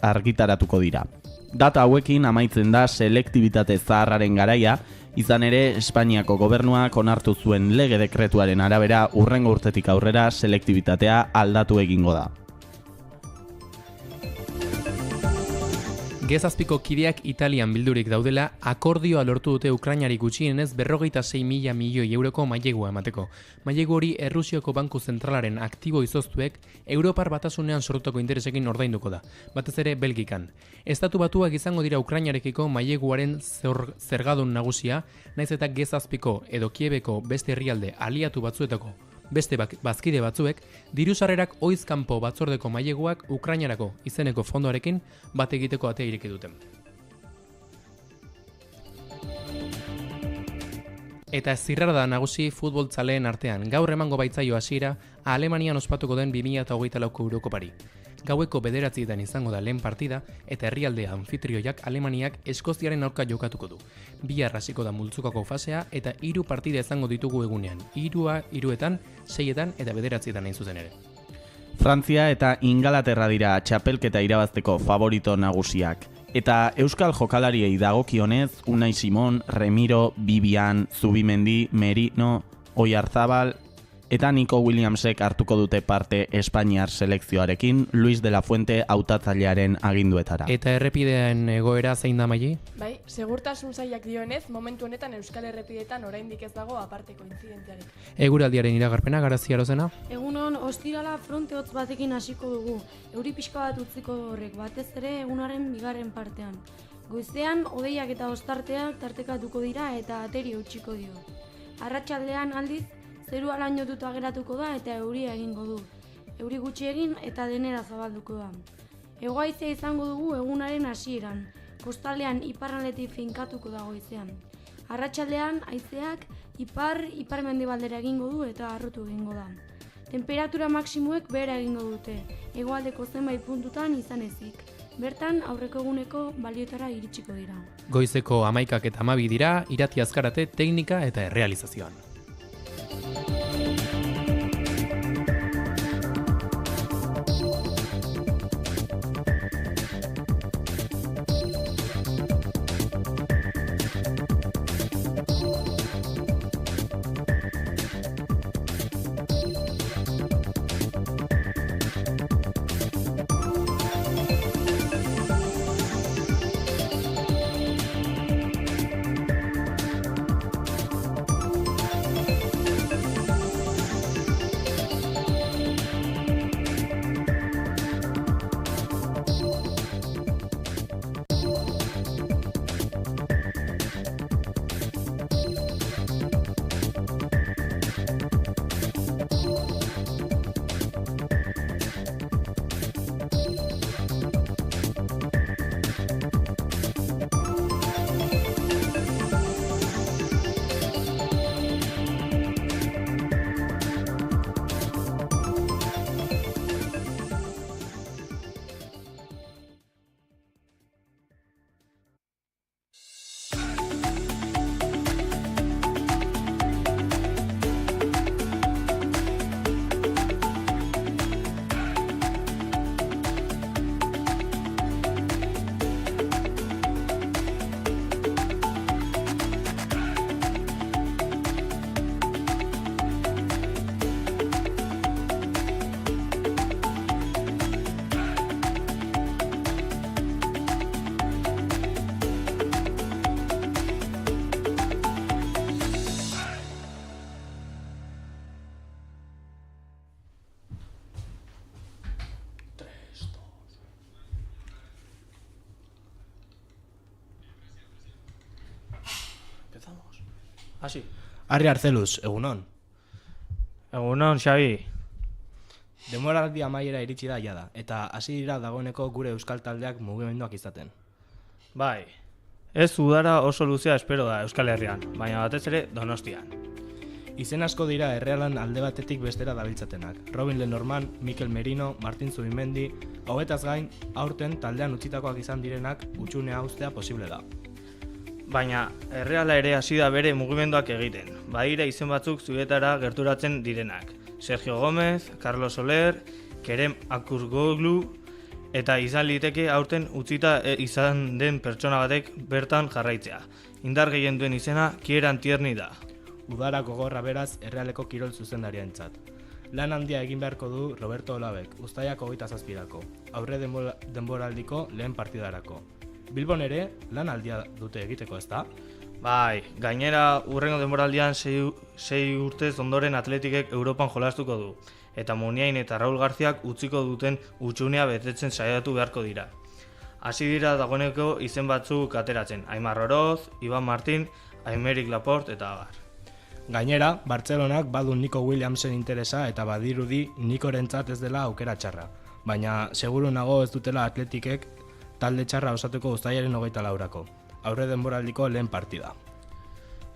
argitaratuko dira. Data hauekin amaitzen da selektibitate zaharraren garaia, izan ere Espainiako gobernuak onartu zuen lege dekretuaren arabera hurrengo urtetik aurrera selektibitatea aldatu egingo da. G7ko kideak Italian bildurik daudela, akordioa lortu dute Ukrainari gutxienez 46.000 milioi euroko mailegua emateko. Mailegu hori Errusiako Banku Zentralaren aktibo izoztuek Europar Batasunean sortutako interesekin ordainduko da, batez ere Belgikan. Estatu Batuak izango dira Ukrainarekiko maileguaren zergadun nagusia, naiz eta G7ko edo Kiebeko beste herrialde aliatu batzuetako beste bazkide batzuek, dirusarrerak oizkanpo batzordeko maileguak Ukrainarako izeneko fondoarekin bat egiteko atea ireki duten. Eta zirrara da nagusi futboltzaleen artean, gaur emango baitzaio hasiera Alemanian ospatuko den 2024ko Eurokopari. Gaueko 9etan izango da lehen partida eta herrialde anfitrioiak Alemaniak Eskoziaren aurka jokatuko du. Bihar hasiko da multzokako fasea eta 3 partida izango ditugu egunean. 3etan, 6etan eta 9etan hain zuzen ere. Frantzia eta Ingalaterra dira txapelketa irabazteko favorito nagusiak. Eta euskal jokalariei dagokionez, Unai Simon, Remiro, Bibian, Zubimendi, Merino, Oyarzabal eta Nico Williamsek hartuko dute parte Espainiar selekzioarekin Luis de la Fuente hautatzailearen aginduetara. Eta errepidean egoera zein da Maili? Bai, segurtasun sailak dioenez, momentu honetan euskal errepideetan oraindik ez dago aparteko intzidentziarik. Eguraldiaren iragarpena, Garazi Arozena? Egunon, ostirala fronte hotz batekin hasiko dugu. Euri pixka bat utziko horrek, batez ere egunaren bigarren partean. Goizean, hodeiak eta ostarteak tartekatuko dira eta ateri utziko dio. Arratsaldean aldiz, zerua lainotuta geratuko da eta euria egingo du. Euri gutxi egin eta denera zabalduko da. Hego-haizea izango dugu egunaren hasieran. Kostaldean iparraldetik finkatuko da goizean. Arratsaldean haizeak ipar-mendebaldera egingo du eta harrotu egingo da. Temperatura maksimuek behera egingo dute. Hegoaldeko zenbait puntutan izan ezik. Bertan aurreko eguneko balioetara iritsiko dira. Goizeko 11 eta 12 dira, Irati Azkarate teknika eta errealizazioan. Hasi. Arri Arzeluz, egunon. Egunon, Xabi. Denboraldi amaiera iritsi da jada, eta hasi dira dagoeneko gure euskal taldeak mugimenduak izaten. Bai, ez udara oso luzea espero da Euskal Herrian, baina batez ere Donostian. Izen asko dira Errealan alde batetik bestera dabiltzatenak. Robin Lenormand, Mikel Merino, Martin Zubimendi, hauetaz gain, aurten taldean utzitakoak izan direnak utxunea uztea posible da. Baina Erreala ere hasi da bere mugimenduak egiten. Badira izen batzuk zuetara gerturatzen direnak. Sergio Gómez, Carlos Soler, Kerem Akurgoglu, eta izan liteke aurten utzita izan den pertsona batek bertan jarraitzea. Indar gehien duen izena Kieran Tierney da. Udara gogorra beraz Errealeko kirol zuzendarientzat. Lan handia egin beharko du Roberto Olabek, uztaiak 27 aurre denboraldiko lehen partidarako. Bilbon ere lan aldia dute egiteko, ezta? Bai, gainera urrengo denboraldian 6 urtez ondoren Atletikek Europan jolastuko du. Eta Muniain eta Raul Garziak utziko duten utxunea betetzen saiatu beharko dira. Hasi dira dagoeneko izen batzuk ateratzen, Aimar Oroz, Iban Martin, Aymeric Laporte eta abar. Gainera, Bartzelonak badu Nico Williamsen interesa eta badirudi Nikorentzat ez dela aukera txarra. Baina, seguru nago ez dutela Atletikek talde txarra osatuko uztailaren 24. Aurre denboraldiko lehen partida.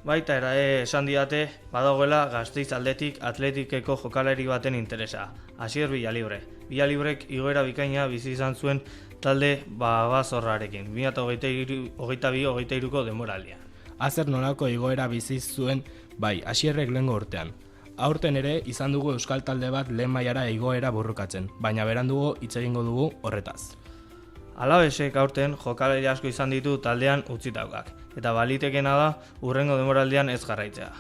Baita esan didate, badagoela Gasteiz aldetik Atletikeko jokalari baten interesa. Asier Villalibre. Villalibrek igoera bikaina bizi izan zuen talde babazorrarekin, 2022-23ko denboraldian. Azer nolako igoera bizi zuen, bai, Asierrek lehengo urtean. Aurten ere izan dugu euskal talde bat lehen mailara igoera burrukatzen, baina berandugo hitz egingo dugu horretaz. Alabesek aurten jokalari asko izan ditu taldean utzitaukak, eta balitekena da urrengo denboraldian ez jarraitzea.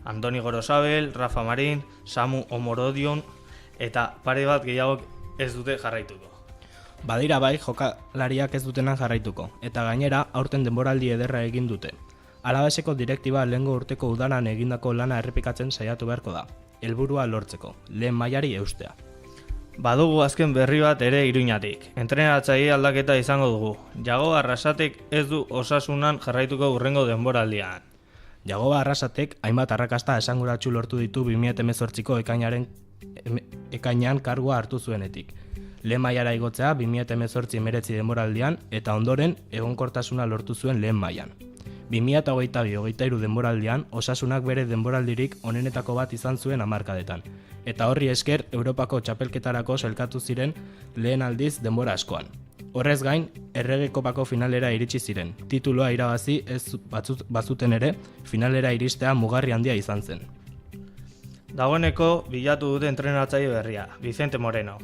Andoni Gorosabel, Rafa Marin, Samu Omorodion eta pare bat gehiago ez dute jarraituko. Badira bai jokalariak ez dutenan jarraituko, eta gainera aurten denboraldi ederra egin dute. Alabeseko direktiba lehengo urteko udaran egindako lana errepikatzen saiatu beharko da, helburua lortzeko, lehen mailari eustea. Badugu azken berri bat ere Iruñatik. Entrenatzaile aldaketa izango dugu. Jago Arrasatek ez du Osasunan jarraituko urrengo denboraldian. Jago Arrasatek hainbat arrakasta esanguratsu lortu ditu 2018ko ekainean kargua hartu zuenetik. Lehen mailara igotzea 2018-19 denboraldian eta ondoren egonkortasuna lortu zuen lehen mailan. 2022-23 denboraldian Osasunak bere denboraldirik onenetako bat izan zuen hamarkadetan. Eta horri esker Europako txapelketarako sailkatu ziren lehen aldiz denbora askoan. Horrez gain, Errege Kopako finalera iritsi ziren. Tituloa irabazi ez bazuten ere, finalera iristea mugarri handia izan zen. Dagoeneko bilatu dute entrenatzaile berria, Vicente Moreno.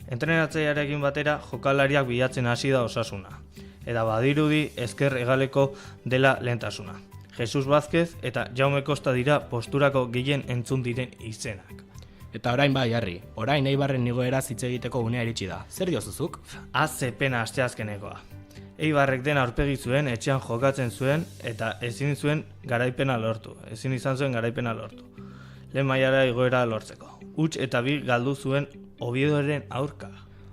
Entrenatzailearekin batera jokalariak bilatzen hasi da Osasuna. Eta badirudi ezker hegaleko dela lehentasuna. Jesus Vázquez eta Jaume Costa dira posturako gehien entzun diren izenak. Eta orain bai, Harri, orain Eibarren igoera hitz egiteko unea iritsi da. Zer diozuzuk? Azepena asteazkenekoa. Eibarrek den aurpegi zuen, etxean jokatzen zuen eta ezin izan zuen garaipena lortu. Lehen mailara igoera lortzeko. Huts eta bi galdu zuen Oviedoren aurka.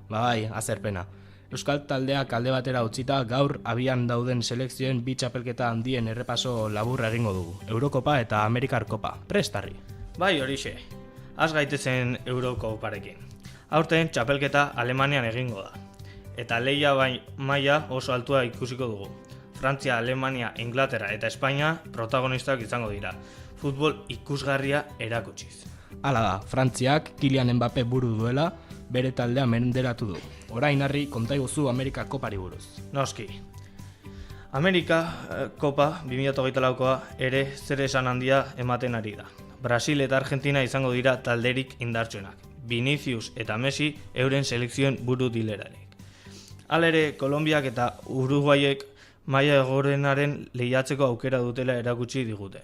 Bai, azerpena. Euskal taldeak alde batera utzita gaur abian dauden selekzioen bi txapelketa handien errepaso laburra egingo dugu. Eurokopa eta Amerikar Kopa. Prest, Harri? Bai, horixe. Az gaitezen Eurokoparekin. Aurten txapelketa Alemanian egingo da. Eta lehia maila oso altua ikusiko dugu. Frantzia, Alemania, Inglaterra eta Espainia protagonistak izango dira. Futbol ikusgarria erakutsiz. Hala da, Frantziak Kylian Mbappé buru duela, bere taldea menderatu du. Orain, Harri, konta iguzu Amerika Kopari buruz. Noski. Amerika Kopa 2024koa ere zer esan handia ematen ari da. Brasil eta Argentina izango dira talderik indartsuenak. Vinicius eta Messi euren selekzioen buru dilerarik. Halere, Kolonbiak eta Uruguaiek maila gorenaren lehiatzeko aukera dutela erakutsi digute.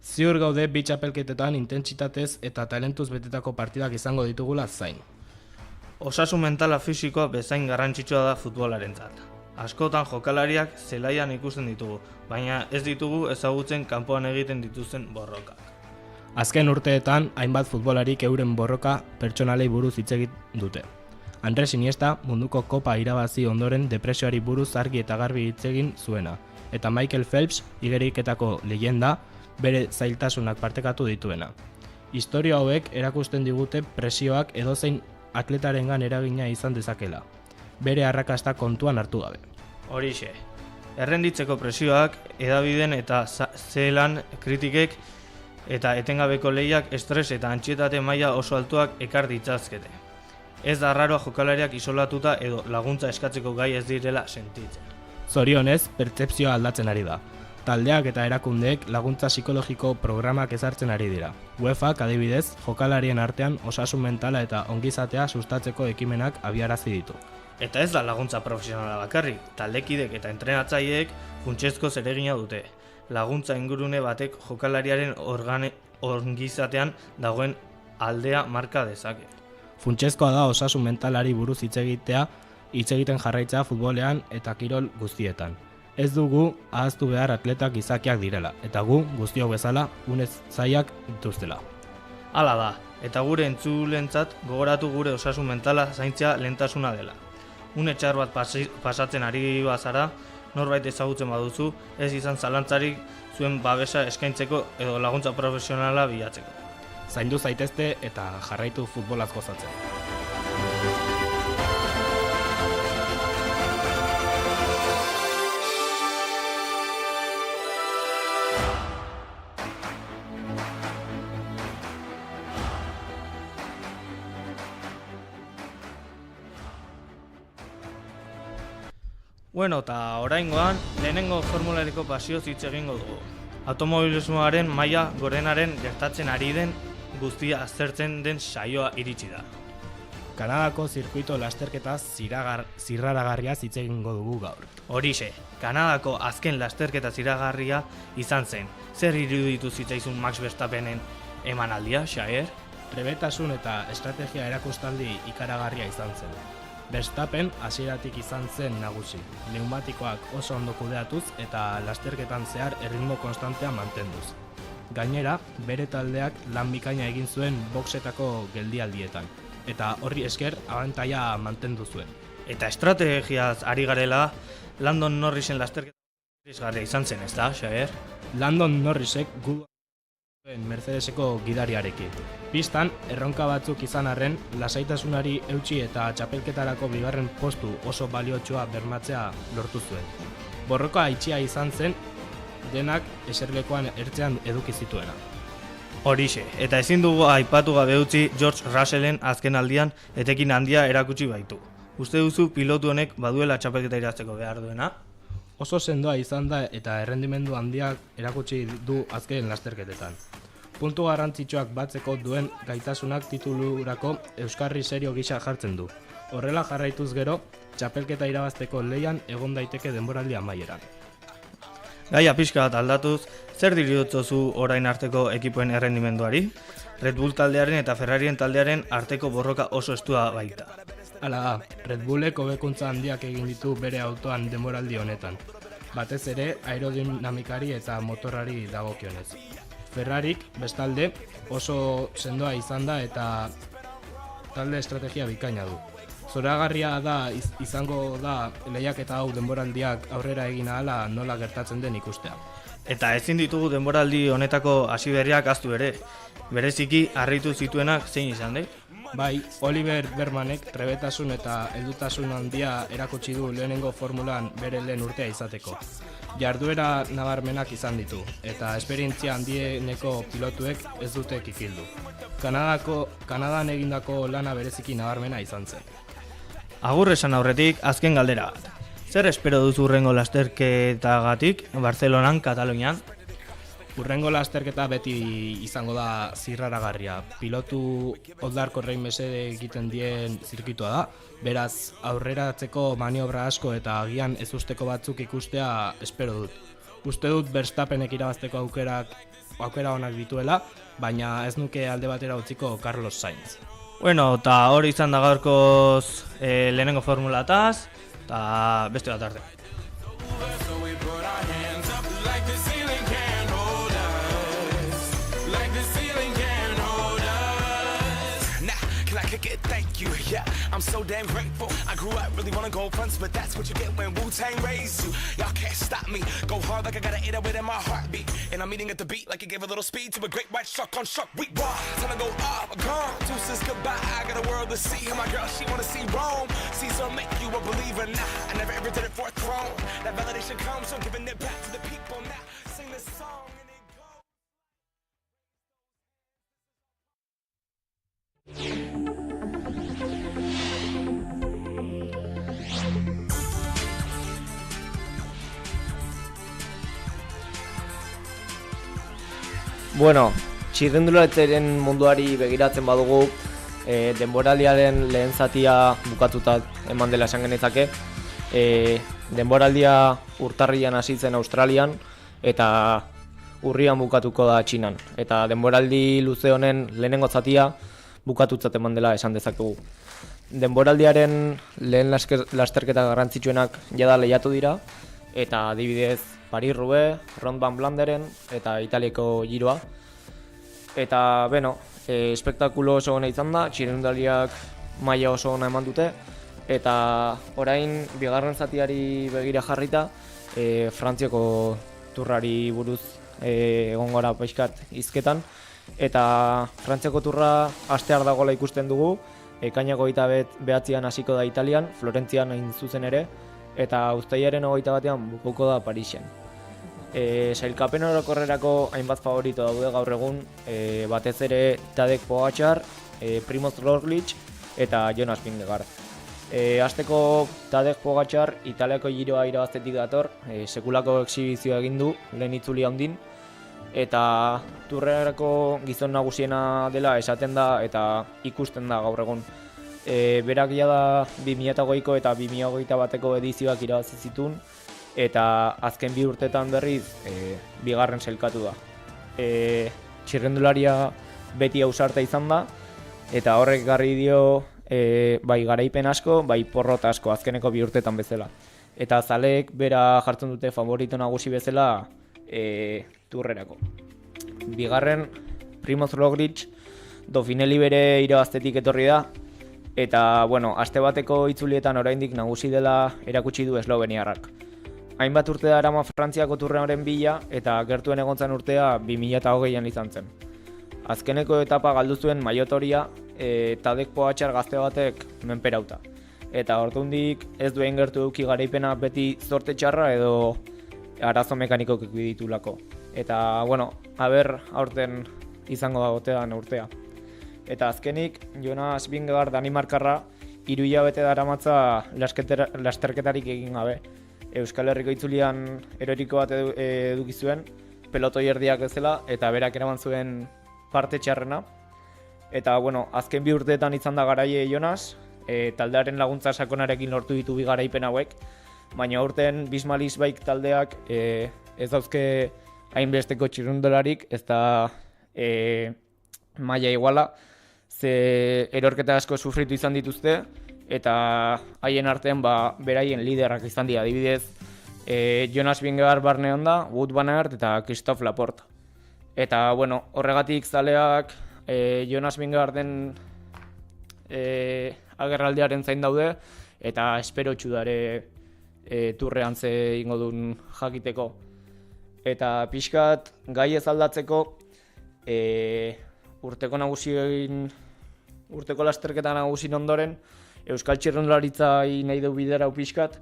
Ziur gaude bi txapelketetan intentsitatez eta talentuz betetako partidak izango ditugula zain. Osasun mentala fisikoa bezain garrantzitsua da futbolarentzat. Askotan jokalariak zelaian ikusten ditugu, baina ez ditugu ezagutzen kanpoan egiten dituzten borrokak. Azken urteetan, hainbat futbolarik euren borroka pertsonalei buruz hitz egin dute. Andres Iniesta munduko kopa irabazi ondoren depresioari buruz argi eta garbi hitz egin zuena. Eta Michael Phelps, igeriketako leyenda, bere zailtasunak partekatu dituena. Historia hauek erakusten digute presioak edozein atletarengan eragina izan dezakela, bere arrakasta kontuan hartu gabe. Horixe, errenditzeko presioak, edabideen eta zelan kritikek eta etengabeko lehiak estres eta antsietate maila oso altuak ekar ditzazkete. Ez da arraroa jokalariak isolatuta edo laguntza eskatzeko gai ez direla sentitzen. Zorionez, pertzepzioa aldatzen ari da. Taldeak eta erakundeek laguntza psikologiko programak ezartzen ari dira. UEFAk adibidez, jokalarien artean osasun mentala eta ongizatea sustatzeko ekimenak abiarazi ditu. Eta ez da laguntza profesionala bakarrik, taldekidek eta entrenatzaileek funtsezko zeregina dute. Laguntza ingurune batek jokalariaren ongizatean dagoen aldea marka dezake. Funtsezkoa da osasun mentalari buruz hitz egiten jarraitzea futbolean eta kirol guztietan. Ez dugu ahaztu behar atletak gizakiak direla, eta gu guztiok bezala unez zailak dituztela. Hala da, eta gure entzulentzat gogoratu gure osasun mentala zaintzea lehentasuna dela. Une txar bat pasatzen ari bazara, norbait ezagutzen baduzu, ez izan zalantzarik zuen babesa eskaintzeko edo laguntza profesionala bilatzeko. Zaindu zaitezte eta jarraitu futbolaz gozatzen. Bueno, eta oraingoan, lehenengo formulariko pasioz hitz egingo dugu. Automobilismoaren maila gorenaren gertatzen ari den guztia aztertzen den saioa iritsi da. Kanadako zirkuito lasterketa zirraragarria hitz egingo dugu gaur. Horixe, Kanadako azken lasterketa ziragarria izan zen. Zer iruditu zitzaizun Max Verstappenen emanaldia, Xaer? Trebetasun eta estrategia erakustaldi ikaragarria izan zen. Verstappen hasieratik izan zen nagusi, neumatikoak oso ondo kudeatuz eta lasterketan zehar erritmo konstantea mantenduz. Gainera, bere taldeak lan bikaina egin zuen boxetako geldialdietan, eta horri esker abantaila mantendu zuen. Eta estrategiaz ari garela, Landon Norrisen lasterketa irisgarria izan zen, ez da, Xaer? Landon Norrisek gudu Mercedeseko gidariarekin. Pistan, erronka batzuk izan arren, lasaitasunari eutsi eta txapelketarako bigarren postu oso baliotsua bermatzea lortu zuen. Borroka itxia izan zen, denak eserlekoan ertzean eduki zituena. Horixe, eta ezin dugu aipatu gabe utzi George Rusellen azken aldian etekin handia erakutsi baitu. Uste duzu pilotu honek baduela txapelketa iratzeko behar duena? Oso sendoa izan da eta errendimendu handiak erakutsi du azken lasterketetan. Puntu garrantzitsuak batzeko duen gaitasunak titulurako euskarri serio gisa jartzen du. Horrela jarraituz gero, txapelketa irabazteko leian egon daiteke denboraldi amaieran. Gaia pixka bat aldatuz, zer dirudotzozu orain arteko ekipoen errendimenduari? Red Bull taldearen eta Ferrarien taldearen arteko borroka oso estua baita. Hala da, Red Bullek hobekuntza handiak egin ditu bere autoan denboraldi honetan. Batez ere, aerodinamikari eta motorrari dagokionez. Ferrarik, bestalde, oso sendoa izan da eta talde estrategia bikaina du. Zoragarria da izango da lehiaketa hau denboraldiak aurrera egin ahala nola gertatzen den ikustea. Eta ezin ditugu denboraldi honetako hasiberriak ahaztu ere. Bereziki harritu zituenak zein izan dek? Bai, Oliver Bermanek trebetasun eta heldutasun handia erakutsi du lehenengo formulan bere lehen urtea izateko. Jarduera nabarmenak izan ditu, eta esperientzia handieneko pilotuek ez dute kikildu. Kanadan egindako lana bereziki nabarmena izan zen. Agur esan aurretik, azken galdera bat. Zer espero duzu hurrengo lasterketagatik Barcelonan, Katalunian? Hurrengo lasterketa beti izango da zirraragarria. Pilotu oldarko rein mesede egiten dien zirkitua da, beraz aurreratzeko maniobra asko eta agian ezusteko batzuk ikustea espero dut. Uste dut Verstappenek irabazteko aukera onak dituela, baina ez nuke alde batera utziko Carlos Sainz. Bueno, eta hori izan da gaurkoz lehenengo formulataz, eta beste bat arte. kick it, thank you. Yeah, I'm so damn grateful. I grew up really wanna go fronts, but that's what you get when Wu-Tang raised you. Y'all can't stop me. Go hard like I got an 808 in my heartbeat. And I'm eating at the beat like it gave a little speed to a great white shark on shark week. Raw, time to go off, gone. Deuces goodbye. I got a world to see. And my girl, she wanna see Rome. Caesar make you a believer. Nah, I never ever did it for a throne. That validation comes from giving it back to the people. Now sing this song. Bueno, txirrindularitaren munduari begiratzen badugu, denboraldiaren lehen zatia bukatuta eman dela esan genezake. Denboraldia urtarrian hasi zen Australian eta urrian bukatuko da Txinan. Eta denboraldi luze honen lehenengo zatia bukatutzat eman dela esan dezakegu. Denboraldiaren lehen lasterketa garrantzitsuenak jada lehiatu dira, eta adibidez Paris-Roubaix, Ronde van Vlaanderen eta Italiako Giroa. Eta, espektakulo oso ona izan da, txirrindulariak maila oso ona eman dute, eta orain bigarren zatiari begira jarrita, Frantziako turrari buruz egon gara pixkat hizketan, eta Frantziako turra astear dagoela ikusten dugu, ekainako 29an hasiko da Italian, Florentzian hain zuzen ere, eta uztailaren 21ean bukuko da Parisen. Sailkapen orokorrerako hainbat favorito daude gaur egun, batez ere Tadej Pogačar, Primož Roglič eta Jonas Vingegaard. Hasteko Tadej Pogačar Italiako Giroa irabaztetik dator, sekulako exhibizioa egin du lehen itzuli handin, eta turrerako gizon nagusiena dela esaten da eta ikusten da gaur egun. Berak jada 2008ko eta 2021ko edizioak irabazi zituen, eta azken 2 urtetan berriz bigarren sailkatu da. Txirrindularia beti ausarta izan da, eta horrek garri dio bai garaipen asko, bai porrot asko azkeneko 2 urtetan bezala. Eta zaleek bera jartzen dute favorito nagusi bezala turrerako. Bigarren, Primož Roglič, Dauphinelli bere irabaztetik etorri da, eta, aste bateko itzulietan oraindik nagusi dela erakutsi du esloveniarrak. Hainbat urte darama Frantziako turrearen bila, eta gertuen egontzan urtea 2020an izan zen. Azkeneko etapa galdu zuen Maiotoria, Tadej Pogačar gazte batek menperauta. Eta orduandik ez duen gertu eduki garaipena beti zorte txarra edo arazo mekanikok ditulako. Eta, aurten izango da gotean urtea. Eta azkenik, Jonas Vingegaard Danimarkarra 3 hilabete daramatza lasterketarik egin gabe. Euskal Herriko itzulian eroriko bat eduki zuen, pelotoi erdiak bezala, eta berak eraman zuen parte txarrena. Eta, azken 2 urteetan izan da garaie Jonas, taldearen laguntza sakonarekin lortu ditu bi garaipen hauek, baina aurten Bismalis Bike taldeak ez dauzke hainbesteko txirrindularik, ez da maila iguala, ze erorketa asko sufritu izan dituzte, eta haien artean beraien liderrak izan dira, adibidez Jonas Vingegaard barnean da, Wout van Aert eta Christophe Laporte. Eta, horregatik zaleak Jonas Vingegaarden agerraldiaren zain daude, eta espero txudare turrean ze ingo duen jakiteko. Eta pixkat gai ez aldatzeko, urteko lasterketa nagusin ondoren, Euskal Txirrindularitza nahi du bidera pixkat,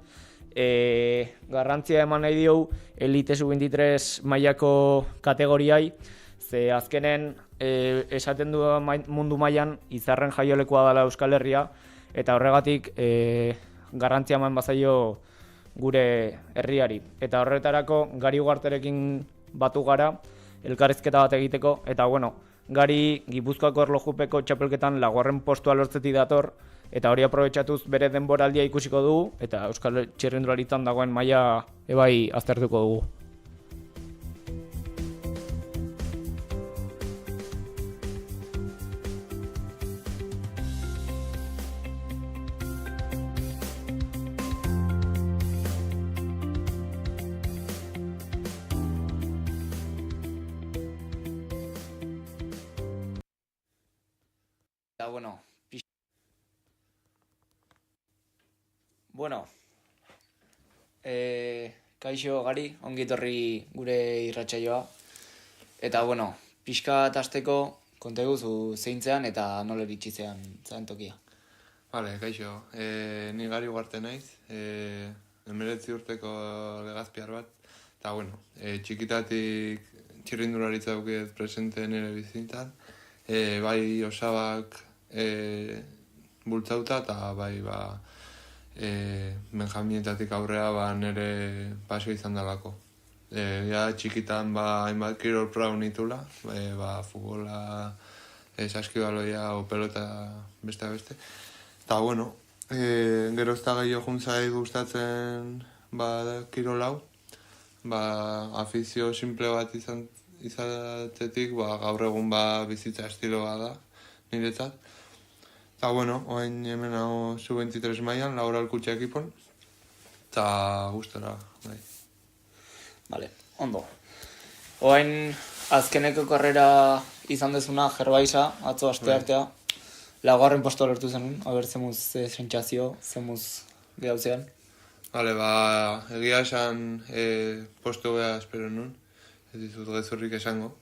garrantzia eman nahi dio Elite Sub-23 mailako kategoriai, ze azkenen esaten du mundu mailan izarren jaiolekoa dela Euskal Herria, eta horregatik garrantzia eman bazaio gure herriari. Eta horretarako Gari Ugarterekin batu gara, elkarrizketa bat egiteko, eta Gari Gipuzkoako erlojupeko txapelketan 4. postua lortzetik dator, eta hori aprobetxatuz bere denboraldia ikusiko dugu, eta Euskal Txirrindularitzan dagoen maila ebai aztertuko dugu. Eta, Bueno, kaixo gari, ongi etorri gure irratsaioa. Eta, bueno, pixka hasteko konta eguzu zeintzean eta nola iritsi zean tokia. Vale, kaixo, ni Gari Ugarte naiz, 19 urteko legazpiar bat, eta, bueno, txikitatik txirrindularitza dukiet presente nire bizitzan, bai osabak bultzauta, eta bai, Benjamietatik aurrea nire pasio izan dalako. Ja, txikitan hainbat kirol proba nitula, futbola, saskibaloia o pelota beste. Eta, bueno, gerozta gehiago juntzai gustatzen kirol hau, afizio simple bat izatetik, gaur egun bizitza estiloa da niretzat. Eta, bueno, oain hemen hau sub-23 mailan, Laboral Kutxa ekipon, eta gustora, bai. Vale, ondo. Oain azkeneko karrera izan dezuna, Jerbaiza, atzo asteartea, laugarren postua lortu zenun, haber zemuz sentsazio, zemuz gehauzean. Vale, egia esan postu beha espero nun, ez dizut gezurrik esango.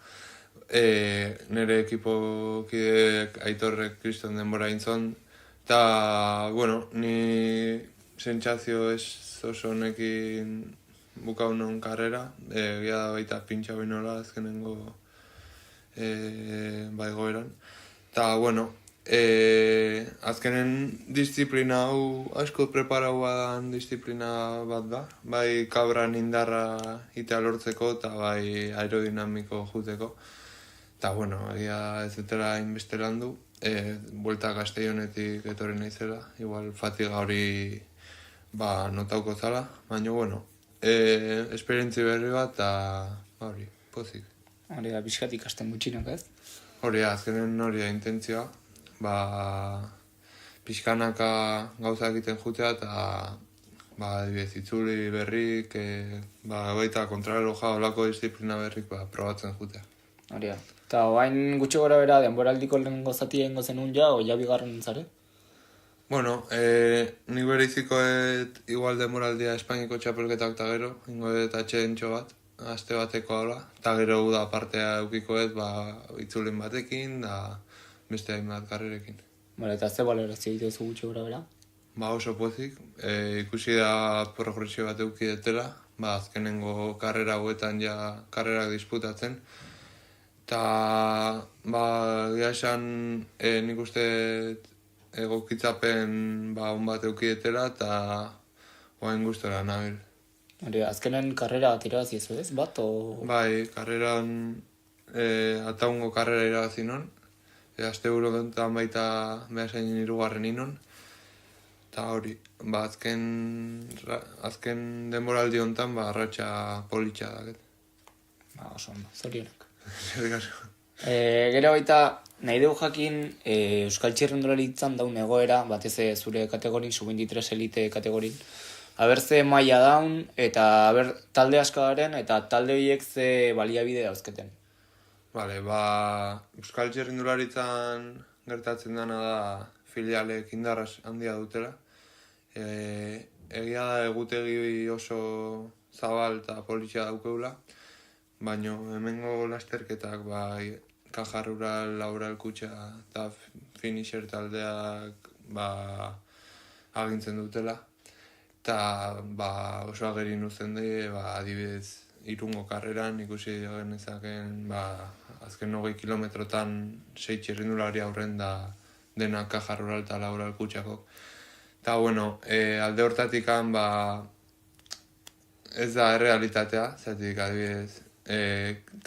Nire ekipokideek Aitorrek Kriston denbora intzon, eta, bueno, ni sentsazio ez oso honekin bukau non karrera, egia da baita pintxa bainola azkenengo goeran. Eta, bueno, azkenen disiplina hau asko preparaua dan disiplina bat da, bai kabran indarra itea lortzeko eta bai aerodinamiko juteko. Eta, bueno, egia ez dutela inbeste landu, buelta Castellonetik etorri naizela, igual fatiga hori notauko zala, baina, bueno, esperientzi berri bat eta hori, pozik. Hori da, pixkat ikasten gutxinak ez? Hori da, azkenen hori da intentzioa, pixkanaka gauza egiten jutea eta adibidez itzuli berrik, baita kontrareloja olako disiplina berrik probatzen jutea. Hori da. Eta oain gutxi gora bera, denboraldiko lehenengo zati egingo zenun ja, o ja bigarren zare? Bueno, nik bere izikoet igual denboraldia Espainiko txapelketak eta gero, ingoet atxedentxo bat, aste bateko hala, eta gero da partea eukikoet itzulin batekin, da beste hainbat karrerekin. Bale, eta ze balorazio dituzu gutxi gora bera? Oso pozik, ikusi da progresio bat eukidetela, azkenengo karrera hauetan ja karrerak disputatzen, eta gira esan nik uste egokitzapen on bat eukidetela eta oain gustora nabil. Hori, azkenen karrera bat irabazi ez, bat? Bai, karreran ataungo karrera irabazi non, aste buruetan baita behasain hirugarren inon, eta hori, azken denboraldi honetan arratxa politxa daket. Oso ondo, zorionak. Gero baita, nahi dugu jakin Euskal Txirrindularitzan daun egoera, batez zure kategorin, sub-23 elite kategorin. Aber ze maila daun, eta talde askaren, eta talde horiek ze baliabide dauzketen. Vale, Euskal Txirrindularitzan gertatzen dena da filialek indarraz handia dutela. Egia da egutegi oso zabal eta politxa daukeula, baina hemengo lasterketak Caja Rural, Laboral Kutxa eta Finisher taldeak agintzen dutela. Eta oso agerin uzten die, adibidez, Irungo karreran ikusi genezaken azken 20 kilometrotan 6 txirrindulari aurren da dena Caja Rural eta Laboral Kutxako. Eta, bueno, alde hortatikan ez da errealitatea, zatik adibidez,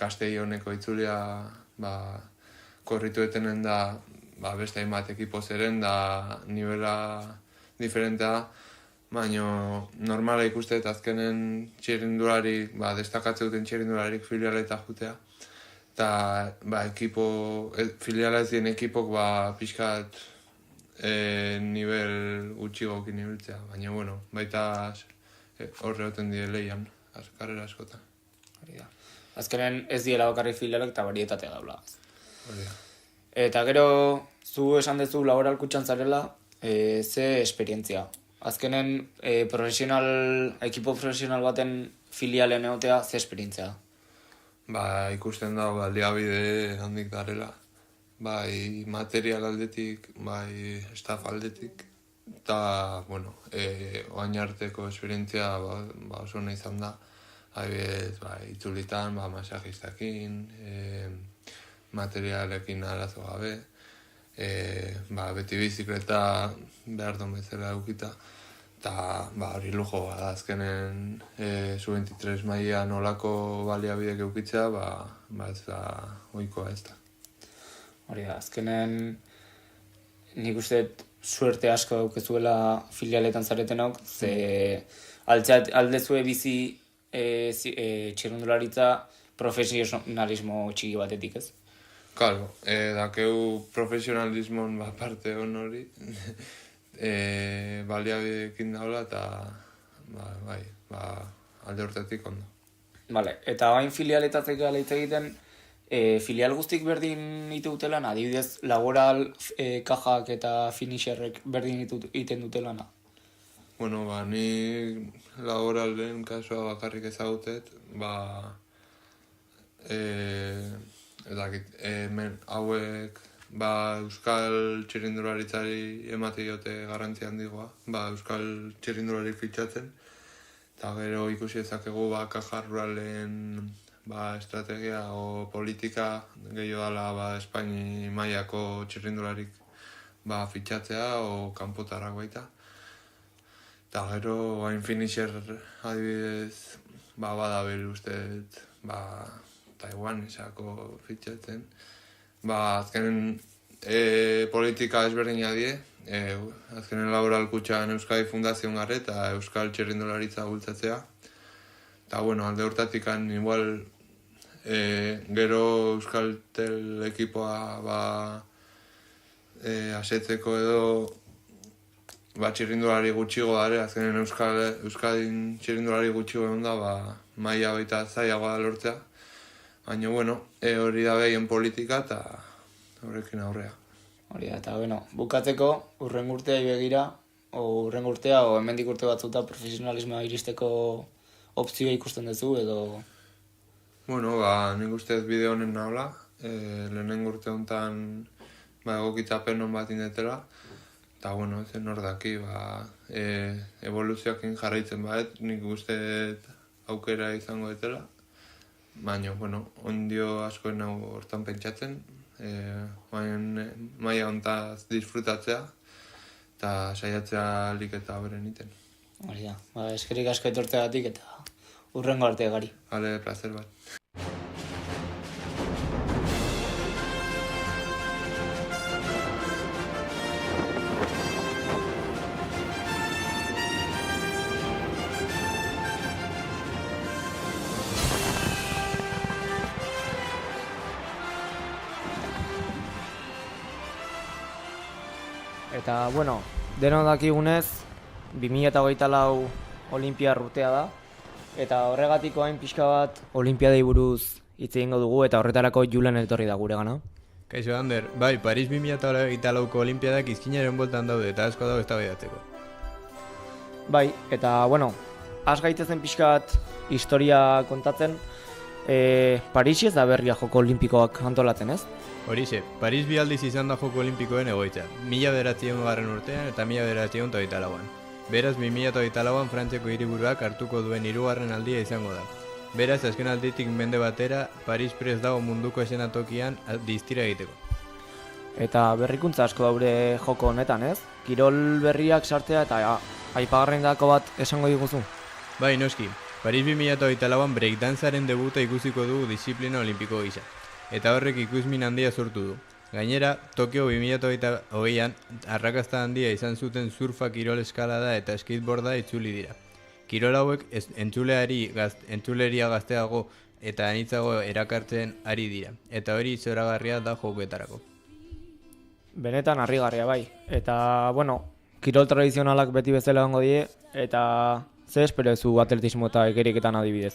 Castelloneko itzulia korrituetenen da beste hainbat ekipo zeren da nivela diferentea, baina normala ikuste eta azkenen txirrindulari, destakatze duten txirrindularik filialeta jutea. Eta filiala ez dien ekipok pixkat nivel gutxigokin ibiltzea, baina baita horre hoten die leian, karrera askotan. Azkenen ez diela bakarrik filialak eta varietatea daula. Eta gero, zu esan dezu Laboral Kutxan zarela, ze esperientzia Azkenen, ekipo profesional baten filialen egotea ze esperientzia? Ikusten da baliabide handik darela. Bai material aldetik, bai staff aldetik. Eta, oain arteko esperientzia oso ona izan da. Adibidez, itzulitan, masajistakin, materialekin arazo gabe. Beti bizikleta behar duen bezala eukita. Eta hori lujo da azkenen sub-23 mailan olako baliabidek eukitzea, ez da ohikoa ez da. Hori da, azkenen nik uste suerte asko daukezuela filialetan zaretenok, ze aldezue bizi txirrindularitza profesionalismo txiki batetik, ez? Claro, dakeu profesionalismon parte hon hori, baliabidekin daula eta alde hortatik ondo. Vale, eta bain filialetatik gala hitz egiten, filial guztik berdin itutelan, adibidez laboral, kajak eta finisherrek berdin iten dutelana? Ni laboralen kasua bakarrik ezagutet, hauek euskal txirrindularitzari emate diote garrantzia handigoa, euskal txirrindulari fitxatzen, eta gero ikusi ezakegu kaja ruralen estrategia o politika gehiago dela Espaini mailako txirrindularik fitxatzea o kanpotarrak baita. Eta gero hain finisher adibidez badabil uste Taiwanesako fitxatzen. Azkenen politika ezberdina die, azkenen laboral kutxan Euskadi Fundazioan garre eta Euskal Txirrindularitza bultzatzea. Eta alde hortatikan igual gero Euskaltel ekipoa asetzeko edo txirrindulari gutxigo dare, azkenen Euskadin txirrindulari gutxigo egon da, maila baita zailagoa da lortzea. Baina, hori da behien politika eta horrekin aurrea. Hori da, eta bukatzeko, urrengo urtea begira, urrengo urtea, hemendik urte batzuta profesionalismoa iristeko opzioa ikusten duzu, edo... Nik ustez bideo honen nahula, lehenengo urte honetan egokitzapen hon bat indetela, eta, zen hor daki, evoluzioakin jarraitzen nik uste aukera izango detela. Baina, ondio askoen hau hortan pentsatzen, maila hontaz disfrutatzea, eta saiatzea alik eta beren iten. Hori da, eskerik asko etortzeagatik eta urrengo arte gari. Hale, placer bat. Eta, deno dakigunez, 2024 Olimpiar urtea da, eta horregatiko hain pixka bat Olimpiadei buruz hitz egingo dugu, eta horretarako Julen etorri da gure gana. Kaixo, Ander, Paris 2024ko Olimpiadak izkinaren boltan daude, eta asko dago eztabaidatzeko. Eta, has gaitezen pixka bat historia kontatzen, Parisi ez da berria joko olimpikoak antolatzen, ez? Horixe, Paris bi aldiz izan da joko olimpikoen egoitza, 1900 urtean eta 1924an. Beraz, 2024an Frantziako hiriburuak hartuko duen 3. aldia izango da. Beraz, azken alditik mende batera, Paris prest dago munduko eszenatokian distira egiteko. Eta berrikuntza asko daure joko honetan, ez? Kirol berriak sartzea eta aipagarrienetako bat esango diguzu? Bai, noski. Paris 2024an breakdantzaren debuta ikusiko dugu disiplina olimpiko gisa. Eta horrek ikusmin handia sortu du. Gainera, Tokio 2028an arrakasta handia izan zuten surfa, kirol eskalada eta skateboarda itzuli dira. Kirol hauek entzuleria gazteago eta anitzago erakartzen ari dira, eta hori zoragarria da jokoetarako. Benetan harrigarria bai, eta, kirol tradizionalak beti bezala gongo die, eta ze esperezu atletismo eta egeriketan adibidez?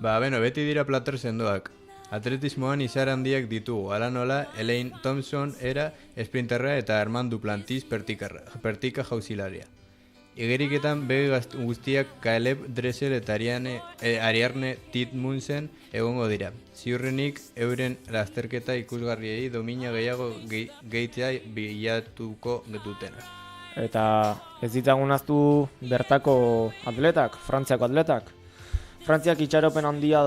Beti dira plater sendoak. Atletismoan izar handiak ditugu, ala nola, Elaine Thompson era esprinterra eta Armand Duplantis pertika jauzilaria. Igeriketan begi guztiak Caleb Dressel eta Ariarne Titmunsen egongo dira. Ziurrenik euren lasterketa ikusgarriei domina gehiago gehitzea bilatuko dutena. Eta ez ditzagun ahaztu bertako atletak, Frantziako atletak. Frantziak itxaropen handia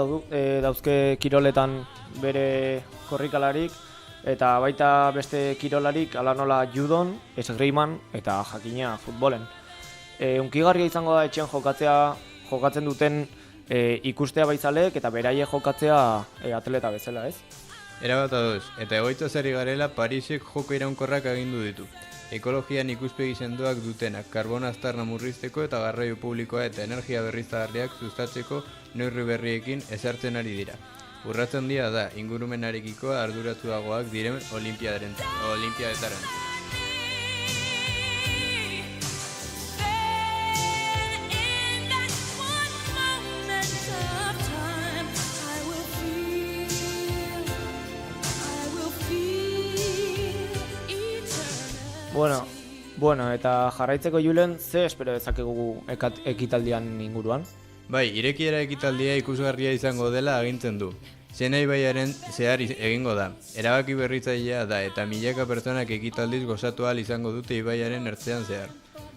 dauzke kiroletan bere korrikalarik, eta baita beste kirolarik ala nola judon, esgriman eta jakina futbolen. Unkigarria izango da etxean jokatzen duten ikustea baizalek eta beraie jokatzea atleta bezala, ez? Erabat adoz, eta egoitza zari garela Parisek joko iraunkorrak agindu ditu. Ekologian ikuspegi sendoak dutenak, karbona aztarna murrizteko eta garraio publikoa eta energia berriztagarriak sustatzeko neurri berriekin ezartzen ari dira. Urratze handia da ingurumenarekiko arduratsuagoak diren olimpiadetaren. Bueno, eta jarraitzeko Julen, ze espero dezakegu ekitaldian inguruan? Bai, irekiera ekitaldia ikusgarria izango dela agintzen du. Sena ibaiaren zehar egingo da. Erabaki berritzailea da eta milaka pertsonak ekitaldiz gozatu ahal izango dute ibaiaren ertzean zehar.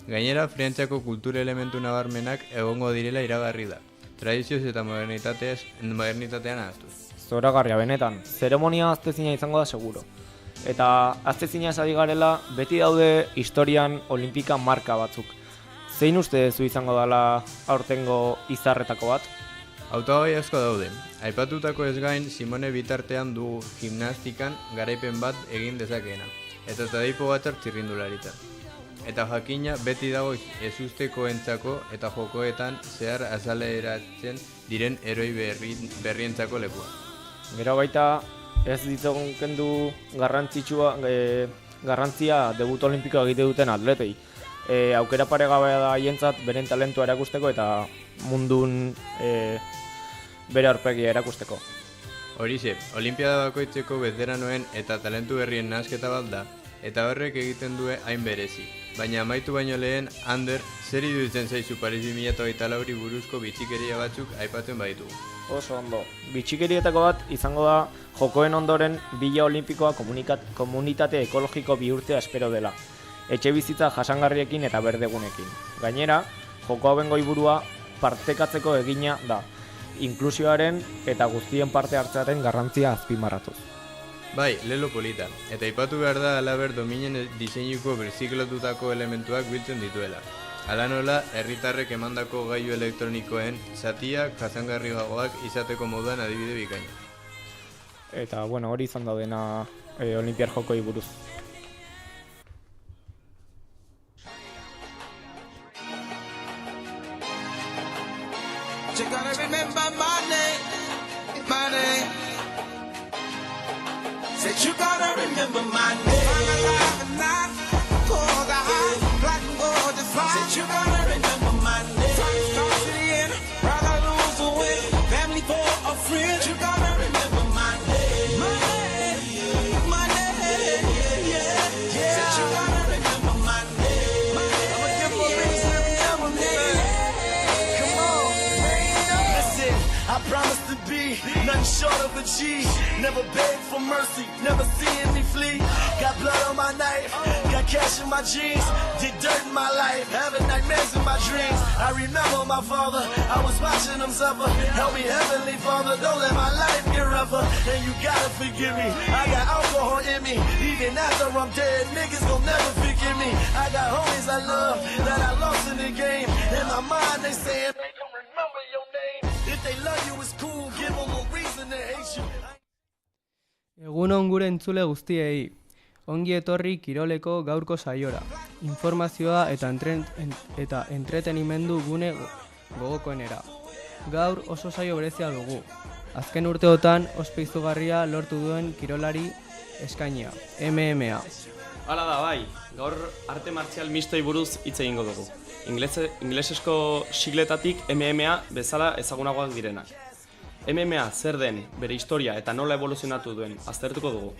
Gainera, Frantziako kultura elementu nabarmenak egongo direla iragarri da. Tradizioz eta modernitatean ahaztuz. Zoragarria benetan, zeremonia aztezina izango da seguro. Eta aztezina esadi garela, beti daude historian olimpika marka batzuk. Zein uste zu izango dela aurtengo izarretako bat? Hautagai asko daude. Aipatutako ez gain, Simone bitartean dugu gimnastikan garaipen bat egin dezakeena. Eta Tadej Pogačar txirrindularitza. Eta jakina beti dago ezustekoentzako eta jokoetan zehar azaleratzen diren eroi berrientzako lekua. Gero baita ez ditzagun kendu garrantzia debut olimpikoa egite duten atletei. Aukera paregabea da haientzat beren talentua erakusteko eta mundun bere aurpegia erakusteko. Horixe, olimpiada bakoitzeko veteranoen eta talentu berrien nahasketa bat da, eta horrek egiten du hain berezi. Baina amaitu baino lehen, Ander, zer iruditzen zaizu Paris 2024 buruzko bitxikeria batzuk aipatzen baitu? Oso ondo. Bitxikerietako bat izango da jokoen ondoren bila olimpikoa komunitate ekologiko bihurtzea espero dela. Etxe bizitza jasangarriekin eta berdegunekin. Gainera, joko hauen goiburua partekatzeko egina da. Inklusioaren eta guztien parte hartzearen garrantzia azpimarratuz. Bai, lelo polita. Eta aipatu behar da alaber dominen diseinuko birziklotutako elementuak biltzen dituela. Hala nola, herritarrek emandako gailu elektronikoen zatiak jasangarriagoak izateko moduan adibide bikaina. Eta, hori izan daudena Olimpiar jokoi buruz. You gotta remember my name. Said you gotta remember my name. I'm alive and not cold, black and gold divine. Said you gotta remember my name. Time starts to the end, rather lose or win. Family for a friend. You gotta remember my name. My name, yeah. Said you gotta remember my name. I'ma give a reason to remember me. Come on, listen, I promise to be nothing short of a G. Never beg for mercy, never seeing me flee. Got blood on my knife, got cash in my jeans. Did dirt in my life, having nightmares in my dreams. I remember my father, I was watching him suffer. Help me, Heavenly Father, don't let my life get rougher. And you gotta forgive me, I got alcohol in me. Even after I'm dead, niggas gon' never forgive me. I got homies I love, that I lost in the game. In my mind they saying, they don't remember your name. If they love you, it's cool, give them a reason to hate you. Egunon gure entzule guztiei, ongi etorri Kiroleko gaurko saiora. Informazioa eta entretenimendu gune gogokoenera. Gaur oso saio berezia dugu. Azken urteotan ospe izugarria lortu duen kirolari eskainia, MMA. Hala da bai, gaur arte martzial mistoi buruz hitz egingo dugu. Inglesezko sigletatik MMA bezala ezagunagoak direnak. MMA zer den, bere historia eta nola evoluzionatu duen aztertuko dugu.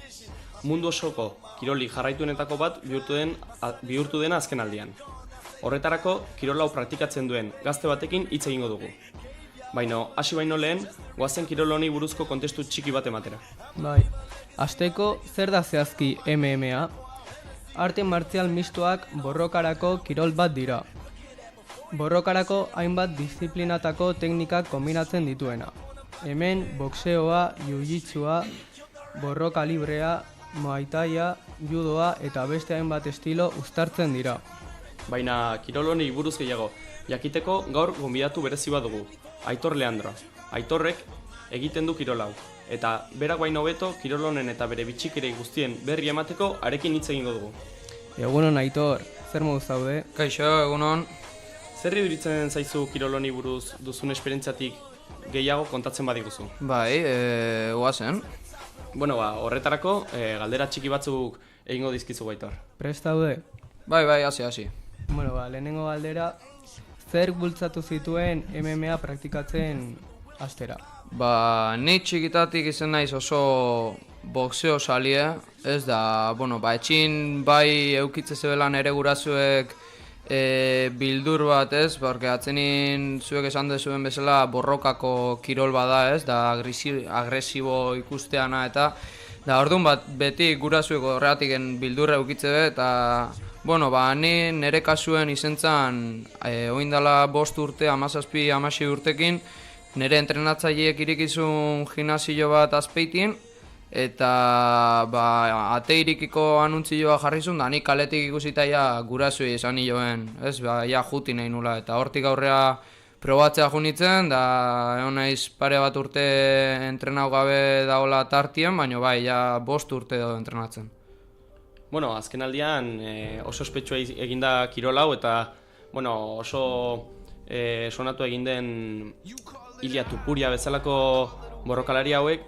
Mundu osoko kiroli jarraituenetako bat bihurtu dena azken aldian. Horretarako, kirol hau praktikatzen duen gazte batekin hitz egingo dugu. Baina, hasi baino lehen, goazen kirol honi buruzko kontestu txiki bat ematera. Bai, hasteko zer da zehazki MMA? Arte martzial mistoak borrokarako kirol bat dira. Borrokarako hainbat disiplinatako teknikak kombinatzen dituena. Hemen boxeoa, jiu-jitsua, borroka librea, muay thaia, judoa eta beste hainbat estilo uztartzen dira. Baina kirol honi buruz gehiago, jakiteko gaur gonbidatu berezi bat dugu, Aitor Leandro. Aitorrek egiten du kirol hau, eta berak baino hobeto kirol honen eta bere bitxikirei guztien berri emateko arekin hitz egingo dugu. Egunon Aitor, zer moduz zaude? Kaixo, egunon. Zer iduritzen zaizu kirol honi buruz duzun esperientziatik gehiago kontatzen badiguzu? Bai, oazen. Bueno, horretarako galdera txiki batzuk egingo dizkizu Aitor. Prest daude? Bai, hasi. Bueno, lehenengo galdera, zer bultzatu zituen MMA praktikatzen hastera? Ni txikitatik izen naiz oso boxeo salie, ez da, etxin bai eukitze zebelan ere gurazuek bildur bat, ez, porque atzenin zuek esan dezuen bezala borrokako kirol bada, ez, da agresibo ikusteana eta da orduan beti gurazuek horregatik bildurra eukitze be, eta ni nire kasuen izentzan oindala 5 urte, 17, 16 urtekin, nire entrenatzaileek irikizun gimnasio bat Azpeitin, eta ate irikiko anuntzioa jarrizun, da nik kaletik ikusita gurazuei esan nioen, ez, juti nahi nula, eta hortik aurrea probatzea junitzen, da egon naiz pare bat urte entrenau gabe daola tartien, baina 5 urte dago entrenatzen. Azken aldian oso ospetsua eginda kirol hau eta oso sonatu egin den Ilia Tupuria bezalako borrokalari hauek,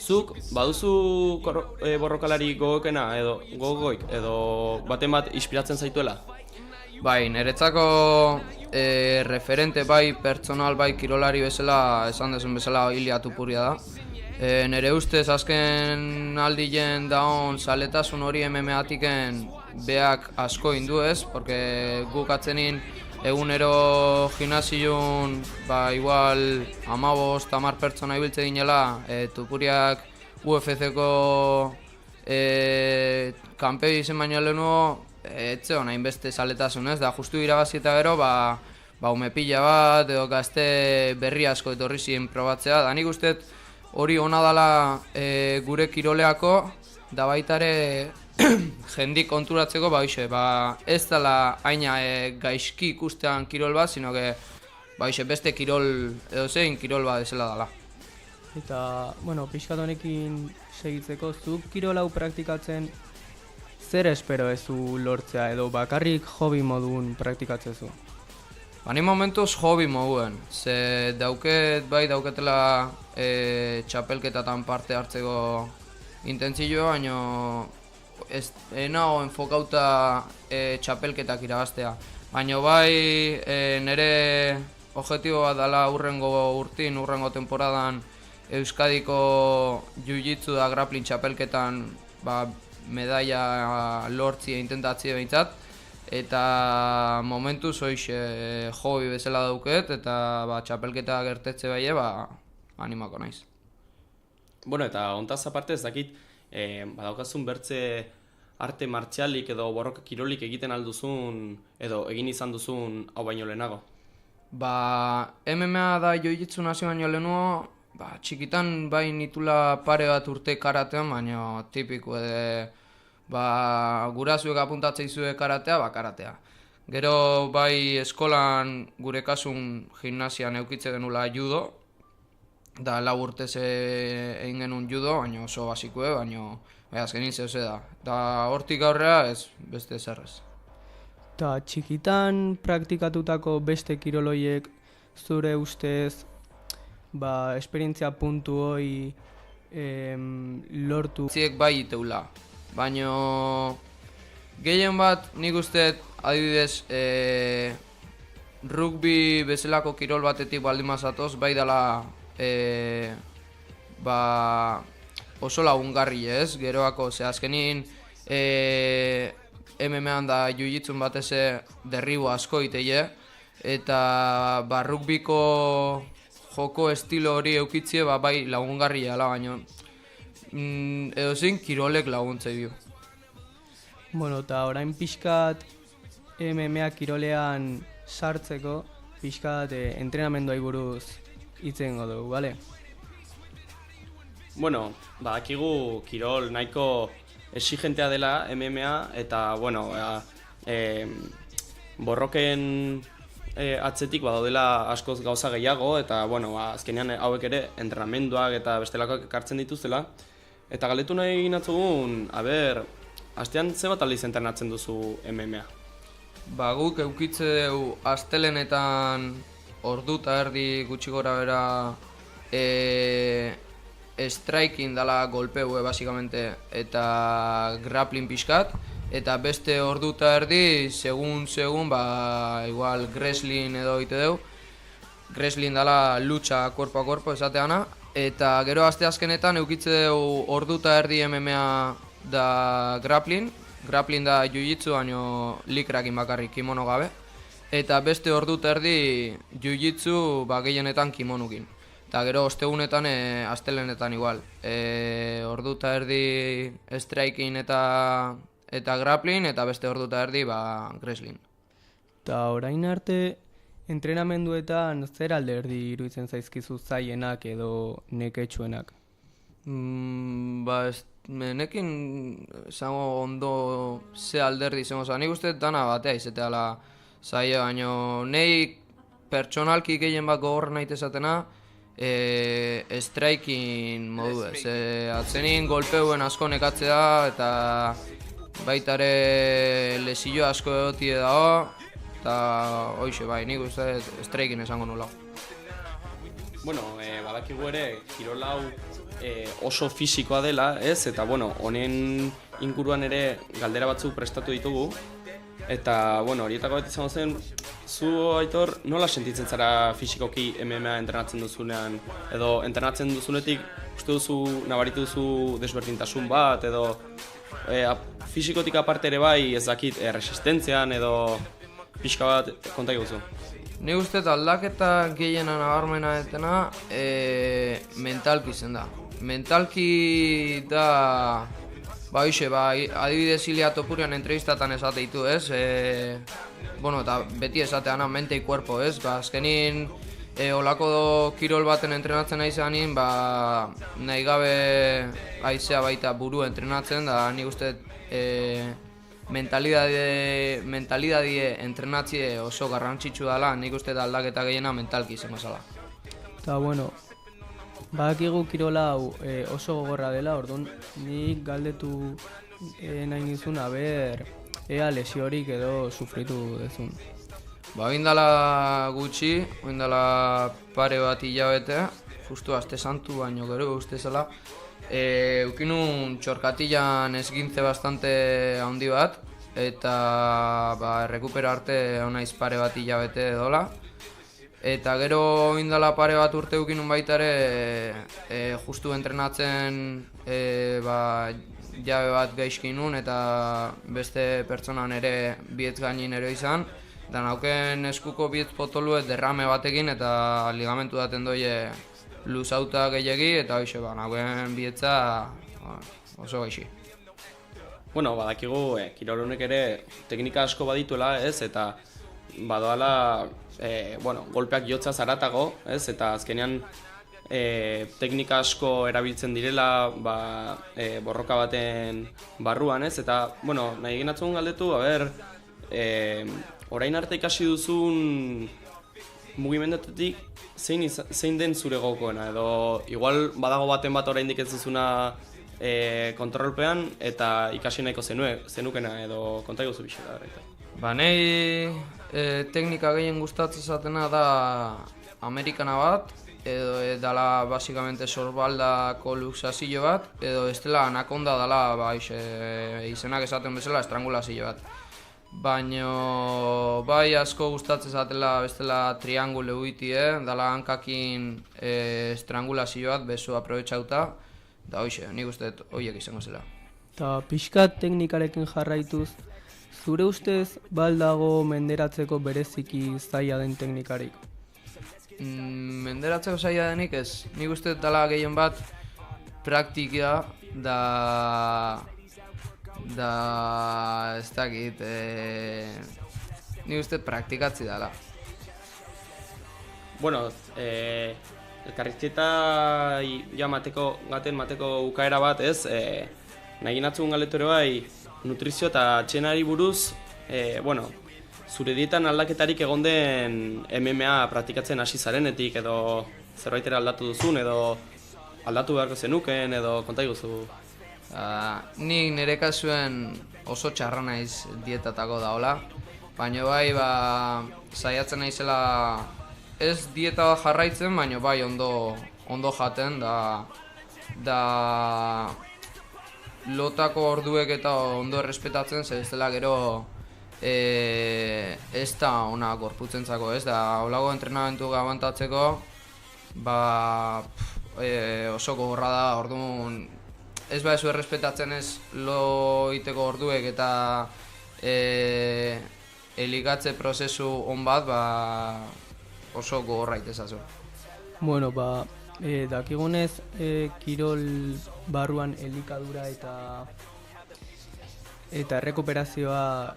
zuk baduzu borrokalari gogoikena edo gogoik edo baten bat inspiratzen zaituela? Bai, niretzako referente bai pertsonal bai kirolari bezala, esan desun bezala Ilia Tupuria da. Nere ustez azken aldien daun saletasun hori MMA-tiken beak asko indu ez, porque guk atzenin egunero gimnasioun igual 15-10 pertsona ibiltze ginela, Tupuriak UFC-ko kanpei izen baino lehenuo etzeon hainbeste saletasun ez, da justu irabazi eta gero ume pila bat edo gazte berri asko etorri ziren probatzea, da nik usteet hori ona dela gure kiroleako, da baitare jendik konturatzeko, ez dela haina gaizki ikustean kirol bat, sino que beste kirol edo zein kirol bat ezela dela. Eta, pixkat honekin segitzeko, zuk kirol hau praktikatzen zer espero ezu lortzea edo bakarrik hobi modun praktikatzezu? Ni momentuz hobi moduen, ze dauketela txapelketatan parte hartzeko intentzioa, baina ez nago enfokauta txapelketak irabaztea. Baina nire objektiboa dela urrengo temporadan Euskadiko jiu-jitsu da grappling txapelketan medaia lortzia intentatzea behintzat, eta momentuz hobi bezala dauket, eta txapelketa gertetze animako naiz. Eta hontaz aparte ez dakit, badaukazun bertze arte martzialik edo borroka kirolik egiten alduzun edo egin izan duzun hau baino lehenago? MMA da jiu-jitsu nazio baino lehenuo, txikitan nitula pare bat urte karatean, baina tipiko gurazuek apuntatzea izue karatea, karatea. Gero eskolan gure kasun gimnasian eukitze genula judo, da 4 urtez egin genuen judo, baina oso basikue, baina azkenin zehose da. Da hortik aurrera ez beste zerrez. Eta txikitan praktikatutako beste kiroloiek zure ustez esperientzia puntu hoi lortu? Ziek iteula, baina gehien bat nik usteet adibidez rugby bezalako kirol batetik baldin mazatoz, dela oso lagungarri ez, geroako, azkenin MMA-an da jiu-jitsun bateze derribo asko iteie, eta rugbiko joko estilo hori eukitzie bai lagungarria dela, baina edozein kirolek laguntza dio. Bueno, eta orain pixkat MMA kirolean sartzeko, pixkat entrenamenduai buruz hitz egingo dugu, bale? Bueno, badakigu kirol nahiko exigentea dela MMA eta, bueno, borroken atzetik badaudela askoz gauza gehiago eta, bueno, azkenean hauek ere entrenamenduak eta bestelakoak ekartzen dituzela. Eta galdetu nahi ginatzugun, astean ze bat aldiz entrenatzen duzu MMA? Guk eukitze dugu astelenetan ordu eta erdi gutxi gora bera striking dala golpeue basikamente eta grappling pixkat, eta beste ordu eta erdi segun igual wrestling edo ite dugu. Wrestling dala lucha cuerpo a cuerpo esateana, eta gero asteazkenetan eukitze dugu ordu eta erdi MMA da grappling da jiu-jitsu baino likrakin bakarrik kimono gabe, eta beste ordu eta erdi jiu-jitsu gehienetan kimonukin. Eta gero ostegunetan, astelenetan igual. Ordu eta erdi striking eta grappling, eta beste ordu eta erdi wrestling. Eta orain arte entrenamenduetan zer alderdi iruditzen zaizkizu zaienak edo neketsuenak? Nekin zango ondo ze alderdi izango zan. Nik uste dana batea izateala zaila, baina nahi pertsonalki gehien bat gogorra nahi tezatena striking modu ez. Atzenin golpeuen asko nekatzea eta baita ere lesio asko egotie dago, eta hoxe nik uste striking esango nola. Bueno, badakigu ere kirol hau oso fisikoa dela, ez? Eta bueno, honen inguruan ere galdera batzuk prestatu ditugu. Eta bueno, horietako bat izango zen, zu Aitor, nola sentitzen zara fisikoki MMA entrenatzen duzunean, edo entrenatzen duzunetik uste duzu nabaritu duzu desberdintasun bat, edo fisikotik aparte ere bai ez dakit resistentzian edo pixka bat konta iguzu? Ni uste aldaketa gehiena nabarmena etena mentalki zen da. Mentalki da, adibidez Ilia Topurian entrevistatan esate ditu, ez? Eta beti esateana mente y cuerpo, ez? Azkenin olako kirol baten entrenatzen nahi zanin, nahi gabe aizea baita buru entrenatzen, da nik uste mentalidadie entrenatzie oso garrantzitsu dela, nik uste da aldaketa gehiena mentalki izango zala. Eta bueno, badakigu kirola hau oso gogorra dela, orduan nik galdetu nahi nizun ea lesiorik edo sufritu dezun. Oindala gutxi, oindala pare bat hilabete, justu aste santu baino gero uste zela, eukinun txorkatillan esgintze bastante handi bat, eta errekupera arte honaiz pare bat hilabete dola. Eta gero oindala pare bat urte eukinun baita ere, justu entrenatzen jabe bat gaizkinun eta beste pertsonan ere bietz gainin ero izan. Da nauken eskuko bietz potoluet derrame batekin eta ligamentu daten doie luzauta gehiagi eta hoxe nauken bietza oso gaixi. Bueno, badakigu kirol honek ere teknika asko badituela, ez? Eta badoala golpeak jotza zaratago, ez? Eta azkenean teknika asko erabiltzen direla borroka baten barruan, ez? Eta, nahi egin atzun galdetu, orain arte ikasi duzun mugimenduetik zein den zure gogoena, edo igual badago baten bat oraindik ez duzuna kontrolpean eta ikasi nahiko zenukena edo konta iguzu bixera. Nahi teknika gehien gustatzen zatena da amerikana bat, edo dala basikamente sorbaldako luxazio bat, edo ez dela anakonda dala izenak esaten bezala estrangulazio bat. Baina asko gustatzen zatela bestela triangule uitie, dala hankakin estrangulazio bat bezu aprobetxauta, da nik uste horiek izango zela. Eta pixkat teknikarekin jarraituz, zure ustez baldago menderatzeko bereziki zaila den teknikarik? Menderatzeko zaila denik ez. Nik uste dela gehien bat praktika da ez dakit, nik uste praktikatzi dela. Bueno, elkarrizketa mateko ukaera bat, ez? Nahi natzun galetu ere bai, nutrizio eta txenari buruz, zure dietan aldaketarik egon den MMA praktikatzen hasi zarenetik, edo zerbaitera aldatu duzun, edo aldatu beharko zenuken, edo konta iguzu? Ni nire kasuen oso txarra naiz dietatako daola, baina bai saiatzen naizela ez dieta bat jarraitzen, baina bai ondo jaten, da lotako orduek eta ondo errespetatzen, ze ez dela gero ez da ona gorputzentzako, ez da holago entrenamentu gabantatzeko oso gogorra da, orduan ez ez errespetatzen ez lo iteko orduek eta elikatze prozesu on bat oso gogorra itezazu. Bueno, dakigunez kirol barruan elikadura eta errekuperazioa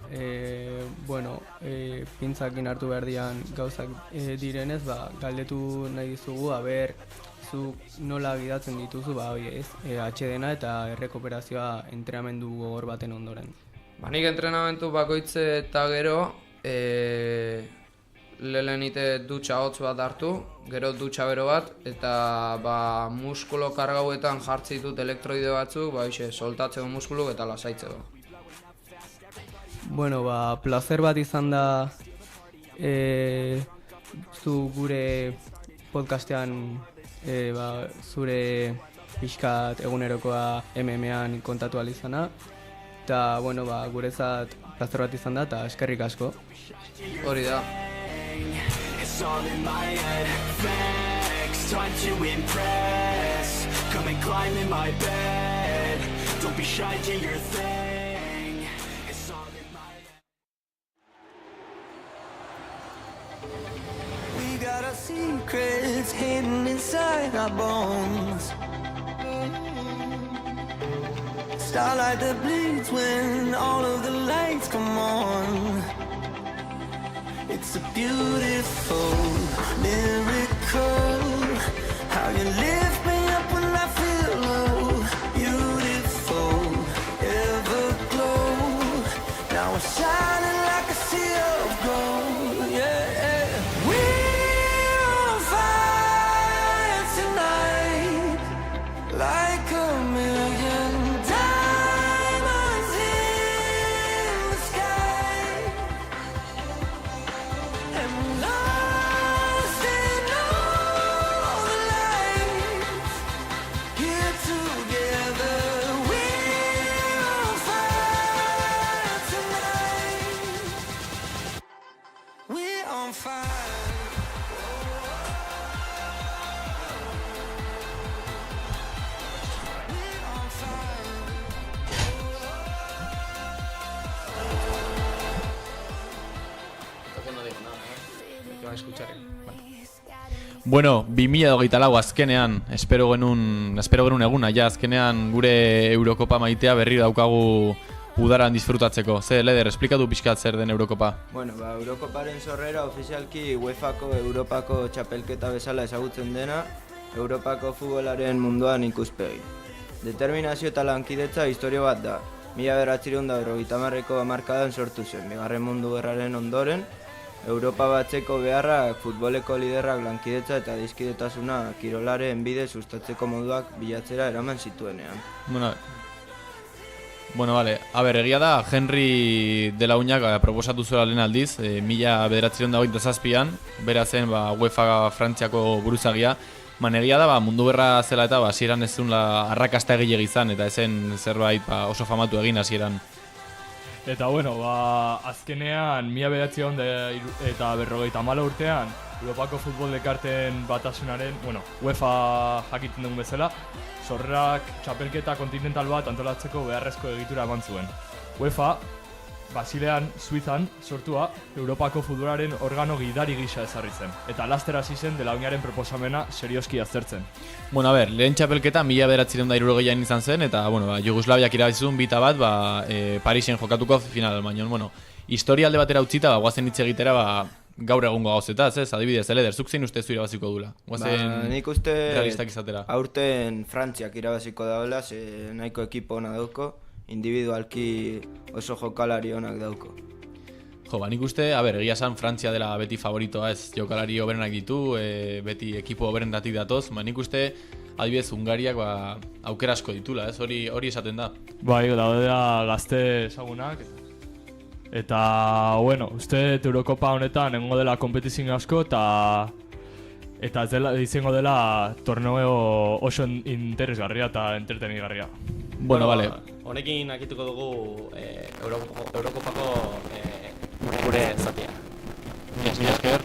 pintzakin hartu behar dian gauzak direnez, galdetu nahi dizugu, zuk nola gidatzen dituzu, atsedena eta errekuperazioa entrenamendu gogor baten ondoren. Nik entrenamentu bakoitze eta gero lehenite dutxa hotz bat hartu, gero dutxa bero bat, eta muskulo kargauetan jartzi ditut elektroide batzuk, soltatzeko muskuluk eta lasaitzeko. Bueno, placer bat izan da zu gure podcastean zure pixkat egunerokoa MMA-an kontatu alizana, eta gurezat placer bat izan da, eta eskerrik asko. Hori da. It's all in my head, facts, time to impress. Come and climb in my bed, don't be shy, do your thing. It's all in my head. We got our secrets hidden inside our bones. Starlight that bleeds when all of the lights come on. It's a beautiful miracle, how you lift me up when I feel low. Beautiful, everglow, now I'm shining like a sea of gold, yeah. We're on fire tonight, like a million diamonds in the sky. And lost in all the lights, here together, we're on fire tonight. We're on fire. Bueno, 2024 azkenean, espero genuen eguna, azkenean gure Eurokopa maitea berri daukagu udaran disfrutatzeko. Leder, esplikatu pixkat zer den Eurokopa. Bueno, Eurokoparen sorrera ofizialki UEFako Europako txapelketa bezala ezagutzen dena, Europako futbolaren munduan ikuspegi. Determinazio eta lankidetza historio bat da. 1950ko hamarkadan sortu zen, Bigarren Mundu Gerraren ondoren, Europa batzeko beharrak, futboleko liderrak lankidetza eta dizkidetasuna kirolaren bide sustatzeko moduak bilatzera eraman zituenean. Bueno, vale. Egia da, Henry de la Uñak proposatu zuela lehen aldiz, 1927an, bera zen UEFA Frantziako buruzagia. Egia da, mundu gerra zela eta hasieran ez zuen arrakasta egile izan, eta ezen zerbait oso famatu egin hasieran. Eta azkenean 1954 urtean Europako futbol elkarteen batasunaren, UEFA jakiten dugun bezala, sorrerak txapelketa kontinental bat antolatzeko beharrezko egitura eman zuen. UEFA Basilean, Suizan, sortua, Europako futbolaren organo gidari gisa ezarri zen, eta laster hasi zen dela oinaren proposamena serioski aztertzen. Bueno, a ver, lehen txapelketa 1960an izan zen, eta bueno, Jugoslaviak irabazizun bita bat, Parisen jokatuko final, baina, bueno, historia alde batera utzita, guazen hitz egitera, gaur egungo gauzetaz, ez? Adibidez, Eleder, zuk zein uste zu irabaziko dula? Nik uste realistak izatera. Aurten Frantziak irabaziko daula, nahiko ekipo ona dauko, individualki oso jokalari onak dauko. Jo, nik uste, egia esan Frantzia dela beti favoritoa, ez? Jokalari oberenak ditu, beti ekipo oberendatik datoz, nik uste, adibidez, Hungariak aukera asko ditula, ez? Hori esaten da. Bai, daude da gazte ezagunak, eta, bueno, uste Eurokopa honetan egongo dela kompetizio asko, eta izango dela torneo oso interesgarria eta entretenigarria. Bueno, vale. Honekin akituko dugu Eurokopako gure zatia. Mila esker.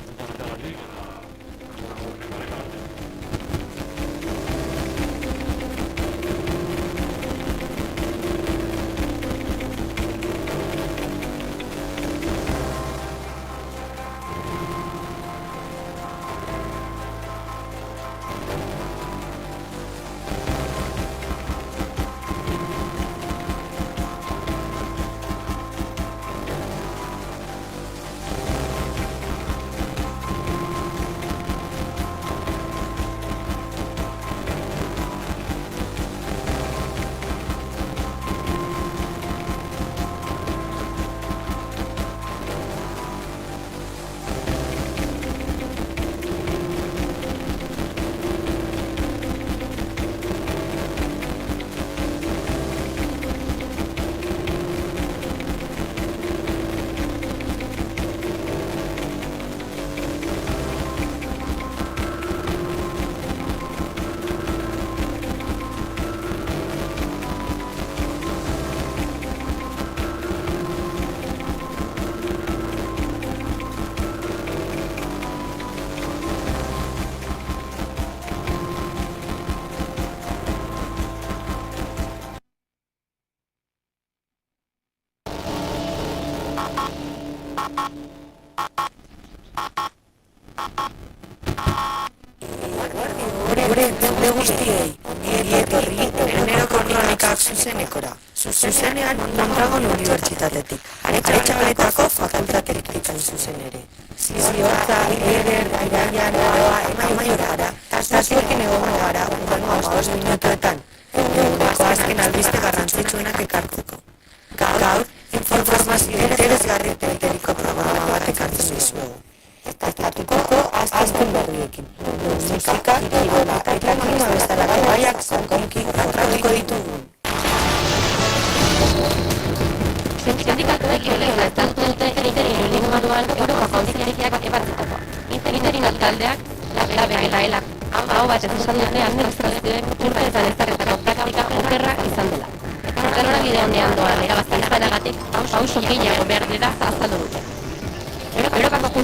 Gure guztiei, etorri eguneroko kronikak zuzenekora. Zuzenean Mondragon Unibertsitatetik. Aretxabaletako fakultatetik zuzen ere. Ziziotza, Eder, Iraian, Emaiora, Tazioekin egongo gara, urbango 5 minutuetan. Eguneko azken albiste garrantzitsuenak ekartzeko. Gaur, informazio interesgarri teleko programa bat ekartzen dizuegu. Estatuko azken berriekin. Musika, kirola, eta klima bezalako gaiak zankonki tratatuko ditugu. Sindikatuek elegela estatutu dute egiterin linguaduan Europako auziariak ebatzitako. Egiterin taldeak, labela, hau bat ez esan dute administrazioek urteetan ezarritako praktika okerra izan dela. Eta norabide honean doan erabazten izanagatik, pauso gehiago behar dira azaldu dute. Europako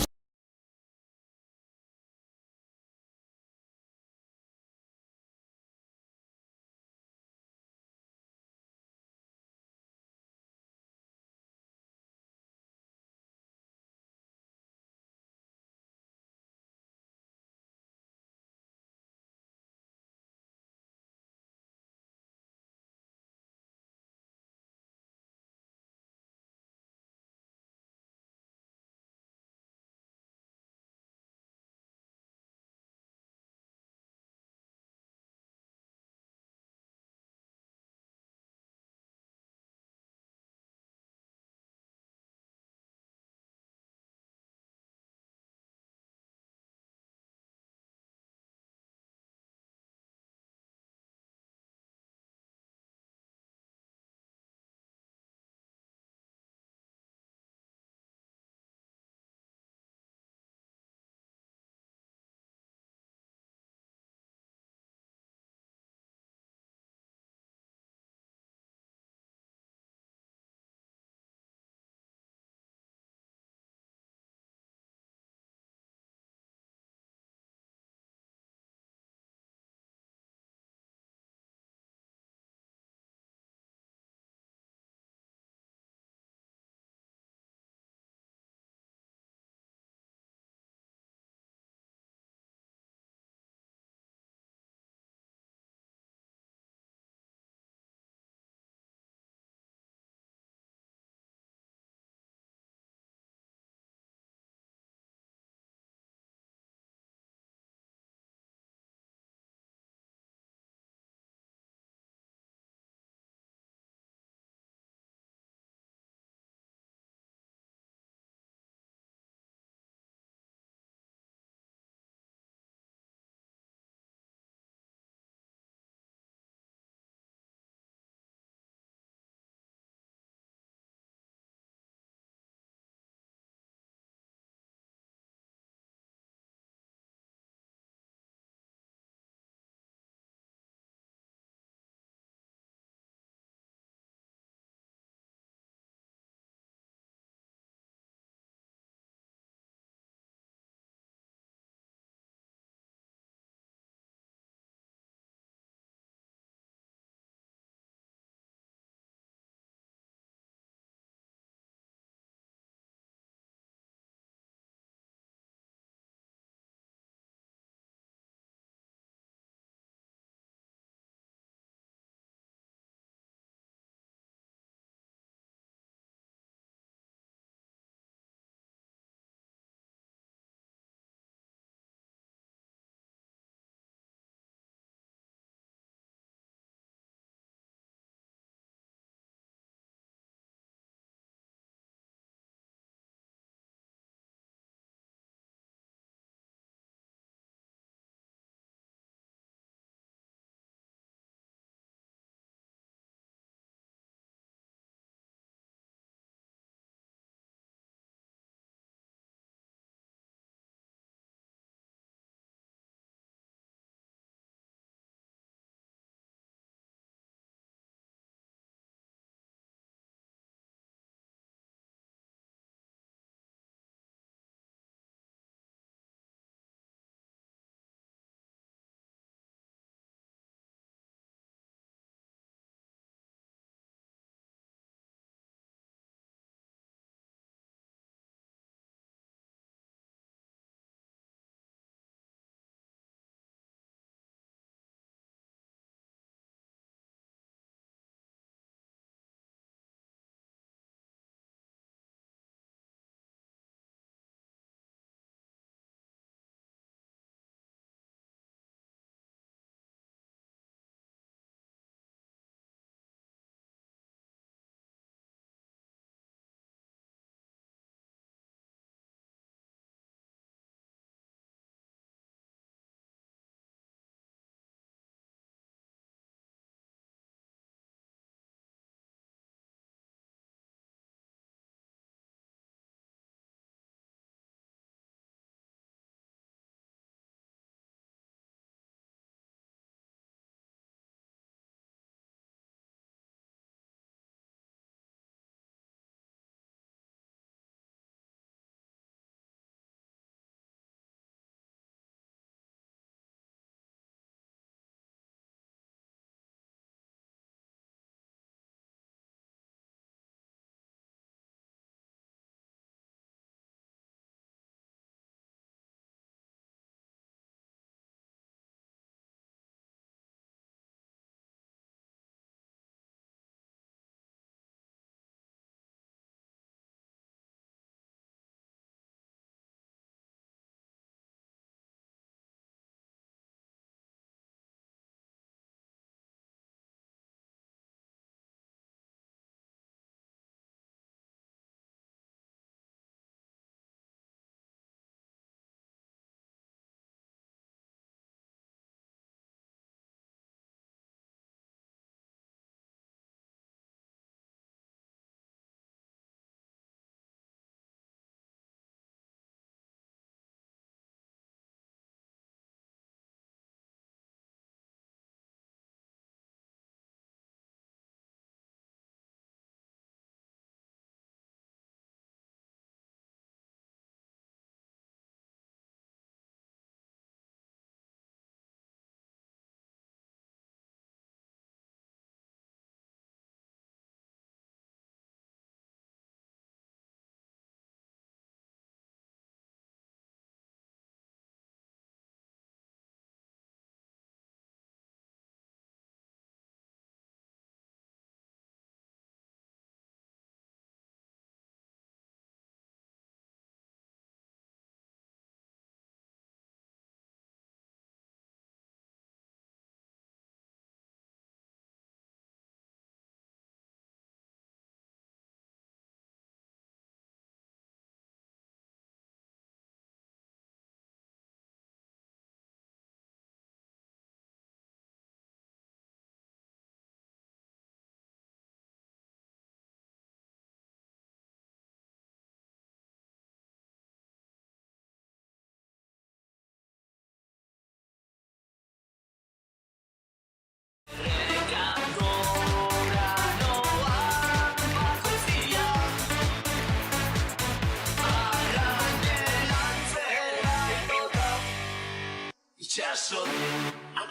paso de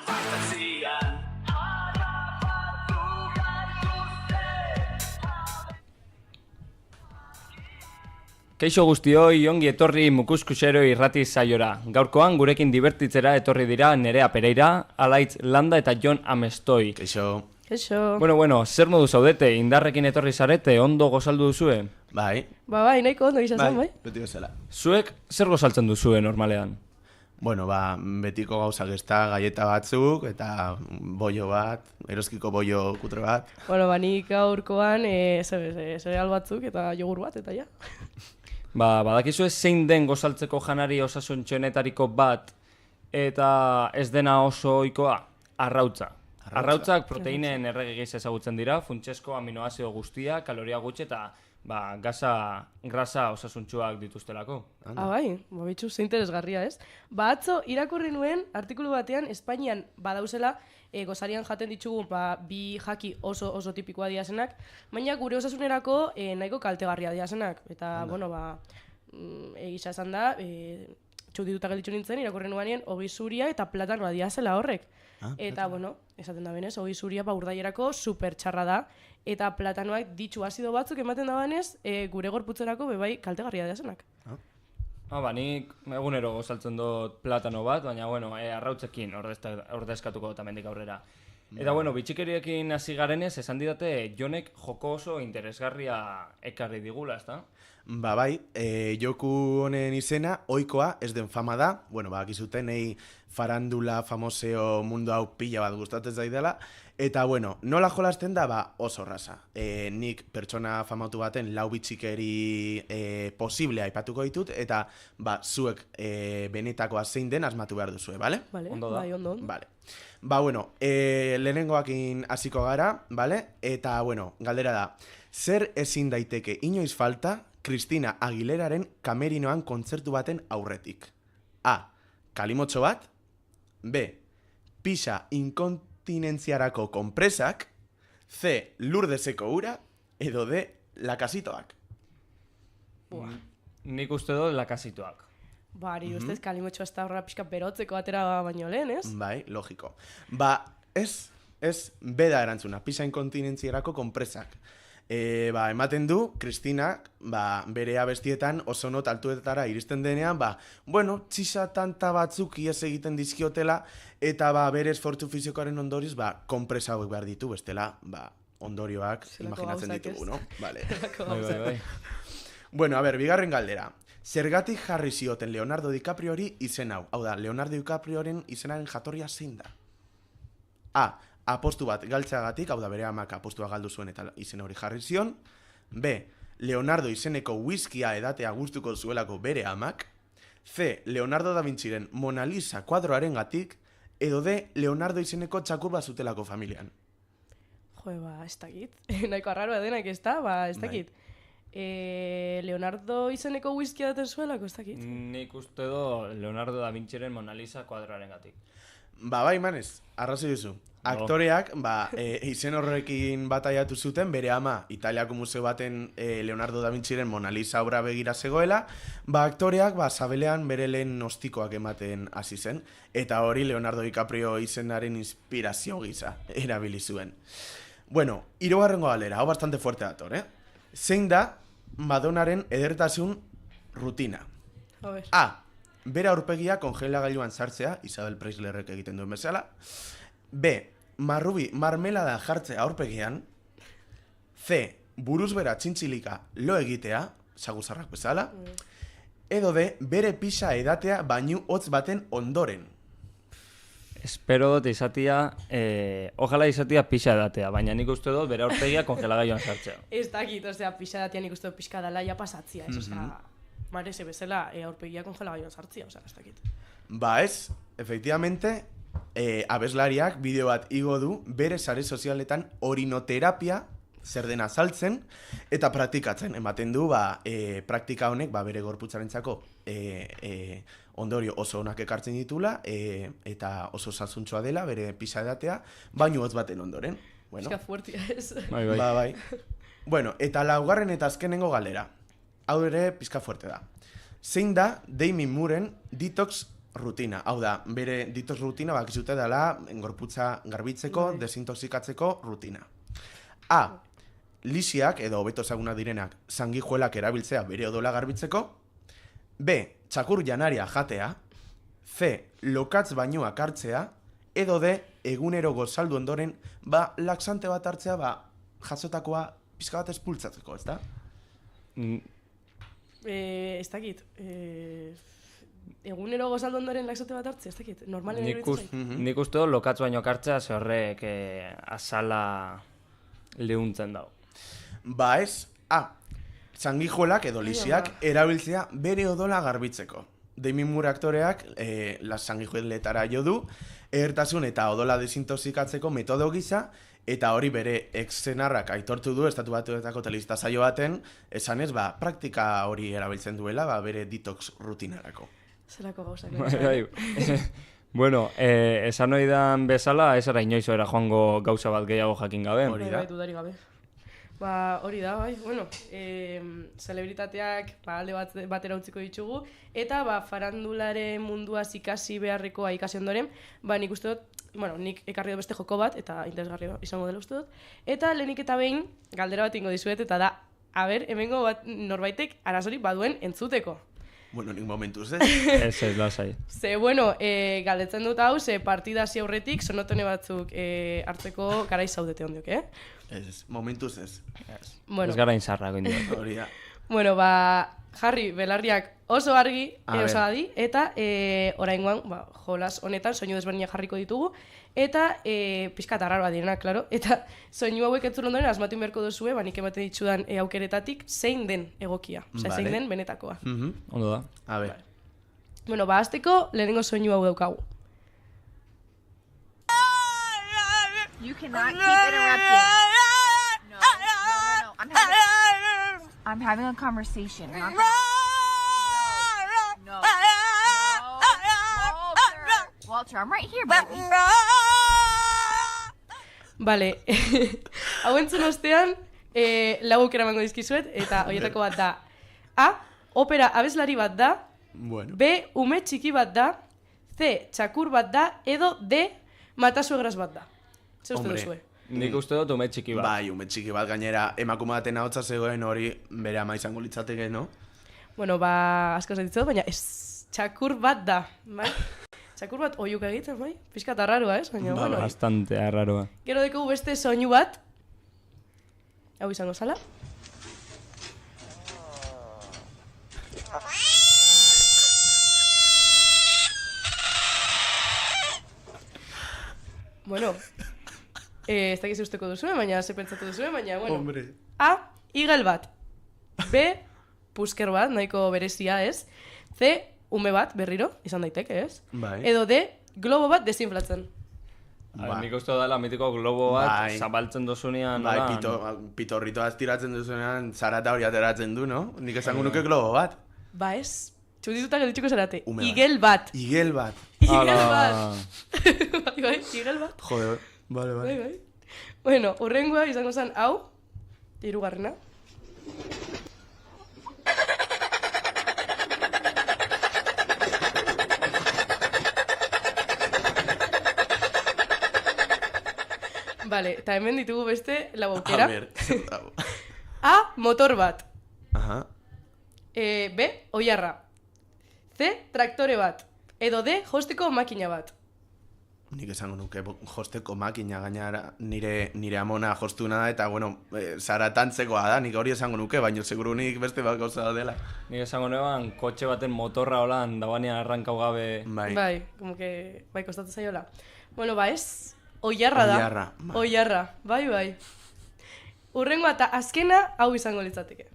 fantasía. Kaixo guztioi, ongi etorri Mukuskusero irrati saiora. Gaurkoan gurekin dibertitzera etorri dira Nerea Pereira, Alaitz Landa eta Jon Amestoi. Kaixo. Kaixo. Bueno, zer modu zaudete? Indarrekin etorri zarete, ondo gozaldu duzue? Bai. Bai, nahiko ondo izan, bai? Beti bezala. Zuek zer gozaltzen duzue normalean? Bueno, betiko gauzak ez da, galleta batzuk, eta bollo bat, eroskiko bollo kutre bat. Bueno, nik gaurkoan zereal batzuk eta jogur bat, eta ja. Badakizue zein den gozaltzeko janari osasuntxoenetariko bat eta ez dena oso ohikoa? Arrautza. Arrautzak proteinen errege gisa ezagutzen dira, funtsezko aminoazido guztia, kaloria gutxi eta grasa osasuntsuak dituztelako. Bai, bitxu, ze interesgarria, ez? Atzo irakurri nuen artikulu batean Espainian badauzela gozarian jaten ditugu bi jaki oso tipikoa diazenak, baina gure osasunerako nahiko kaltegarria diazenak. Eta, egisa esan da, txutituta gelditu nintzen, irakurri nuenien ogi zuria eta platanoa diazela horrek. Eta, esaten da benez, ogi zuria urdailerako super txarra da, eta platanoak ditxu azido batzuk ematen da benez, gure gorputzerako bebai kaltegarria diazenak. Nik egunero gozaltzen dut platano bat, baina, arrautzekin ordezkatuko tamendik aurrera. Eta, bitxikeriekin hasi garenez, esan didate, Jonek joko oso interesgarria ekarri digula, ezta? Bai, joku honen izena, ohikoa ez den fama da, bakizuten nahi farandula, famoseo mundu hau pila bat gustatzen zaidala, eta, nola jolasten da, oso raza. Nik pertsona famatu baten lau bitxikeri posible aipatuko ditut, eta, zuek benetakoa zein den asmatu behar duzue, bale? Ondo da. Bai, ondo. Bale. Lehenengoakin hasiko gara, bale? Eta, galdera da, zer ezin daiteke inoiz falta Cristina Aguileraren kamerinoan kontzertu baten aurretik? A. Kalimotxo bat. B. Pixa inkontinentziarako konpresak. C. Lurdeseko ura. Edo D. Lakasitoak. Nik uste dut lakasitoak. Ni ustez kalimotxoa ez da horra pixka berotzeko atera baino lehen, ez? Bai, logiko. Ez B da erantzuna. Pixa inkontinentziarako konpresak. Ematen du, Kristinak, bere abestietan oso not altuetara iristen denean, txisa tanta batzuk ies egiten dizkiotela, eta bere esfortzu fizikoaren ondoriz, konpresa hauek behar ditu, bestela, ondorioak imaginatzen ditugu, no? Vale. Bai. Bigarren galdera. Zergatik jarri zioten Leonardo DiCapriori izen hau? Hau da, Leonardo DiCaprioren izenaren jatorria zein da? A. Apostu bat galtzeagatik, hau da bere amak apostua galdu zuen eta izen hori jarri zion. B. Leonardo izeneko whiskia edatea gustuko zuelako bere amak. C. Leonardo da Vinciren Mona Lisa kuadroaren gatik. Edo D. Leonardo izeneko txakur bat zutelako familian. Ez dakit. Nahiko arraroa denak ez da, ez dakit. Leonardo izeneko whiskia daten zuelako, ez dakit. Nik uste do Leonardo da Vinciren Mona Lisa kuadroaren gatik. Bai, manez, arrazoi duzu. Aktoreak, izen horrekin bataiatu zuten, bere ama Italiako museo baten Leonardo da Vinciren Mona Lisa obra begira zegoela, aktoreak, sabelean bere lehen nostikoak ematen hasi zen, eta hori Leonardo DiCaprio izenaren inspirazio gisa erabili zuen. Hirugarrengo galera, hau bastante fuerte dator, Zein da Madonnaren edertasun rutina? A. Bere aurpegia kongelagailuan sartzea, Isabel Preislerrek egiten duen bezala. B. Marrubi marmelada jartzea aurpegian. C. Buruz bera txintxilika lo egitea, saguzarrak bezala. Edo D. Bere pixa edatea bainu hotz baten ondoren. Espero dut izatia, ojala izatia pixa edatea, baina nik uste dut bere aurpegia kongelagailuan sartzea. Ez dakit, pixa edatea nik uste dut pixka dela ja pasatzia, marese bezala aurpegia kongelagailuan sartzia, ez dakit. Ez, efectivamente, abeslariak bideo bat igo du bere sare sozialetan orinoterapia zer den azaltzen eta praktikatzen. Ematen du, praktika honek bere gorputzarentzako ondorio oso onak ekartzen ditula eta oso osasuntsua dela bere pixa edatea, bainu hotz baten ondoren. Pixka fuertia ez. Bai. Eta laugarren eta azkenengo galera. Hau ere pixka fuerte da. Zein da Demi Mooren Detox rutina. Hau da, bere detox rutina bakizute dela gorputza garbitzeko, desintoxikatzeko rutina. A. Lisiak, edo hobeto ezagunak direnak, sanguijuelak erabiltzea bere odola garbitzeko. B. Txakur janaria jatea. C. Lokatz bainoak hartzea. Edo D. Egunero gozaldu ondoren, laxante bat hartzea, jasotakoa pixka bat espultzatzeko, ez da? Ez dakit. Egunero gozaldu ondoren laxante bat hartzea, ez dakit. Normalen Nik uste dut lokatz bainoak hartzea, ze horrek azala lehuntzen dago. Ez. A. Sanguijuelak edo lisiak erabiltzea bere odola garbitzeko. Demi Moore aktoreak las sanguijueletara jo du, ertasun eta odola desintoxikatzeko metodo gisa, eta hori bere ex-senarrak aitortu du Estatu Batuetako telebista saio baten, esanez, praktika hori erabiltzen duela, bere detox rutinarako. Zerako gauzak. Bueno, esan oidan bezala, ez era inoiz era joango gauza bat gehiago jakin gabe. Hori da. Dudari gabe. Hori da, bai, bueno, zelebritateak alde batera utziko ditugu, eta farandularen munduaz ikasi beharrekoa ikasi ondoren, nik uste dut, nik ekarri dut beste joko bat, eta interesgarri izango dela uste dut, eta lehenik eta behin, galdera bat ingo dizuet, eta da, hemengo norbaitek arazorik baduen entzuteko. Bueno, nik momentuz, Ez, lasai. Ze, galdetzen dut hau, partida hasi aurretik sonotone batzuk hartzeko garaiz zaudete ondiok, Ez, momentuz ez. Ez gara inzarra, goindu. Hori da. Bueno, jarri, belarriak oso argi, oso adi, eta oraingoan, jolas honetan, soinu desberdinak jarriko ditugu, eta pixkat arraro bat direna, klaro, eta soinu hauek entzun ondoren asmatu beharko duzue, nik ematen ditudan aukeretatik zein den egokia, zein den benetakoa. Ondo da. A ber. Bueno, hasteko lehenengo soinu hau daukagu. You cannot keep interrupting. No. I'm having a conversation. No. Walter, I'm right here, baby. Bale, hau entzun ostean, lau aukera emango dizkizuet, eta horietako bat da. A. Opera abeslari bat da. B. Ume txiki bat da. C. Txakur bat da. Edo D. Matasuegras bat da. Zer uste duzue? Nik uste dut ume txiki bat. Bai, ume txiki bat gainera emakume baten ahotsa zegoen hori bere ama izango litzateke, no? Bueno, asko zaitzot, baina ez txakur bat da, bai? Txakur bat oiuk egiten, bai? Piskat arraroa, ez? Baina, bueno. Bastante arraroa. Gero dekugu beste soinu bat. Hau izango zala. Bueno, ez dakiz usteko duzuen, baina ze pentsatu duzuen, baina, bueno. Hombre. A. Igel bat. B. Pusker bat, nahiko berezia, ez? C. Ume bat, berriro, izan daiteke, ez? Bai. Edo D. Globo bat desinflatzen. Nik uste dela mitiko globo bat zabaltzen dozunean. Bai, pitorritoaz tiratzen dozunean zarata hori ateratzen du, no? Nik esango nuke globo bat. Ba ez, txutituta gelditxuko zarate. Igel bat. Igel bat. Igel bat. Bai, igel bat. Joder, bale. Bai. Bueno, urrengoa izango zen hau, hirugarrena. Vale, eta hemen ditugu beste lau aukera. A ber, A, motor bat. Aha. B, oiarra. C, traktore bat. Edo D, josteko makina bat. Nik esango nuke josteko makina gainara nire amona jostuna da eta, bueno, zaratantzekoa da, nik hori esango nuke, baina seguru nik beste bat gauza da dela. Nik esango nuean, kotxe baten motorra holan, dabanean arrankau gabe... Bai, como que, kostatu zaiola. Bueno, ez, oiarra da. Oiarra, bai. Urrengoa eta azkena hau izango litzateke.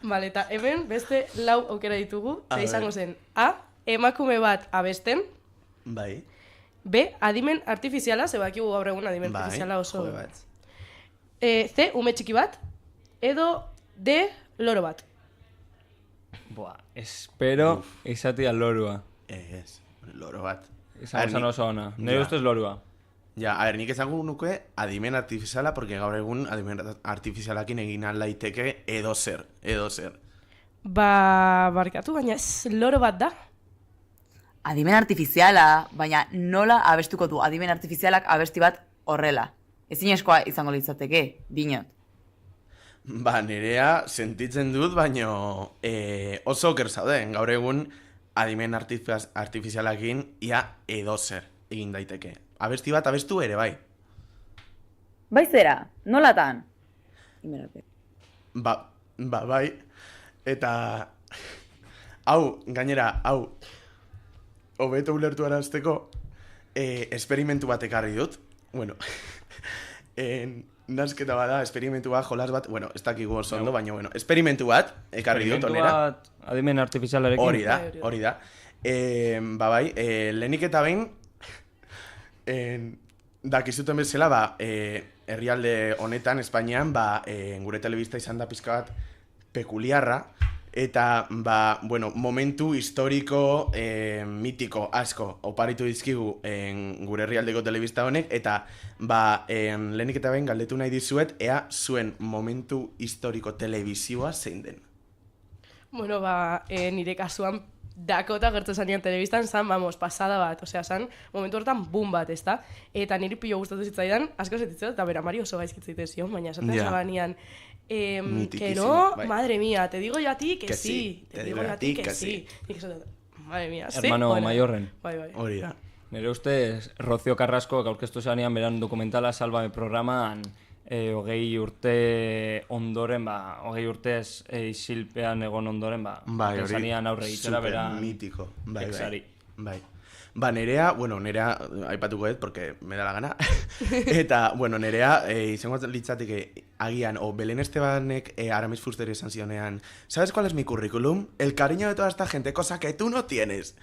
Vale, eta hemen beste lau aukera ditugu, eta izango zen A, emakume bat abesten. Bai. B, adimen artifiziala, zebakigu gaur egun adimen artifiziala oso. C, ume txiki bat. Edo D, loro bat. Buah, espero izatea lorua. Ez, loro bat. Izan oso ona. Nire ustez lorua. Ja, nik esango nuke adimen artifiziala, porque gaur egun adimen artifizialakin egin laiteke edo zer. Barkatu, baina ez loro bat da. Adimen artifiziala, baina nola abestuko du adimen artifizialak abesti bat horrela. Ezinezkoa izango litzateke, dinot. Nerea sentitzen dut, baino oso oker zauden. Gaur egun adimen artifizialakin ia edo zer egin daiteke. Abesti bat abestu ere bai. Bai zera, nolatan? Bai. Eta gainera, hobeto ulertu arazteko, esperimentu bat ekarri dut. Bueno, nasketa bada, esperimentu bat, jolas bat, bueno, ez dakigu oso ondo, baina, bueno, esperimentu bat ekarri dut, onera. Esperimentu bat adimen artifizialarekin. Hori da. Bai, lehenik eta behin, dakizuten bezala, herrialde honetan, Espainian, gure telebista izan da pizka bat pekuliarra, eta, momentu historiko, mitiko asko oparitu dizkigu gure herrialdeko telebista honek, eta lehenik eta behin galdetu nahi dizuet, ea zuen momentu historiko telebizioa zein den. Bueno, nire kasuan Dakota gertu zanean telebistan zan, pasada bat, osea, zan, momentu hortan boom bat, ezta? Eta niri pilo gustatu zitzaidan, asko zetitzeo, eta bera, Mari oso gaizkitzaite zion, baina esaten zabanean, que no, madre mía, te digo yo a ti que sí, te digo yo a ti que sí. Madre mía, sí. Hermano Mayorren. Bai. Hori da. Nire ustez, Rocío Carrasco, aurkeztu zanean beran dokumentala Sálvame programan, 20 urte ondoren, 20 urtez isilpean egon ondoren, zanean aurre egitera bera mitiko. Bai. Nerea, nerea aipatuko dut, porque me da la gana. Eta, nerea, izango litzateke agian, Belén Estebanek Aramis Fuster esan zionean, ¿sabes cuál es mi currículum? El cariño de toda esta gente, cosa que tú no tienes.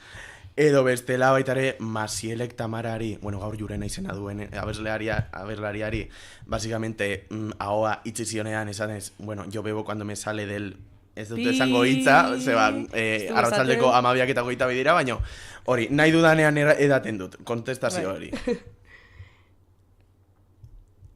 Edo bestela baitare Masielek Tamarari, gaur Jurena izena duen abeslariari, básicamente, ahoa itzizionean esanez, yo bebo cuando me sale del... Ez dut esango hitza, arratsaldeko 12:22 dira, baina hori, nahi dudanean edaten dut, kontestazio hori.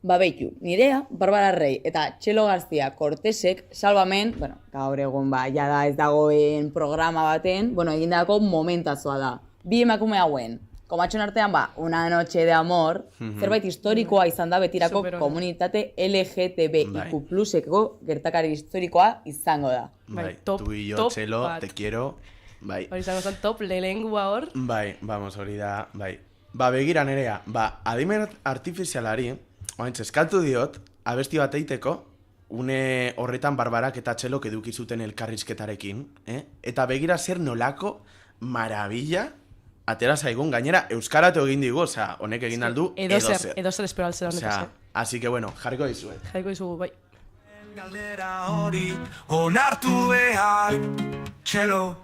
Beitu, nirea, Barbara Rey eta Txelo García Cortesek, Salvamen, gaur egun jada ez dagoen programa baten, egindako momentazoa da. Bi emakume hauen, komatxon artean Una noche de amor, zerbait historikoa izan da betirako komunitate LGTBIQ+eko gertakari historikoa izango da. Tu y yo, Txelo, te quiero. Hori izango zen top lehengua hor. Hori da, begira nerea, adimen artifizialari, eskatu diot, abesti bat eiteko, une horretan Barbarak eta Txelok eduki zuten elkarrizketarekin, eta begira zer nolako marabila atera zaigun, gainera euskaratu egin digu, honek egin aldu edo zer espero altzera honetan. Así que jarriko dizuet. Jarriko dizugu, bai. Galdera hori onartu behar, Txelo.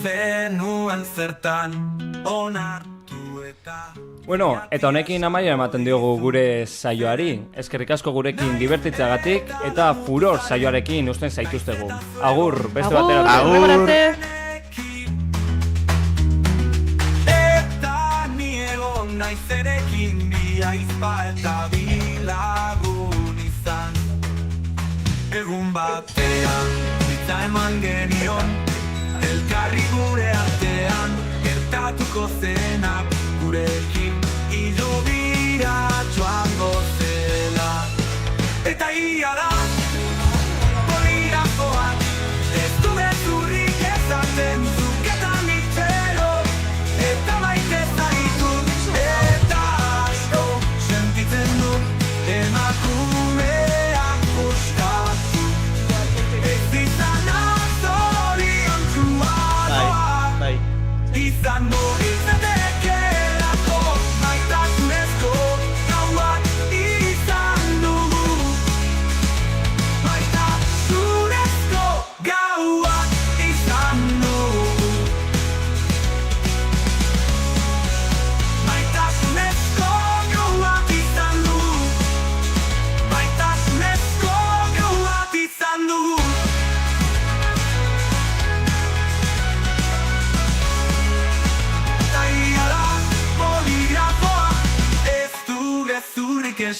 Zenuen zertan onartu eta... Eta honekin amaia ematen diogu gure saioari. Eskerrik asko gurekin divertitzeagatik eta furor saioarekin usten zaituztegu. Agur, beste batera. Agur! Eta ni egon naizerekin bi aizpa eta bi lagun izan. Egun batean, bitza eman genion, elkarri gure artean, gertatuko zenak gurekin ilubira joango zela. Eta ia da, bolirakoak, ez du bezurrik ezaten zuketan itxero, eta maite zaitut, eta asko sentitzen du, emakumeak puskatu, ez izan azorion txuadoa, izango izateke.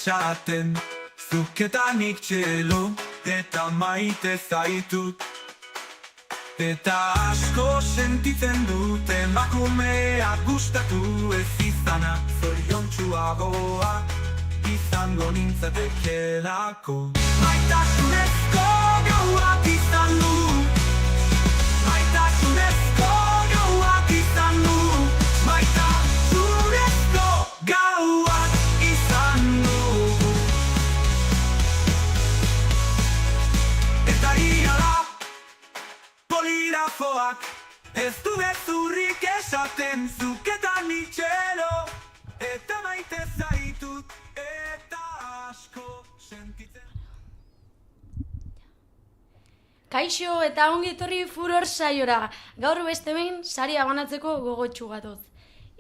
esaten, zuk eta nik txelo, eta maite zaitut. Eta asko sentitzen dut emakumeak gustatu ez izana, zoriontsuagoa izango nintzatekelako. Maitasunezko gauak izan du, maitasunezko gauak izan du, maitasunezko gauak izan du. Eta iala poligrafoak ez du bezurrik esaten, zuk eta nitxelo, eta maite zaitut, eta asko sentitzen. Kaixo eta ongi etorri Furor saiora. Gaur beste behin saria banatzeko gogotsu gatoz.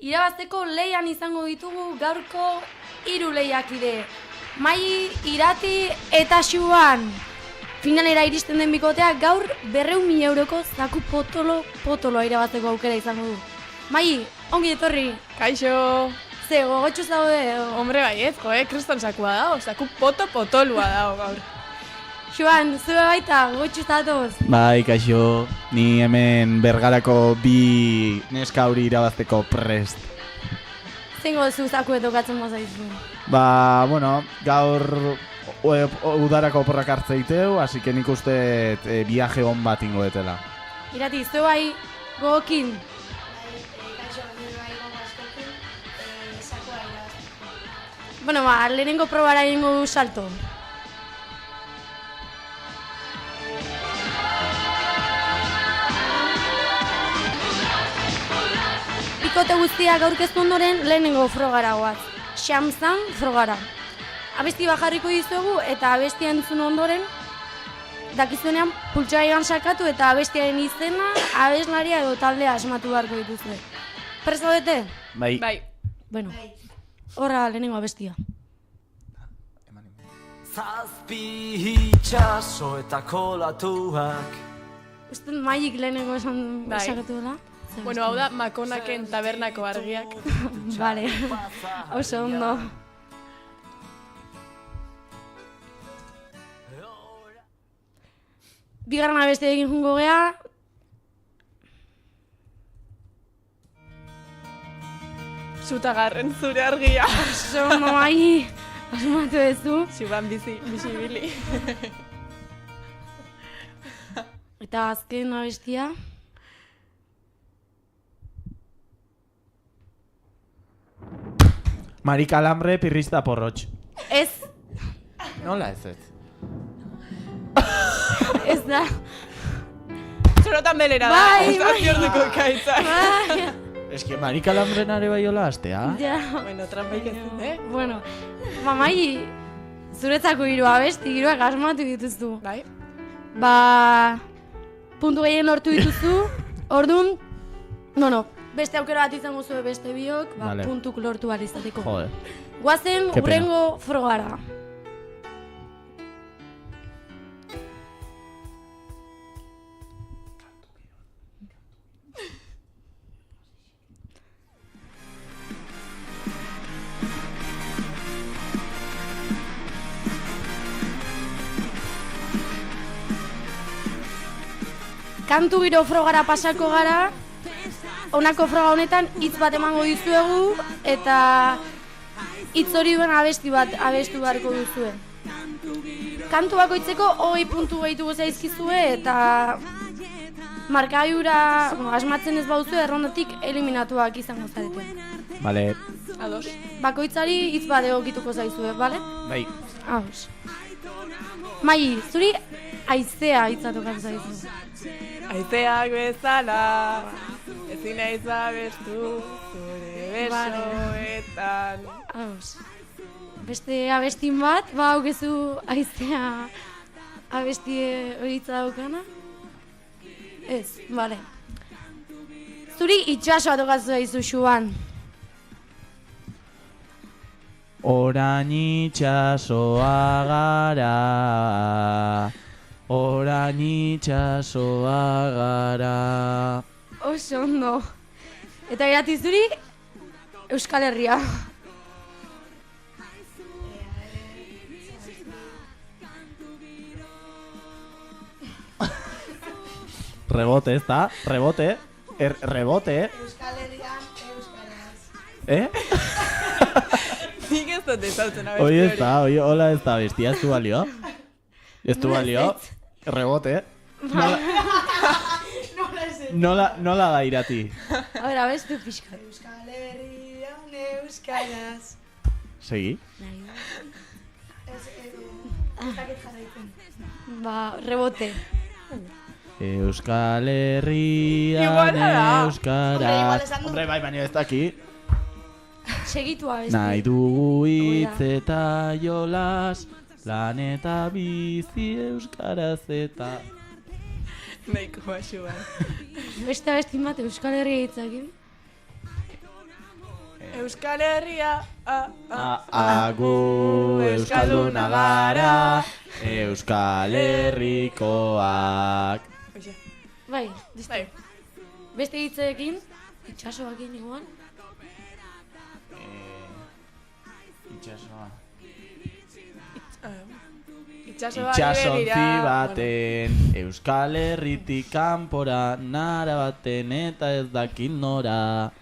Irabazteko lehian izango ditugu gaurko 3 lehiakide. Mai, Irati eta Xuan. Finalera iristen den bikotea gaur 200.000 euroko zaku potoloa irabazteko aukera izango du. Mai, ongi etorri. Kaixo. Ze, gogotsu zaude? Hombre, baiet, kriston sakua dago, zaku potolua dago gaur. Xuan, zure baita, gogotsu zatoz. Bai, kaixo, ni hemen Bergarako 2 neska hori irabazteko prest. Zengo zu zaku etokatzen mozaizu? Ba, bueno, gaur udarako oporrak hartzeiteu, así que nik uste viaje on bat ingo detela. Irati, zu bai gogokin? Bueno, ba, lehenengo probara egingo du salto. Bikote guztiak aurkeztu ondoren lehenengo frogara goaz. Xamzan frogara. Abesti bajarriko dizuegu eta abestia entzun ondoren dakizuenean pultsaigan sakatu eta abestiaren izena, abeslaria edo taldea asmatu beharko dituzue. Prest zaudete? Bai. Bueno, horra lehenengo abestia. Zazpi itxaso eta kolatuak. Uste maik lehenengo esakatu dela? Bueno, hau da Makonaken tabernako argiak. Vale, oso ondo. Bigarren abeste egin jungo gea. Zutagarren zure argia. Oso ondo mai, asmatu ezu. Xuan bizi-bili. Eta azken abestia. Marika Alambre, pirrista porrotx. Ez. Nola ez ez? Ez da. Zorotan belera da. Bai, Zazpiorduko ekaitza. Ez que Marika Alambre nare bai hola astea. Ja. Bueno, trampaik ez dut, Bueno, mamai, zuretzako 3 abesti, 3 asmatu dituzu. Bai. Ba, puntu gehien lortu dituzu, orduan, beste aukera bat izango zuen beste biok, Vale. puntuk lortu behar izateko. Joder. Guazen, Ke pena. hurrengo frogara. Kantu giro frogara pasako gara. Honako froga honetan hitz bat emango dizuegu eta hitz hori duen abesti bat abestu beharko duzue. Kantu bakoitzeko 20 puntu gehituko zaizkizue eta markagaiura asmatzen ez baduzu errondatik eliminatuak izango zarete. Vale. Ados. Bakoitzari hitz bat egokituko zaizue, bale? Bai. Ados. Mai, zuri haizea hitzatokan zaizu. Aizeak bezala, ezin naiz abestu, zure besoetan. Ados. Beste abestin bat, aukezu haizea abesti hori hitza daukana? Ez, bale. Zuri itxasoa tokazu daizu, Xuan. Orain itxasoa gara, orain itxasoa gara. Oso ondo. Eta Irati zuri, Euskal Herria. Rebote, ez da? Rebote. Rebote. Euskal Herrian euskaraz. Nik ez dut ezautzen abesti Hoi ez da, hola ez da bestia, ez du balio? Ez du balio? Rebote. Nola da irati? A ver, abestu pixka. Euskal Herrian euskaraz. Segi? Ez dakit jarraitzen. Ba, rebote. Euskal Herrian Iguala da. euskaraz. Hombre, bai, baina ez daki. Segitu abesti. Nahi dugu hitz eta jolas, lan eta bizi euskaraz eta... Nahiko basu bat. Beste abesti bat Euskal Herria hitzakin. Euskal Herria, Agu euskalduna gara, Euskal Herrikoak. Bai, beste hitzekin, itxasoakin igual. Itxasoa. Itxasontzi baten, Euskal Herritik kanpora, nara baten eta ez dakin nora.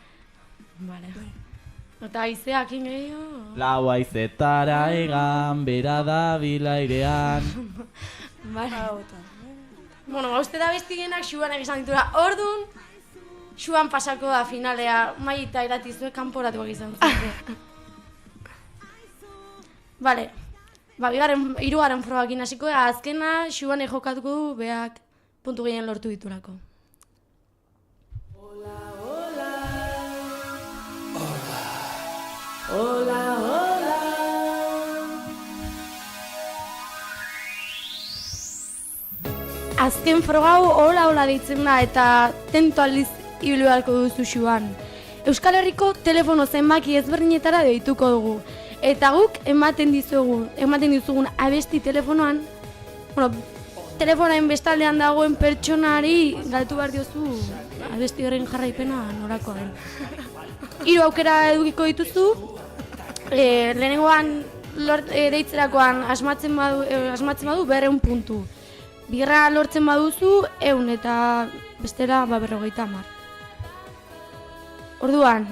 Vale. Eta aizeakin gehiago. Lau aizetara egan, bera da bilairean. Vale. Bueno, uste da bestigienak xuan egizan ditura. Ordun, xuan pasako da finalea, maita iratizuek kanporatuak izan zute. Vale. Ba, hirugarren probakin hasiko da, azkena xuan jokatuko du beak puntu gehien lortu diturako. Hola, hola. Azken frogau hola deitzen da eta tento aldiz ibili beharko duzu xuan. Euskal Herriko telefono zenbaki ezberdinetara deituko dugu. Eta guk ematen dizugun abesti telefonoan, telefonain bestaldean dagoen pertsonari galtu behar diozu abesti horren jarraipena norakoa den. 3 aukera edukiko dituzu, lehenengoan deitzerakoan asmatzen badu 200 puntu. Bigarra lortzen baduzu 100 eta bestela 50. Orduan,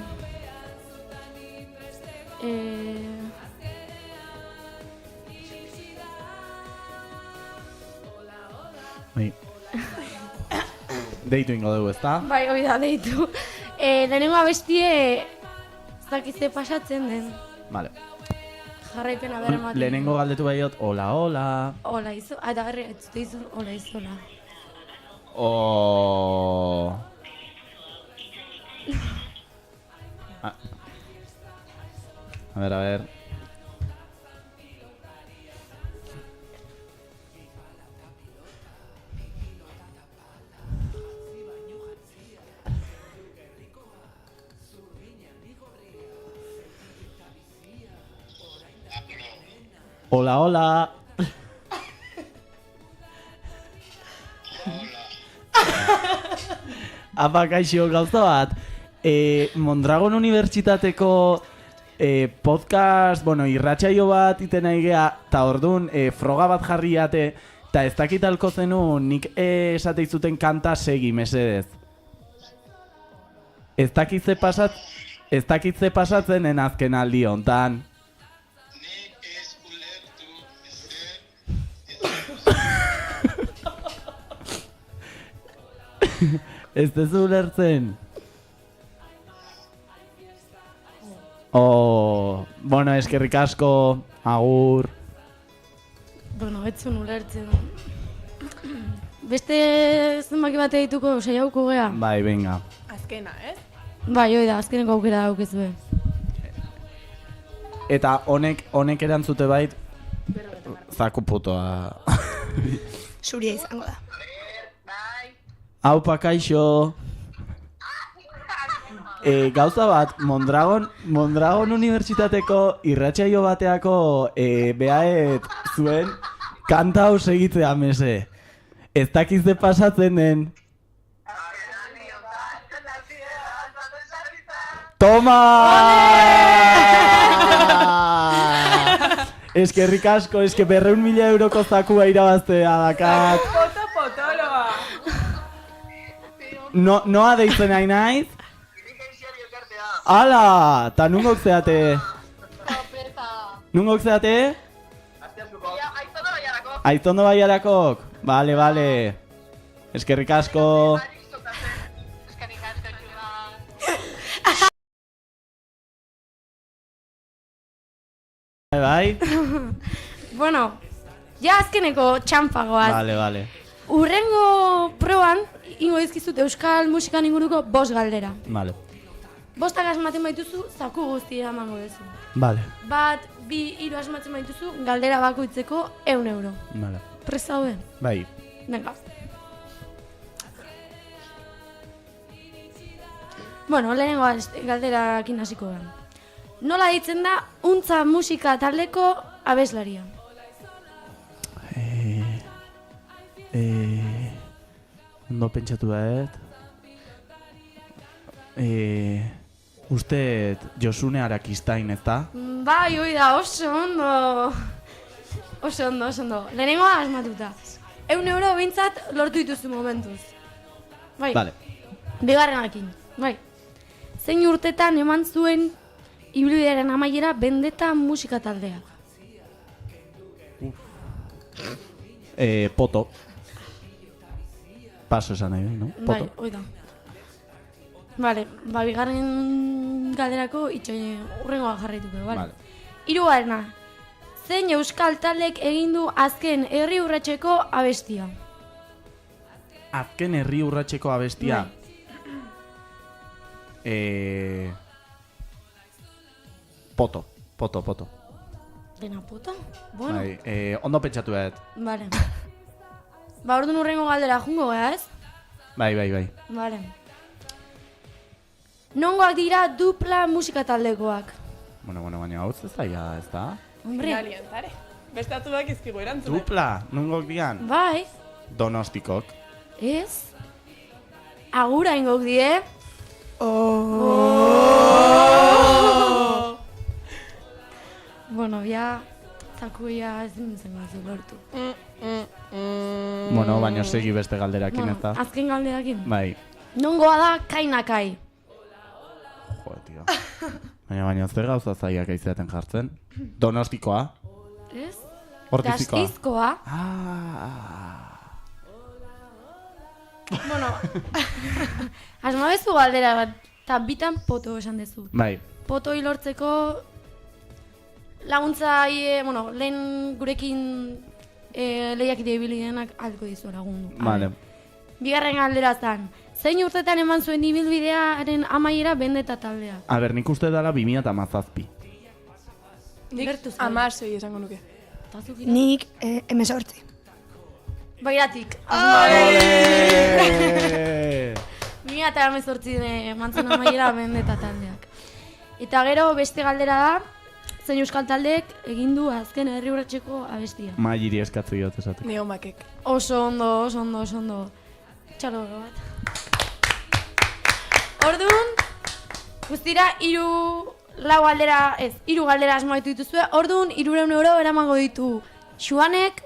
Bai. Deitu ingo dugu, ezta? Bai, hori da, deitu. Lehenengo abestie ez dakizte pasatzen den. Vale. Jarraipena bere ematen. Lehenengo galdetu baiot, hola, hola. Hola izo, eta berri, ez dute izun, hola izola. A ver. Hola, hola. Apa, kaixo, gauza bat. Mondragon Unibertsitateko podcast, irratsaio bat iten nahi geha, eta orduan froga bat jarriate, eta ez dakit alko zenu nik esateizuten kanta segi, mesedez. Ez dakitze pasatzen azken aldi hontan. Ez dezu ulertzen. Eskerrik asko, agur. Etzun ulertzen. Beste zenbaki bate dituko saiauko gea? Bai, venga. Azkena, ez? Bai, hoi da, azkeneko aukera daukezue. Eta honek erantzute bait, zaku putoa. Zuria izango da. Aupa, kaixo. Gauza bat, Mondragon Unibertsitateko irratsaio bateako behaet zuen kanta hau segitzea, mese. Ez dakizte pasatzen den. Toma! Eskerrik asko, 200.000 euroko zakua irabaztea dakat. Potoloa! Noa deitzen nahi naiz? Ala, eta nungok zeate? Nungok zeate? Aiztondo Baiarakok? Bale. Eskerrik asko. Bai? Bueno, ja azkeneko txanpagoaz. Bale. Urrengo proban, ingo dizkizut euskal musikan inguruko 5 galdera. Bale. 5 asmatzen baituzu, zaku guztia emango duzu. Bale. 1, 2, 3 asmatzen baituzu, galdera bakoitzeko 100 euro. Bale. Prest zaude? Bai. Venga. Bueno, lehenengo galderakin hasiko da. Nola ditzen da Untza musika taldeko abeslaria? Ondo pentsatu da, Uste Josune Arakistain, ez da? Bai, hoi da, oso ondo. Oso ondo. Lehenengoa asmatuta. 100 euro bintzat lortu dituzu momentuz. Bai. Vale. Bigarrenakin. Bai. Zein urtetan eman zuen ibilbidearen amaiera Vendetta musika taldeak? Poto. Paso esan nahi, no? Poto. Bai, hoi da. Vale, bigarren galderako urrengoa jarraituko, vale? Hirugarrena. Zein euskal taldek egin du azken herri urratseko abestia? Azken herri urratseko abestia? Poto. Dena poto? Bueno. Bai, ondo pentsatu dut. Vale. Orduan urrengo galdera jungo, ez? Bai. Vale. Nongoak dira Dupla musika taldekoak? Bueno, baina hau ez da? Hombre. Aliantare. Beste atuak izkigu erantzune. Dupla, nongok dian? Bai. Donostikok. Ez? Agura ingok die? Bueno, ya takuia ez nintzen gazu lortu. Bueno, baina segi beste galderakin, ez da? Azken galderakin? Bai. Nongoa da Kainakai? Joder, tio. Baina zer gauza zaiak aizeaten jartzen? Donostikoa? Ez? Hortizikoa? Gasteizkoa? Bueno, asma bezu galdera bat, eta bitan poto esan dezu. Bai. Poto hilortzeko laguntza, lehen gurekin lehiakide ibilbidenak alko dizu lagundu. Vale. Bigarren galdera zan, zein urtetan eman zuen ibilbidearen amaiera Vendetta taldea? Nik uste dela 2017. Nik 16 esango nuke. Nik 18. Bairatik. 2018 eman zuen amaiera Vendetta taldeak. Eta gero beste galdera da, zein euskal taldeek egin du azken herri urratseko abestia. Mairi eskatzu diot esateko. Neomakek. Oso ondo. Txalo bat. Orduan, guztira, 3 galdera asmaitu dituzue, orduan 300 euro eramango ditu Xuanek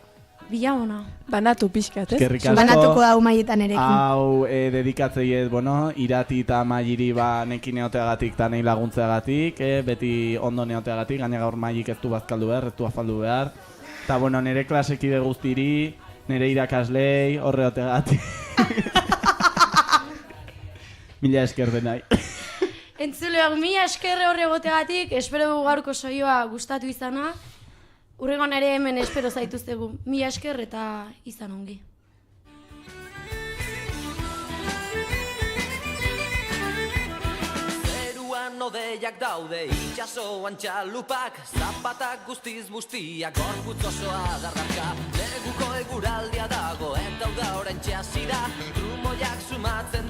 Bilabona. Banatu pixkat, ez? Eskerrik asko. Banatuko da maietan erekin. Hau dedikatzei Irati eta Mairi nekin neoteagatik eta nahi laguntzeagatik, beti ondo neoteagatik, gaina gaur Mairik ez du bazkaldu behar, ez du afaldu behar. Eta nire klasekide guztiri, nire irakaslei, horreoteagatik. Mila esker denai. Entzuleak, mila eskerre horregoteagatik, espero dugu gaurko saioa gustatu izana. Urrengoan ere hemen espero zaituztegu. Mila esker eta izan ongi. Zeruan odeiak daude, itxasoan txalupak, zapatak guztiz bustiak, gorputz osoa dardarka. Neguko eguraldia dago, eta uda orain txasira, trumoiak sumatzen